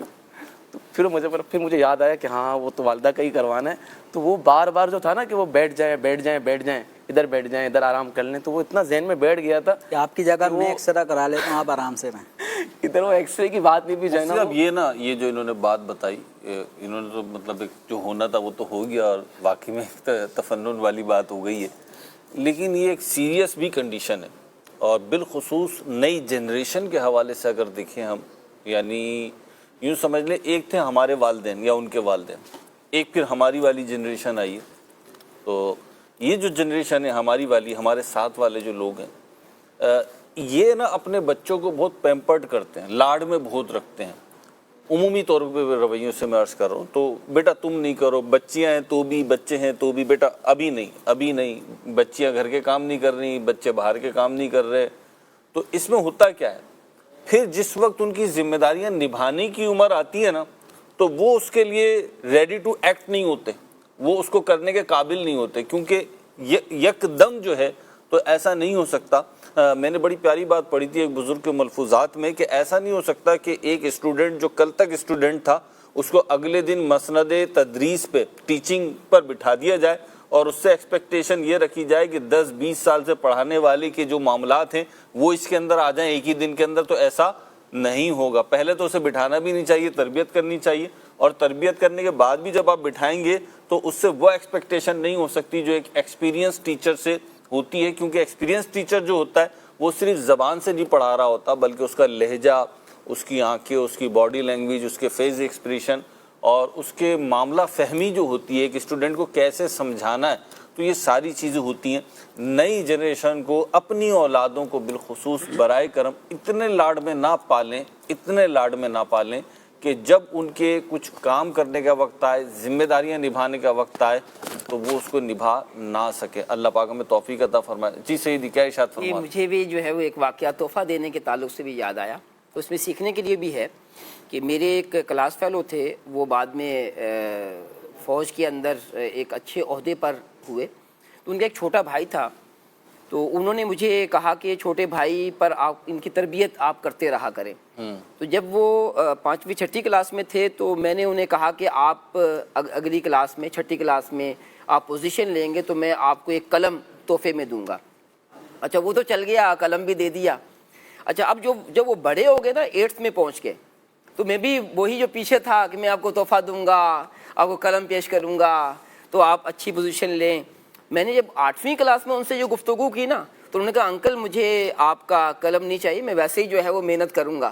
تو پھر مجھے یاد آیا کہ ہاں وہ تو والدہ کا ہی کروانا ہے. تو وہ بار بار جو تھا نا کہ وہ بیٹھ جائیں بیٹھ جائیں بیٹھ جائیں, ادھر بیٹھ جائیں ادھر آرام کر لیں, تو وہ اتنا ذہن میں بیٹھ گیا تھا کہ آپ کی جگہ میں ایکس رے کرا لیتا ہوں, آپ آرام سے رہیں. ادھر وہ ایکس رے کی بات نہیں بھی جائے نا. اب یہ جو انہوں نے بات بتائی, انہوں نے تو مطلب جو ہونا تھا وہ تو ہو گیا, اور واقعی میں تفنن والی بات ہو گئی ہے, لیکن یہ ایک سیریس بھی کنڈیشن ہے. اور بالخصوص نئی جنریشن کے حوالے سے اگر دیکھیں ہم, یعنی یوں سمجھ لیں ایک تھے ہمارے والدین یا ان کے والدین, ایک پھر ہماری والی جنریشن آئی ہے. تو یہ جو جنریشن ہے ہماری والی, ہمارے ساتھ والے جو لوگ ہیں, یہ نا اپنے بچوں کو بہت پیمپرڈ کرتے ہیں, لاڈ میں بہت رکھتے ہیں. عمومی طور پہ رویوں سے میں عرض کر رہا ہوں, تو بیٹا تم نہیں کرو, بچیاں ہیں تو بھی, بچے ہیں تو بھی, بیٹا ابھی نہیں, بچیاں گھر کے کام نہیں کر رہی, بچے باہر کے کام نہیں کر رہے. تو اس میں ہوتا کیا ہے, پھر جس وقت ان کی ذمہ داریاں نبھانے کی عمر آتی ہے نا, تو وہ اس کے لیے ریڈی ٹو ایکٹ نہیں ہوتے, وہ اس کو کرنے کے قابل نہیں ہوتے, کیونکہ یک دم جو ہے تو ایسا نہیں ہو سکتا. میں نے بڑی پیاری بات پڑھی تھی ایک بزرگ کے ملفوظات میں, کہ ایسا نہیں ہو سکتا کہ ایک اسٹوڈنٹ جو کل تک اسٹوڈنٹ تھا اس کو اگلے دن مسند تدریس پہ, ٹیچنگ پر بٹھا دیا جائے, اور اس سے ایکسپیکٹیشن یہ رکھی جائے کہ 10-20 سال سے پڑھانے والے کے جو معاملات ہیں وہ اس کے اندر آ جائیں ایک ہی دن کے اندر. تو ایسا نہیں ہوگا. پہلے تو اسے بٹھانا بھی نہیں چاہیے, تربیت کرنی چاہیے, اور تربیت کرنے کے بعد بھی جب آپ بٹھائیں گے تو اس سے وہ ایکسپیکٹیشن نہیں ہو سکتی جو ایک ایکسپیرینس ٹیچر سے ہوتی ہے, کیونکہ ایکسپیرینس ٹیچر جو ہوتا ہے وہ صرف زبان سے نہیں پڑھا رہا ہوتا, بلکہ اس کا لہجہ, اس کی آنکھیں, اس کی باڈی لینگویج, اس کے فیس ایکسپریشن, اور اس کے معاملہ فہمی جو ہوتی ہے کہ اسٹوڈنٹ کو کیسے سمجھانا ہے, تو یہ ساری چیزیں ہوتی ہیں. نئی جنریشن کو اپنی اولادوں کو بالخصوص برائے کرم اتنے لاڈ میں نہ پالیں کہ جب ان کے کچھ کام کرنے کا وقت آئے, ذمہ داریاں نبھانے کا وقت آئے, تو وہ اس کو نبھا نہ سکے. اللہ پاک ہمیں توفیق عطا فرمائے. جی سیدی کیا ارشاد فرمائے؟ مجھے بھی جو ہے وہ ایک واقعہ تحفہ دینے کے تعلق سے بھی یاد آیا, تو اس میں سیکھنے کے لیے بھی ہے کہ میرے ایک کلاس فیلو تھے, وہ بعد میں فوج کے اندر ایک اچھے عہدے پر ہوئے. تو ان کا ایک چھوٹا بھائی تھا, تو انہوں نے مجھے کہا کہ چھوٹے بھائی پر آپ ان کی تربیت آپ کرتے رہا کریں. تو جب وہ 5ویں 6ٹھی کلاس میں تھے تو میں نے انہیں کہا کہ آپ اگلی کلاس میں 6ٹھی کلاس میں آپ پوزیشن لیں گے تو میں آپ کو ایک قلم تحفے میں دوں گا. اچھا وہ تو چل گیا, قلم بھی دے دیا. اچھا اب جب وہ بڑے ہو گئے نا, 8th میں پہنچ گئے, تو میں بھی وہی جو پیچھے تھا کہ میں آپ کو تحفہ دوں گا, آپ کو قلم پیش کروں گا, تو آپ اچھی پوزیشن لیں. میں نے جب 8ویں کلاس میں ان سے جو گفتگو کی نا, تو انہوں نے کہا انکل مجھے آپ کا قلم نہیں چاہیے, میں ویسے ہی جو ہے وہ محنت کروں گا.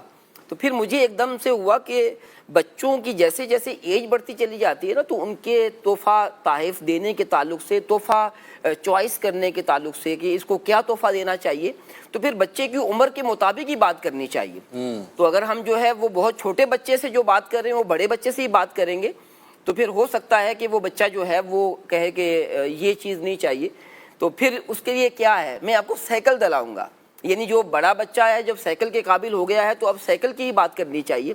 تو پھر مجھے ایک دم سے ہوا کہ بچوں کی جیسے جیسے ایج بڑھتی چلی جاتی ہے نا, تو ان کے تحفہ تحائف دینے کے تعلق سے, تحفہ چوائس کرنے کے تعلق سے کہ اس کو کیا تحفہ دینا چاہیے, تو پھر بچے کی عمر کے مطابق ہی بات کرنی چاہیے. تو اگر ہم جو ہے وہ بہت چھوٹے بچے سے جو بات کر رہے ہیں وہ بڑے بچے سے ہی بات کریں گے, تو پھر ہو سکتا ہے کہ وہ بچہ جو ہے وہ کہے کہ یہ چیز نہیں چاہیے. تو پھر اس کے لیے کیا ہے, میں آپ کو سائیکل دلاؤں گا, یعنی جو بڑا بچہ ہے جب سائیکل کے قابل ہو گیا ہے تو اب سائیکل کی ہی بات کرنی چاہیے,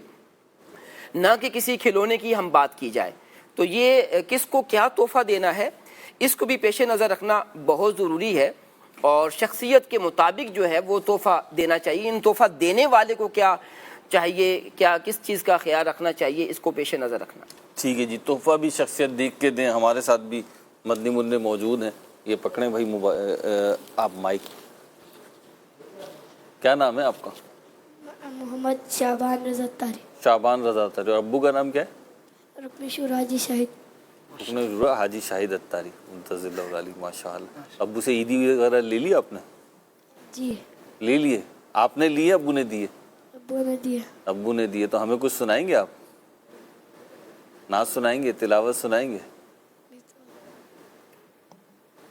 نہ کہ کسی کھلونے کی ہم بات کی جائے. تو یہ کس کو کیا تحفہ دینا ہے اس کو بھی پیش نظر رکھنا بہت ضروری ہے, اور شخصیت کے مطابق جو ہے وہ تحفہ دینا چاہیے. ان تحفہ دینے والے کو کیا چاہیے, کیا کس چیز کا خیال رکھنا چاہیے, اس کو پیش نظر رکھنا. ٹھیک ہے جی, تحفہ بھی شخصیت دیکھ کے دیں. ہمارے ساتھ بھی مدنی منع موجود ہیں, یہ پکڑیں بھائی آپ مائک. کیا نام ہے آپ کا؟ محمد شعبان رضا تاری. شعبان رضا تاری. اور ابو کا نام کیا ہے؟ رکن شورا جی شاہد. حاجی شاہد اتاری منتظر اللہ علیہ ماشاء اللہ. ابو سے عیدی وغیرہ لے لی آپ نے؟ جی لے لیے. آپ نے لیے ابو نے دیے؟ ابو نے دیا. ابو نے دیے. تو ہمیں کچھ سنائیں گے آپ؟ نعت سنائیں گے, تلاوت سنائیں گے؟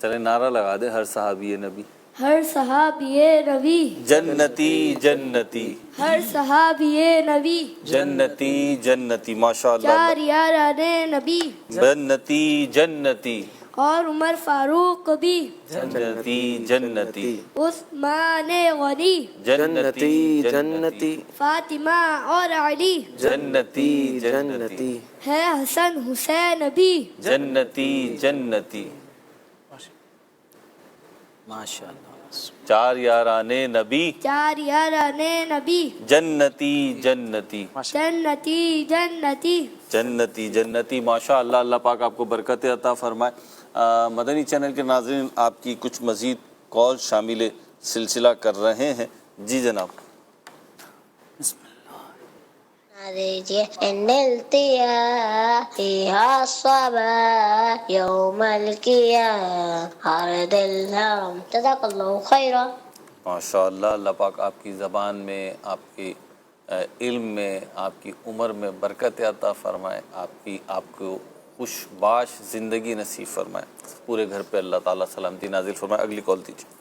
چلیں نعرہ لگا دیں, ہر صحابی نبی ہر صحابی نبی جنتی جنتی, ہر صحابی نبی جنتی جنتی. ماشاء اللہ. چار یاران نبی جنتی جنتی, اور عمر فاروق بھی جنتی جنتی, عثمان غنی جنتی جنتی, فاطمہ اور علی جنتی جنتی, ہے حسن حسین بھی جنتی جنتی. ماشاء اللہ. چار یاران نبی چار یاران نبی جنتی جنتی, جنتی جنتی. جنتی جنتی. ماشاء اللہ. اللہ پاک آپ کو برکت عطا فرمائے. مدنی چینل کے ناظرین آپ کی کچھ مزید کال شامل سلسلہ کر رہے ہیں. جی جناب. إن التيا فيها الصبا يوم القيامة عرض الهرم. جزاك الله خيرا. ماشاء اللہ. اللہ پاک آپ کی زبان میں, آپ کی علم میں, آپ کی عمر میں برکت عطا فرمائے. آپ کو خوش باش زندگی نصیب فرمائے. پورے گھر پہ اللہ تعالیٰ سلامتی نازل فرمائے. اگلی کال دیجیے.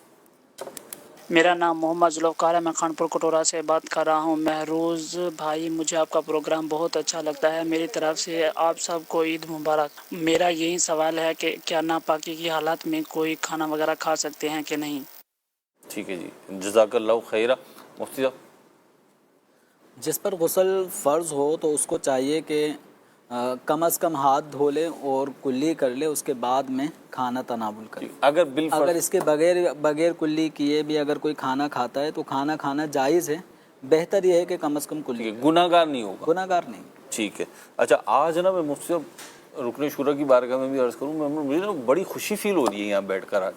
میرا نام محمد ذوالفقار ہے, میں خانپور کٹورا سے بات کر رہا ہوں. مہروز بھائی, مجھے آپ کا پروگرام بہت اچھا لگتا ہے. میری طرف سے آپ سب کو عید مبارک. میرا یہی سوال ہے کہ کیا ناپاکی کی حالات میں کوئی کھانا وغیرہ کھا سکتے ہیں کہ نہیں؟ ٹھیک ہے جی, جزاک اللہ خیرہ. مفتی صاحب. جس پر غسل فرض ہو تو اس کو چاہیے کہ کم از کم ہاتھ دھو لے اور کلی کر لے, اس کے بعد میں کھانا تناول کرے. اگر اس کے بغیر کلی کیے بھی اگر کوئی کھانا کھاتا ہے تو کھانا کھانا جائز ہے. بہتر یہ ہے کہ کم از کم کلی. گناہ گار نہیں ہوگا. گناہ گار نہیں. ٹھیک ہے. اچھا, آج نا میں مفتی صاحب رکن شورا کی بارگاہ میں بھی عرض کروں, مجھے نا بڑی خوشی فیل ہو رہی ہے یہاں بیٹھ کر آج.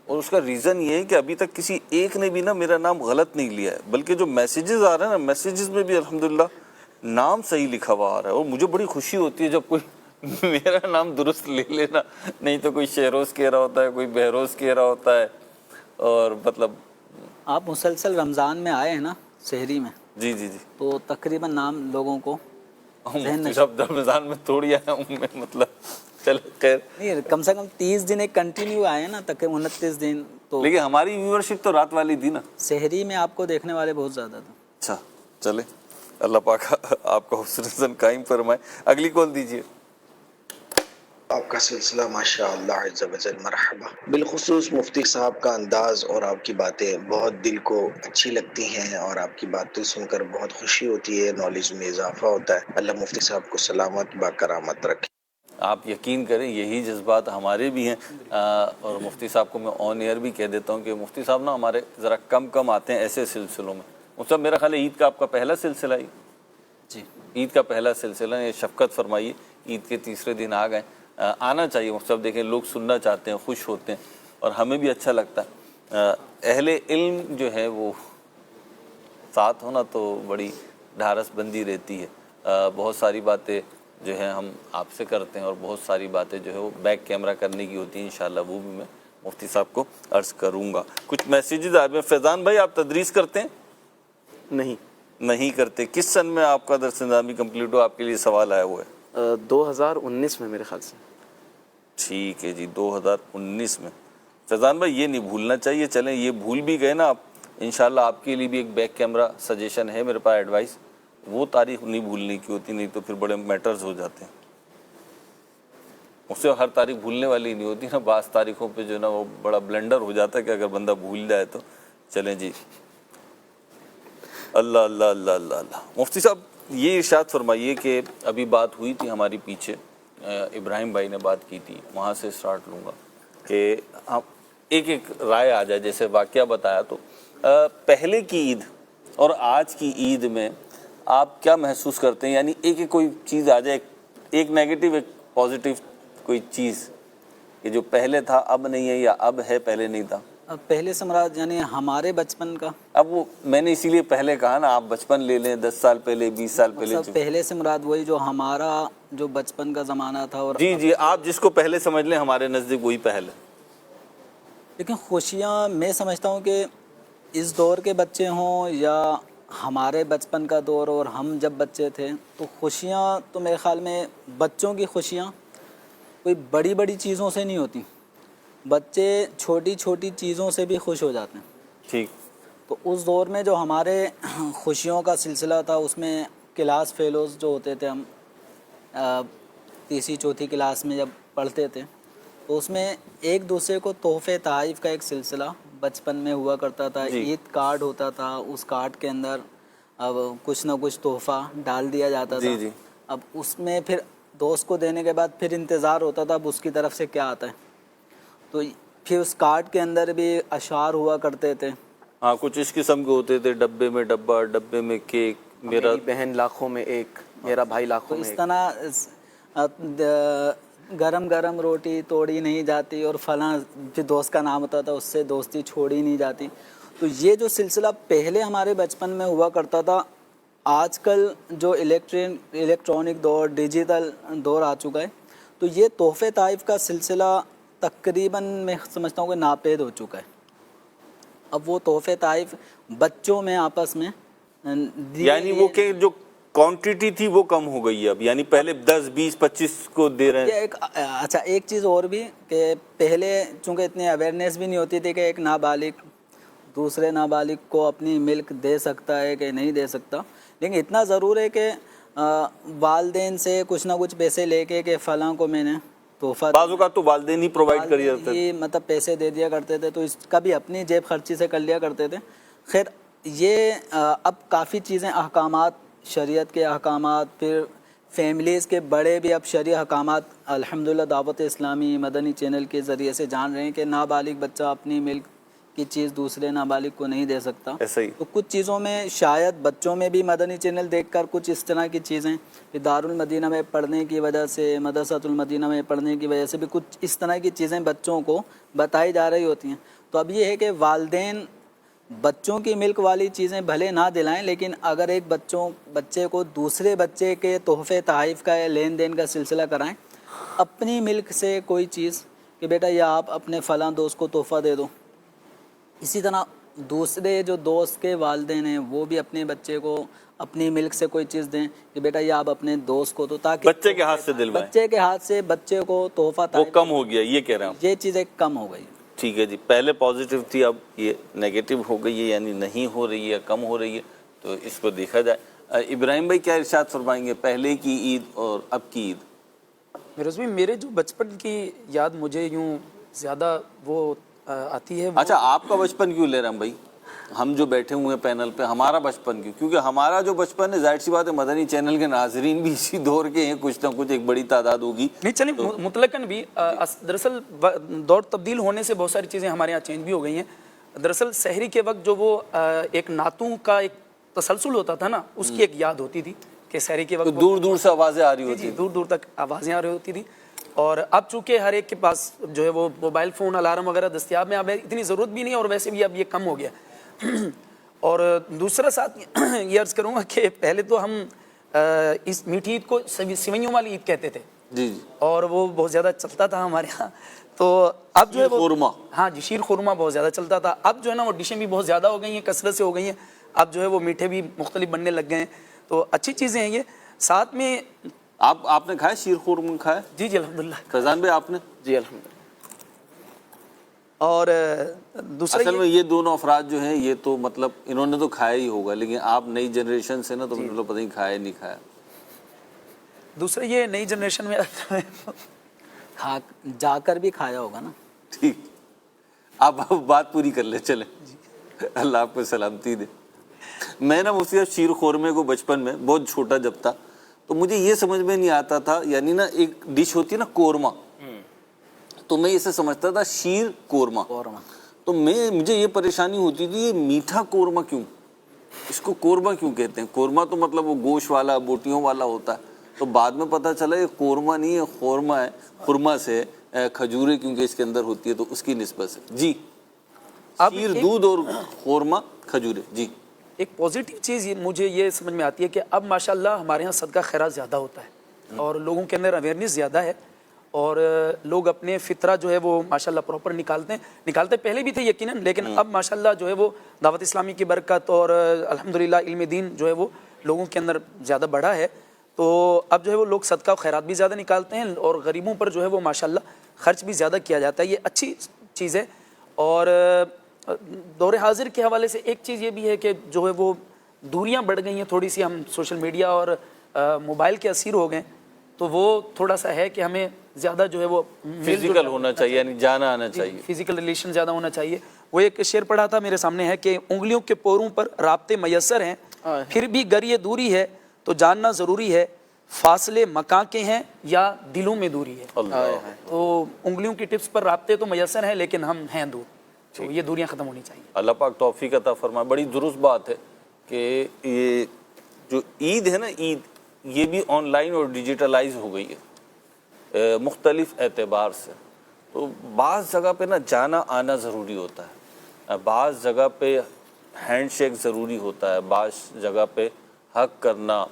اور اس کا ریزن یہ ہے کہ ابھی تک کسی ایک نے بھی نا میرا نام غلط نہیں لیا ہے, بلکہ جو میسیجز آ رہے ہیں نا, میسیجز میں بھی الحمدللہ نام صحیح لکھا ہوا آ رہا ہے. اور مجھے بڑی خوشی ہوتی ہے جب کوئی میرا نام درست لے لینا. نہیں تو کوئی شہروز کہہ رہا ہوتا ہے, کوئی بہروز کہہ رہا ہوتا ہے. اور مطلب آپ مسلسل رمضان میں آئے ہیں نا شہری میں. جی جی جی. تو تقریباً نام لوگوں کو رمضان میں تھوڑی آیا ہوں میں, مطلب چلو خیر نہیں, کم سے کم 30 دن ایک کنٹینیو آئے نا, تقریباً 29 دن. تو لیکن ہماری ویورشپ تو رات والی تھی نا. شہری میں آپ کو دیکھنے والے بہت زیادہ تھے. اچھا چلے, اللہ پاک آپ کا حسن قائم فرمائے. اگلی کال دیجیے. آپ کا سلسلہ ماشاء اللہ عز و جل مرحبا. بالخصوص مفتی صاحب کا انداز اور آپ کی باتیں بہت دل کو اچھی لگتی ہیں, اور آپ کی باتیں سن کر بہت خوشی ہوتی ہے, نالج میں اضافہ ہوتا ہے. اللہ مفتی صاحب کو سلامت با کرامت رکھے. آپ یقین کریں یہی جذبات ہمارے بھی ہیں. اور مفتی صاحب کو میں آن ایئر بھی کہہ دیتا ہوں کہ مفتی صاحب نا ہمارے ذرا کم آتے ہیں ایسے سلسلوں میں. مفتی صاحب میرا خیال ہے عید کا آپ کا پہلا سلسلہ ہی. جی, عید کا پہلا سلسلہ. یہ شفقت فرمائیے, عید کے تیسرے دن آ گئے. آنا چاہیے مفتی صاحب. دیکھیں لوگ سننا چاہتے ہیں, خوش ہوتے ہیں, اور ہمیں بھی اچھا لگتا ہے. اہل علم جو ہے وہ ساتھ ہونا تو بڑی ڈھارس بندی رہتی ہے. بہت ساری باتیں جو ہے ہم آپ سے کرتے ہیں, اور بہت ساری باتیں جو ہے وہ بیک کیمرہ کرنے کی ہوتی ہیں. انشاءاللہ وہ بھی میں مفتی صاحب کو عرض کروں گا. کچھ میسیجز آ رہے ہیں. فیضان بھائی آپ تدریس کرتے ہیں؟ نہیں کرتے. کس سن میں آپ کا درس نظامی کمپلیٹ ہو؟ آپ کے لیے سوال آیا ہوا ہے. 2019 میں میرے خیال سے. ٹھیک ہے جی, 2019 میں. فیضان بھائی یہ نہیں بھولنا چاہیے. چلیں یہ بھول بھی گئے نا آپ, انشاءاللہ آپ کے لیے بھی ایک بیک کیمرہ سجیشن ہے میرے پاس, ایڈوائس. وہ تاریخ نہیں بھولنے کی ہوتی, نہیں تو پھر بڑے میٹرز ہو جاتے ہیں. اس سے ہر تاریخ بھولنے والی نہیں ہوتی نا, بعض تاریخوں پہ جو ہے نا وہ بڑا بلنڈر ہو جاتا ہے کہ اگر بندہ بھول جائے تو. چلیں جی, اللہ اللہ اللہ اللہ اللہ. مفتی صاحب یہ ارشاد فرمائیے کہ ابھی بات ہوئی تھی ہماری پیچھے, ابراہیم بھائی نے بات کی تھی, وہاں سے سٹارٹ لوں گا کہ ایک رائے آ جائے. جیسے واقعہ بتایا تو پہلے کی عید اور آج کی عید میں آپ کیا محسوس کرتے ہیں؟ یعنی ایک کوئی چیز آ جائے, ایک نیگیٹو ایک پازیٹیو کوئی چیز کہ جو پہلے تھا اب نہیں ہے, یا اب ہے پہلے نہیں تھا. اب پہلے سے مراد یعنی ہمارے بچپن کا؟ اب وہ میں نے اسی لیے پہلے کہا نا، آپ بچپن لے لیں، 10 سال پہلے، 20 سال پہلے. مطلب پہلے سے مراد وہی جو ہمارا جو بچپن کا زمانہ تھا. اور جی آپ جس کو پہلے سمجھ لیں، ہمارے نزدیک وہی پہل ہے. لیکن خوشیاں میں سمجھتا ہوں کہ اس دور کے بچے ہوں یا ہمارے بچپن کا دور اور ہم جب بچے تھے، تو خوشیاں تو میرے خیال میں بچوں کی خوشیاں کوئی بڑی بڑی چیزوں سے نہیں ہوتی. بچے چھوٹی چھوٹی چیزوں سے بھی خوش ہو جاتے ہیں. ٹھیک. تو اس دور میں جو ہمارے خوشیوں کا سلسلہ تھا، اس میں کلاس فیلوز جو ہوتے تھے، ہم تیسری چوتھی کلاس میں جب پڑھتے تھے، تو اس میں ایک دوسرے کو تحفے تحائف کا ایک سلسلہ بچپن میں ہوا کرتا تھا. عید کارڈ ہوتا تھا، اس کارڈ کے اندر اب کچھ نہ کچھ تحفہ ڈال دیا جاتا تھا. اب اس میں پھر دوست کو دینے کے بعد پھر انتظار ہوتا تھا اب اس کی طرف سے کیا آتا ہے. تو پھر اس کارڈ کے اندر بھی اشعار ہوا کرتے تھے. ہاں، کچھ اس قسم کے ہوتے تھے، ڈبے میں ڈبہ، ڈبے میں کیک، میرا بہن لاکھوں میں ایک، میرا بھائی لاکھوں میں ایک. اس طرح گرم گرم روٹی توڑی نہیں جاتی، اور فلاں جو دوست کا نام ہوتا تھا اس سے دوستی چھوڑی نہیں جاتی. تو یہ جو سلسلہ پہلے ہمارے بچپن میں ہوا کرتا تھا، آج کل جو الیکٹرانک دور، ڈیجیٹل دور آ چکا ہے، تو یہ تحفے تحائف کا سلسلہ تقریباً میں سمجھتا ہوں کہ ناپید ہو چکا ہے. اب وہ تحفے تحائف بچوں میں آپس میں یعنی وہ کہ جو کوانٹٹی تھی وہ کم ہو گئی ہے اب، یعنی پہلے 10 20 25 کو دے رہے ہیں. اچھا ایک چیز اور بھی کہ پہلے چونکہ اتنی اویئرنیس بھی نہیں ہوتی تھی کہ ایک نابالغ دوسرے نابالغ کو اپنی ملک دے سکتا ہے کہ نہیں دے سکتا، لیکن اتنا ضرور ہے کہ والدین سے کچھ نہ کچھ پیسے لے کے کہ فلاں کو میں نے تحفہ، بعض اوقات تو والدین ہی پرووائڈ کر دیتے تھے، مطلب پیسے دے دیا کرتے تھے، تو اس کا بھی اپنی جیب خرچی سے کر لیا کرتے تھے. خیر یہ اب کافی چیزیں، احکامات، شریعت کے احکامات، پھر فیملیز کے بڑے بھی اب شرعی احکامات الحمدللہ دعوت اسلامی مدنی چینل کے ذریعے سے جان رہے ہیں کہ نابالغ بچہ اپنی ملک کی چیز دوسرے نابالغ کو نہیں دے سکتا. تو کچھ چیزوں میں شاید بچوں میں بھی مدنی چینل دیکھ کر کچھ اس طرح کی چیزیں، دارالمدینہ میں پڑھنے کی وجہ سے، مدرسۃ المدینہ میں پڑھنے کی وجہ سے بھی کچھ اس طرح کی چیزیں بچوں کو بتائی جا رہی ہوتی ہیں. تو اب یہ ہے کہ والدین بچوں کی ملک والی چیزیں بھلے نہ دلائیں، لیکن اگر ایک بچے کو دوسرے بچے کے تحفے تحائف کا یا لین دین کا سلسلہ کرائیں، اپنی ملک سے کوئی چیز کہ بیٹا یہ آپ اپنے فلاں دوست کو تحفہ دے دو. اسی طرح دوسرے جو دوست کے والدین ہیں وہ بھی اپنے بچے کو اپنی ملک سے کوئی چیز دیں کہ بیٹا یہ آپ اپنے دوست کو، تو تاکہ بچے کے ہاتھ سے دلوائیں، بچے کے ہاتھ سے بچے کو تحفہ وہ کم ہو گیا، یہ کہہ رہا ہوں. یہ چیزیں کم ہو گئی. ٹھیک ہے جی، پہلے پازیٹیو تھی، اب یہ نیگیٹو ہو گئی ہے، یعنی نہیں ہو رہی ہے، کم ہو رہی ہے. تو اس کو دیکھا جائے. ابراہیم بھائی کیا ارشاد فرمائیں گے پہلے کی عید اور اب کی عید؟ میرے جو بچپن کی یاد مجھے یوں زیادہ وہ آتی ہے. اچھا آپ کا بچپن کیوں لے رہے ہیں بھائی؟ ہم جو بیٹھے ہوئے ہیں پینل پہ، ہمارا بچپن کیوں؟ کیونکہ ہمارا جو بچپن ہے، ظاہر سی بات ہے مدنی چینل کے ناظرین بھی اسی دور کے ہیں، کچھ نہ کچھ ایک بڑی تعداد ہوگی. نہیں چلیے مطلقاً بھی دراصل دور تبدیل ہونے سے بہت ساری چیزیں ہمارے یہاں چینج بھی ہو گئی ہیں. دراصل سحری کے وقت جو وہ ایک نعتوں کا ایک تسلسل ہوتا تھا نا، اس کی ایک یاد ہوتی تھی کہ سحری کے وقت دور دور سے آوازیں آ رہی ہوتی تھی، دور دور تک آوازیں آ رہی ہوتی تھی. اور اب چونکہ ہر ایک کے پاس جو ہے وہ موبائل فون، الارم وغیرہ دستیاب میں، اب اتنی ضرورت بھی نہیں، اور ویسے بھی اب یہ کم ہو گیا. اور دوسرا ساتھ یہ عرض کروں گا کہ پہلے تو ہم اس میٹھی عید کو سوئیوں والی عید کہتے تھے جی، اور وہ بہت زیادہ چلتا تھا ہمارے ہاں. تو اب جو ہے خورما، ہاں جی، شیر خورما بہت زیادہ چلتا تھا. اب جو ہے نا وہ ڈشیں بھی بہت زیادہ ہو گئی ہیں، کثرت سے ہو گئی ہیں. اب جو ہے وہ میٹھے بھی مختلف بننے لگ گئے ہیں، تو اچھی چیزیں ہیں یہ. ساتھ میں آپ نے کھایا شیر خورما؟ کھایا؟ جی جی الحمدللہ. فیضان بھائی آپ نے؟ جی الحمدللہ. اور دوسرا اصل میں یہ دونوں افراد جو ہیں یہ تو مطلب انہوں نے تو کھایا ہی ہوگا، لیکن آپ نئی جنریشن سے نا تو مطلب پتہ نہیں کھایا نہیں کھایا. دوسرا یہ نئی جنریشن میں جا کر بھی کھایا ہوگا نا. ٹھیک، آپ بات پوری کر لیں، چلیں. اللہ آپ کو سلامتی دے. میں نا مفتی صاحب شیر خورمے کو بچپن میں بہت چھوٹا جب تھا تو مجھے یہ سمجھ میں نہیں آتا تھا، یعنی نا ایک ڈش ہوتی ہے نا قورمہ، تو میں اسے سمجھتا تھا شیر قورمہ. تو مجھے یہ پریشانی ہوتی تھی یہ میٹھا قورمہ کیوں، اس کو قورمہ کیوں کہتے ہیں؟ قورمہ تو مطلب وہ گوشت والا بوٹیوں والا ہوتا ہے. تو بعد میں پتہ چلا یہ قورمہ نہیں ہے، خورمہ ہے. خورمہ سے کھجوریں کیونکہ اس کے اندر ہوتی ہے تو اس کی نسبت سے. جی شیر دودھ اور خورما کھجورے. جی ایک پازیٹیو چیز مجھے یہ سمجھ میں آتی ہے کہ اب ماشاءاللہ ہمارے ہاں صدقہ خیرات زیادہ ہوتا ہے اور لوگوں کے اندر اویئرنیس زیادہ ہے اور لوگ اپنے فطرہ جو ہے وہ ماشاءاللہ پراپر نکالتے پہلے بھی تھے یقیناً, لیکن اب ماشاءاللہ جو ہے وہ دعوت اسلامی کی برکت اور الحمدللہ علم دین جو ہے وہ لوگوں کے اندر زیادہ بڑھا ہے, تو اب جو ہے وہ لوگ صدقہ و خیرات بھی زیادہ نکالتے ہیں اور غریبوں پر جو ہے وہ ماشاءاللہ خرچ بھی زیادہ کیا جاتا ہے. یہ اچھی چیز ہے. اور دور حاضر کے حوالے سے ایک چیز یہ بھی ہے کہ جو ہے وہ دوریاں بڑھ گئی ہیں تھوڑی سی, ہم سوشل میڈیا اور موبائل کے اسیر ہو گئے, تو وہ تھوڑا سا ہے کہ ہمیں زیادہ جو ہے وہ فزیکل ہونا چاہیے, یعنی جانا آنا چاہیے, فزیکل ریلیشن زیادہ ہونا چاہیے. وہ ایک شعر پڑھا تھا میرے سامنے ہے کہ انگلیوں کے پوروں پر رابطے میسر ہیں, پھر بھی گر یہ دوری ہے تو جاننا ضروری ہے, فاصلے مکاں کے ہیں یا دلوں میں دوری ہے. تو انگلیوں کی ٹپس پر رابطے تو میسر ہیں لیکن ہم ہیں دور, تو یہ دوریاں ختم ہونی چاہیے. اللہ پاک توفیق عطا فرمائے. بڑی درست بات ہے کہ یہ جو عید ہے نا, عید یہ بھی آن لائن اور ڈیجیٹلائز ہو گئی ہے مختلف اعتبار سے. تو بعض جگہ پہ نا جانا آنا ضروری ہوتا ہے, بعض جگہ پہ ہینڈ شیک ضروری ہوتا ہے, بعض جگہ پہ حق کرنا,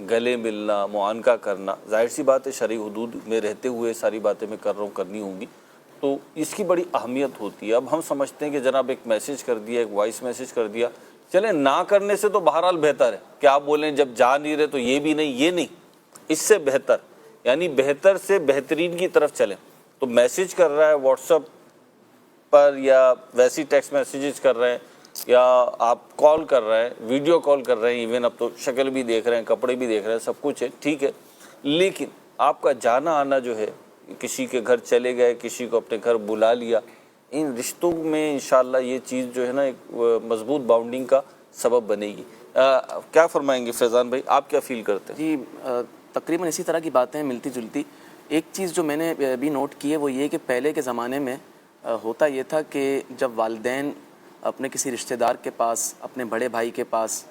گلے ملنا, معانقہ کرنا. ظاہر سی بات ہے شرعی حدود میں رہتے ہوئے ساری باتیں میں کر رہا ہوں, کرنی ہوں گی, تو اس کی بڑی اہمیت ہوتی ہے. اب ہم سمجھتے ہیں کہ جناب ایک میسیج کر دیا, ایک وائس میسیج کر دیا, چلیں نہ کرنے سے تو بہرحال بہتر ہے کہ آپ بولیں جب جا نہیں رہے تو یہ بھی نہیں, یہ نہیں, اس سے بہتر, یعنی بہتر سے بہترین کی طرف چلیں. تو میسیج کر رہا ہے واٹس ایپ پر یا ویسی ٹیکسٹ میسیجز کر رہے ہیں یا آپ کال کر رہے ہیں, ویڈیو کال کر رہے ہیں, ایون اب تو شکل بھی دیکھ رہے ہیں, کپڑے بھی دیکھ رہے ہیں, سب کچھ ہے, ٹھیک ہے, لیکن آپ کا جانا آنا جو ہے, کسی کے گھر چلے گئے, کسی کو اپنے گھر بلا لیا, ان رشتوں میں انشاءاللہ یہ چیز جو ہے نا ایک مضبوط باؤنڈنگ کا سبب بنے گی. کیا فرمائیں گے فیضان بھائی, آپ کیا فیل کرتے ہیں؟ جی تقریباً اسی طرح کی باتیں ہیں ملتی جلتی. ایک چیز جو میں نے بھی نوٹ کی ہے وہ یہ کہ پہلے کے زمانے میں ہوتا یہ تھا کہ جب والدین اپنے کسی رشتہ دار کے پاس, اپنے بڑے بھائی کے پاس,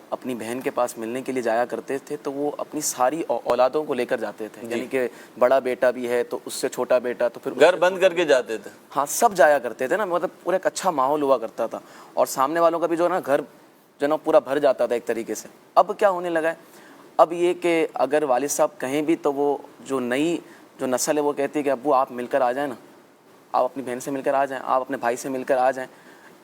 اپنی بہن کے پاس ملنے کے لیے جایا کرتے تھے تو وہ اپنی ساری اولادوں کو لے کر جاتے تھے, یعنی کہ بڑا بیٹا بھی ہے تو اس سے چھوٹا بیٹا, تو پھر گھر بند کر کے جاتے تھے. ہاں سب جایا کرتے تھے نا, مطلب پورا ایک اچھا ماحول ہوا کرتا تھا اور سامنے والوں کا بھی جو ہے نا گھر جو ہے نا پورا بھر جاتا تھا ایک طریقے سے. اب کیا ہونے لگا ہے, اب یہ کہ اگر والد صاحب کہیں بھی تو وہ جو نئی جو نسل ہے وہ کہتی ہے کہ ابو آپ مل کر آ جائیں نا, آپ اپنی بہن سے مل کر آ جائیں, آپ اپنے بھائی سے مل کر آ جائیں.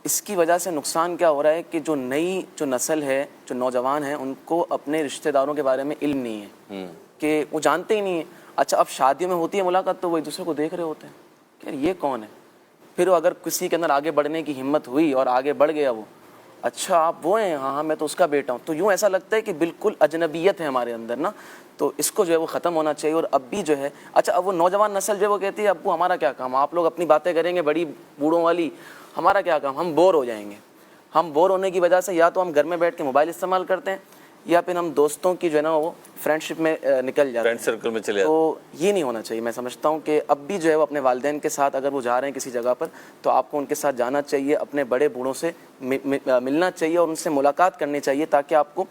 اس کی وجہ سے نقصان کیا ہو رہا ہے کہ جو نئی جو نسل ہے, جو نوجوان ہیں, ان کو اپنے رشتہ داروں کے بارے میں علم نہیں ہے, کہ وہ جانتے ہی نہیں ہیں. اچھا اب شادیوں میں ہوتی ہے ملاقات تو وہ ایک دوسرے کو دیکھ رہے ہوتے ہیں کہ یہ کون ہے. پھر اگر کسی کے اندر آگے بڑھنے کی ہمت ہوئی اور آگے بڑھ گیا وہ, اچھا آپ وہ ہیں, ہاں میں تو اس کا بیٹا ہوں, تو یوں ایسا لگتا ہے کہ بالکل اجنبیت ہے ہمارے اندر نا. تو اس کو جو ہے وہ ختم ہونا چاہیے. اور اب بھی جو ہے اچھا اب وہ نوجوان نسل جو وہ کہتی ہے ابو ہمارا کیا کام, آپ لوگ اپنی باتیں کریں گے بڑی بوڑھوں والی, ہمارا کیا کام, ہم بور ہو جائیں گے. ہم بور ہونے کی وجہ سے یا تو ہم گھر میں بیٹھ کے موبائل استعمال کرتے ہیں یا پھر ہم دوستوں کی جو ہے نا وہ فرینڈ شپ میں نکل جاتے ہیں, فرینڈ سرکل میں چلے جاتے ہیں. تو یہ نہیں ہونا چاہیے. میں سمجھتا ہوں کہ اب بھی جو ہے وہ اپنے والدین کے ساتھ اگر وہ جا رہے ہیں کسی جگہ پر تو آپ کو ان کے ساتھ جانا چاہیے, اپنے بڑے بوڑھوں سے ملنا چاہیے اور ان سے ملاقات کرنی چاہیے تاکہ آپ کو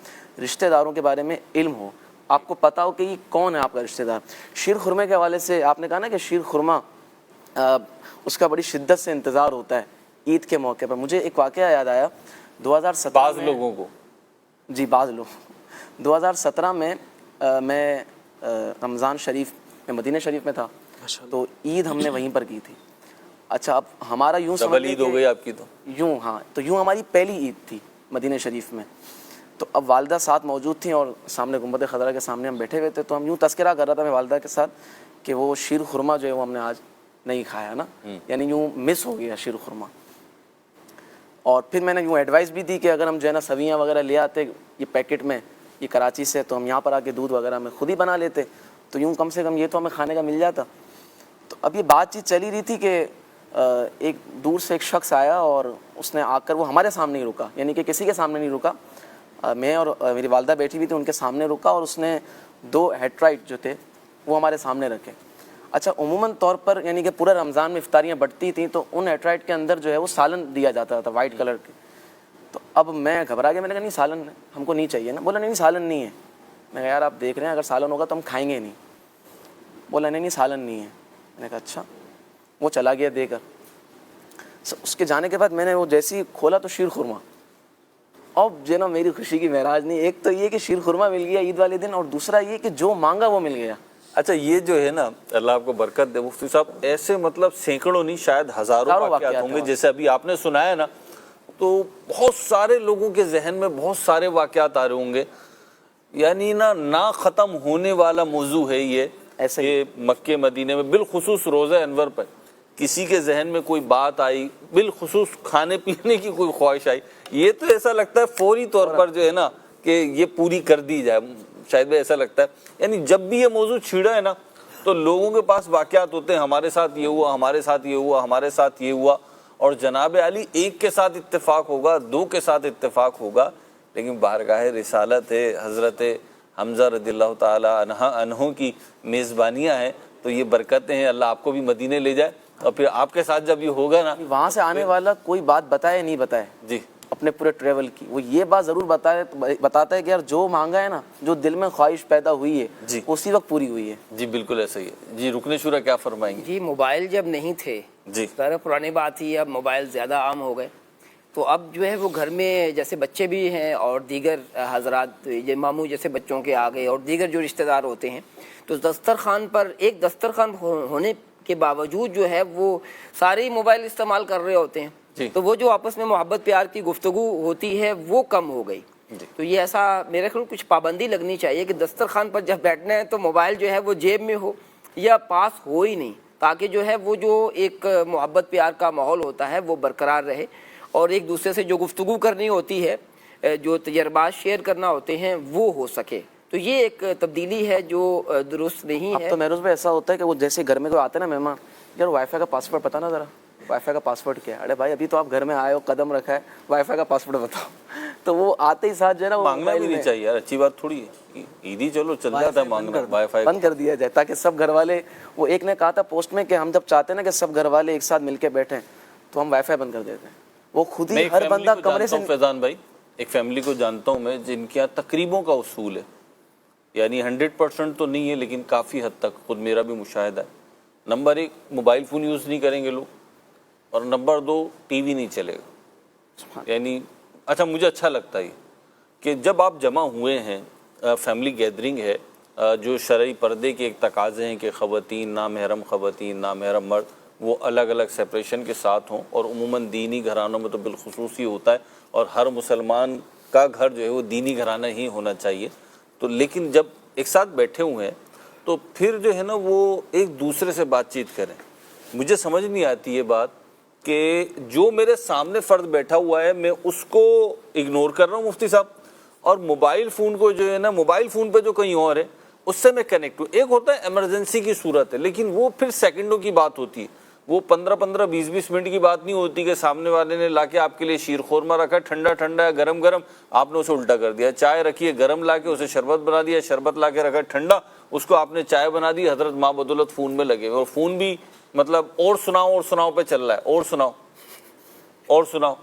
رشتہ داروں کے بارے میں علم ہو, آپ کو پتہ ہو کہ یہ کون ہے آپ کا رشتہ دار. شیر خرمے کے حوالے سے آپ نے کہا نا کہ شیر خرما اس کا بڑی شدت سے انتظار ہوتا ہے عید کے موقع پر. مجھے ایک واقعہ یاد آیا 2017 بعض لوگوں کو, جی بعض لوگ 2017 میں میں رمضان شریف میں مدینہ شریف میں تھا, تو عید ہم نے وہیں پر کی تھی. اچھا اب ہمارا یوں ڈبل عید ہو گئی آپ کی, تو یوں ہاں تو یوں ہماری پہلی عید تھی مدینہ شریف میں. تو اب والدہ ساتھ موجود تھیں اور سامنے گنبد خضرا کے سامنے ہم بیٹھے ہوئے تھے, تو ہم یوں تذکرہ کر رہا تھا میں والدہ کے ساتھ کہ وہ شیر خرما جو ہے وہ ہم نے آج نہیں کھایا نا, یعنی یوں مس ہو گیا شیر خرما. اور پھر میں نے یوں ایڈوائس بھی دی کہ اگر ہم جو ہے نا سویاں وغیرہ لے آتے یہ پیکٹ میں, یہ کراچی سے, تو ہم یہاں پر آ کے دودھ وغیرہ میں خود ہی بنا لیتے, تو یوں کم سے کم یہ تو ہمیں کھانے کا مل جاتا. تو اب یہ بات چیت چلی رہی تھی کہ ایک دور سے ایک شخص آیا اور اس نے آ کر وہ ہمارے سامنے ہی رکا, یعنی کہ کسی کے سامنے نہیں رکا, میں اور میری والدہ بیٹھی ہوئی تھی ان کے سامنے رکا اور اس نے 2 ہیٹرائٹ جو تھے وہ ہمارے سامنے رکھے. اچھا عموماً طور پر یعنی کہ پورا رمضان میں افطاریاں بڑھتی تھیں تو ان ہیٹرائٹ کے اندر جو ہے وہ سالن دیا جاتا تھا وائٹ کلر کے. تو اب میں گھبرا گیا, میں نے کہا نہیں سالن ہم کو نہیں چاہیے نا. بولا نہیں سالن نہیں ہے. میں کہا یار آپ دیکھ رہے ہیں اگر سالن ہوگا تو ہم کھائیں گے نہیں. بولا نہیں سالن نہیں ہے. میں نے کہا اچھا. وہ چلا گیا دے کر. اس کے جانے کے بعد میں نے وہ جیسے ہی کھولا تو شیر خورما. اب جو نا میری خوشی کی معراج نہیں. ایک تو یہ کہ شیر خورما مل گیا عید والے دن, اور دوسرا یہ کہ جو مانگا وہ مل گیا. اچھا یہ جو ہے نا, اللہ آپ کو برکت دے مفتی صاحب, ایسے مطلب سینکڑوں نہیں شاید ہزاروں واقعات ہوں گے جیسے ابھی آپ نے سنایا نا, تو بہت سارے لوگوں کے ذہن میں بہت سارے واقعات آ رہے ہوں گے. یعنی نا ختم ہونے والا موضوع ہے یہ ایسے مکے مدینے میں, بالخصوص روزہ انور پر کسی کے ذہن میں کوئی بات آئی, بالخصوص کھانے پینے کی کوئی خواہش آئی, یہ تو ایسا لگتا ہے فوری طور پر جو ہے نا کہ یہ پوری کر دی جائے. شاید بھی ایسا لگتا ہے, یعنی جب بھی یہ موضوع چھڑا ہے نا تو لوگوں کے پاس واقعات ہوتے ہیں, ہمارے ساتھ یہ ہوا, ہمارے ساتھ یہ ہوا, ہمارے ساتھ یہ ہوا. اور جناب علی ایک کے ساتھ اتفاق ہوگا, دو کے ساتھ اتفاق ہوگا, لیکن بارگاہ رسالت ہے, حضرت حمزہ رضی اللہ تعالی عنہ کی میزبانیاں ہیں, تو یہ برکتیں ہیں. اللہ آپ کو بھی مدینے لے جائے, اور پھر آپ کے ساتھ جب یہ ہوگا نا, وہاں سے آنے والا کوئی بات بتائے نہیں بتائے جی اپنے پورے ٹریول کی, وہ یہ بات ضرور بتاتا ہے کہ یار جو مانگا ہے نا, جو دل میں خواہش پیدا ہوئی ہے جی اسی وقت پوری ہوئی ہے. جی بالکل ایسا ہی ہے. جی رکن شورا کیا فرمائیں گے؟ جی موبائل جب نہیں تھے, جی ظاہر پرانی بات ہی, اب موبائل زیادہ عام ہو گئے, تو اب جو ہے وہ گھر میں جیسے بچے بھی ہیں اور دیگر حضرات یہ ماموں جیسے بچوں کے آ گئے اور دیگر جو رشتہ دار ہوتے ہیں, تو دسترخوان پر ایک دسترخوان ہونے کے باوجود جو ہے وہ سارے موبائل استعمال کر رہے ہوتے ہیں, تو وہ جو آپس میں محبت پیار کی گفتگو ہوتی ہے وہ کم ہو گئی. تو یہ ایسا میرے خیال کچھ پابندی لگنی چاہیے کہ دسترخوان پر جب بیٹھنا ہے تو موبائل جو ہے وہ جیب میں ہو یا پاس ہو ہی نہیں, تاکہ جو ہے وہ جو ایک محبت پیار کا ماحول ہوتا ہے وہ برقرار رہے, اور ایک دوسرے سے جو گفتگو کرنی ہوتی ہے, جو تجربات شیئر کرنا ہوتے ہیں وہ ہو سکے. تو یہ ایک تبدیلی ہے جو درست نہیں ہے. اب تو میروز میں ایسا ہوتا ہے کہ وہ جیسے گھر میں کوئی آتے ہیں نا مہمان, یار وائی فائی کا پاسورڈ بتانا ذرا, وائی فائی کا پاسورڈ کیا ہے؟ ارے بھائی ابھی تو آپ گھر میں آئے ہو, قدم رکھا ہے, وائی فائی کا پاسورڈ بتاؤ. تو وہ آتے ہی ساتھ جو ہے نا مانگنا بھی نہیں چاہیے یار, اچھی بات تھوڑی ہے, عیدی چلو چل جاتا ہے مانگنا, وائی فائی بند کر دیا جائے تاکہ سب گھر والے, وہ ایک نے کہا تھا پوسٹ میں کہ ہم جب چاہتے ہیں نا کہ سب گھر والے ایک ساتھ مل کے بیٹھیں تو ہم وائی فائی بند کر دیتے ہیں. وہ خود ہی ہر بندہ کمرے سے. فیضان بھائی ایک فیملی کو جانتا ہوں میں جن کے یہاں تقریبوں کا اصول ہے, یعنی 100% تو نہیں ہے لیکن کافی حد تک, خود میرا بھی مشاہدہ ہے. نمبر 1 موبائل فون یوز نہیں کریں گے لوگ, اور نمبر 2 ٹی وی نہیں چلے گا. یعنی اچھا مجھے اچھا لگتا ہے کہ جب آپ جمع ہوئے ہیں, فیملی گیدرنگ ہے, جو شرعی پردے کے ایک تقاضے ہیں کہ خواتین, نامحرم خواتین, نامحرم مرد وہ الگ الگ سپریشن کے ساتھ ہوں, اور عموماً دینی گھرانوں میں تو بالخصوص ہی ہوتا ہے, اور ہر مسلمان کا گھر جو ہے وہ دینی گھرانہ ہی ہونا چاہیے. تو لیکن جب ایک ساتھ بیٹھے ہوئے ہیں تو پھر جو ہے نا وہ ایک دوسرے سے بات چیت کریں. مجھے سمجھ نہیں آتی یہ بات کہ جو میرے سامنے فرد بیٹھا ہوا ہے میں اس کو اگنور کر رہا ہوں مفتی صاحب, اور موبائل فون کو جو ہے نا, موبائل فون پہ جو کہیں اور ہے اس سے میں کنیکٹ ہوں. ایک ہوتا ہے ایمرجنسی کی صورت ہے, لیکن وہ پھر سیکنڈوں کی بات ہوتی ہے, وہ 15-15 20-20 منٹ کی بات نہیں ہوتی کہ سامنے والے نے لا کے آپ کے لیے شیر خورما رکھا, ٹھنڈا ٹھنڈا ہے, گرم گرم, آپ نے اسے الٹا کر دیا. چائے رکھی ہے گرم لا کے, اسے شربت بنا دیا, شربت لا کے رکھا ٹھنڈا, اس کو آپ نے چائے بنا دی. حضرت ماں بدولت فون میں لگے, اور فون بھی مطلب اور سناؤ پہ چل رہا ہے, اور سناؤ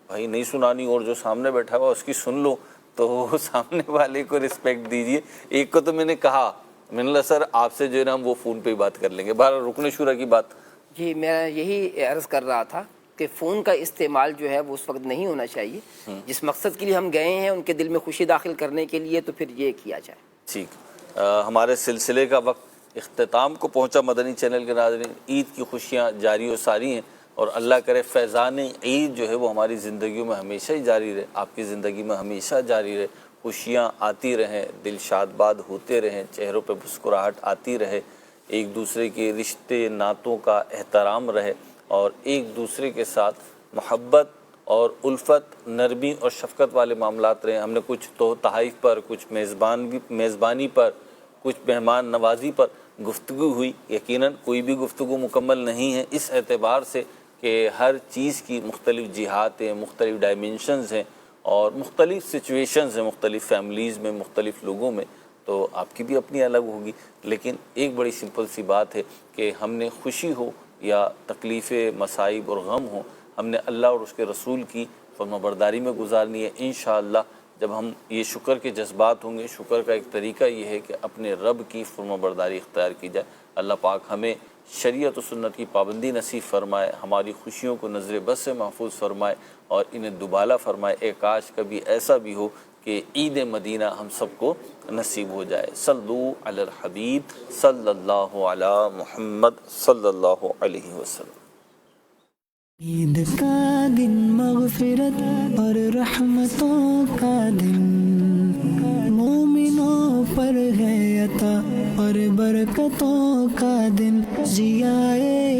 بھائی نہیں سنانی, اور جو سامنے بیٹھا ہوا اس کی سن لو. تو سامنے والے کو رسپیکٹ دیجئے. ایک کو تو میں نے کہا, میں نے کہا سر آپ سے جو ہے نا ہم وہ فون پہ ہی بات کر لیں گے. باہر رکن شورا کی بات. جی میں یہی عرض کر رہا تھا کہ فون کا استعمال جو ہے وہ اس وقت نہیں ہونا چاہیے. جس مقصد کے لیے ہم گئے ہیں ان کے دل میں خوشی داخل کرنے کے لیے, تو پھر یہ کیا جائے. ٹھیک, ہمارے سلسلے کا وقت اختتام کو پہنچا. مدنی چینل کے ناظرین, عید کی خوشیاں جاری و ساری ہیں, اور اللہ کرے فیضان عید جو ہے وہ ہماری زندگیوں میں ہمیشہ ہی جاری رہے, آپ کی زندگی میں ہمیشہ جاری رہے. خوشیاں آتی رہیں, دل شاد باد ہوتے رہیں, چہروں پہ مسکراہٹ آتی رہے, ایک دوسرے کے رشتے ناتوں کا احترام رہے, اور ایک دوسرے کے ساتھ محبت اور الفت, نرمی اور شفقت والے معاملات رہیں. ہم نے کچھ تو تحائف پر, کچھ میزبانی پر, کچھ مہمان نوازی پر گفتگو ہوئی. یقیناً کوئی بھی گفتگو مکمل نہیں ہے اس اعتبار سے کہ ہر چیز کی مختلف جہات ہیں, مختلف ڈائمینشنز ہیں, اور مختلف سچویشنز ہیں, مختلف فیملیز میں, مختلف لوگوں میں. تو آپ کی بھی اپنی الگ ہوگی, لیکن ایک بڑی سمپل سی بات ہے کہ ہم نے خوشی ہو یا تکلیف, مصائب اور غم ہو, ہم نے اللہ اور اس کے رسول کی فرمانبرداری میں گزارنی ہے. انشاءاللہ جب ہم یہ شکر کے جذبات ہوں گے, شکر کا ایک طریقہ یہ ہے کہ اپنے رب کی فرمانبرداری اختیار کی جائے. اللہ پاک ہمیں شریعت و سنت کی پابندی نصیب فرمائے، ہماری خوشیوں کو نظر بد سے محفوظ فرمائے اور انہیں دوبالا فرمائے۔ اے کاش کبھی ایسا بھی ہو کہ عید مدینہ ہم سب کو نصیب ہو جائے۔ صلو علی الحبیب صلی اللہ علی محمد صلی اللہ علیہ وسلم۔ عید کا دن مغفرت اور رحمتوں کا دن، مومنوں پر ہے عطا اور برکتوں کا دن، ضیائے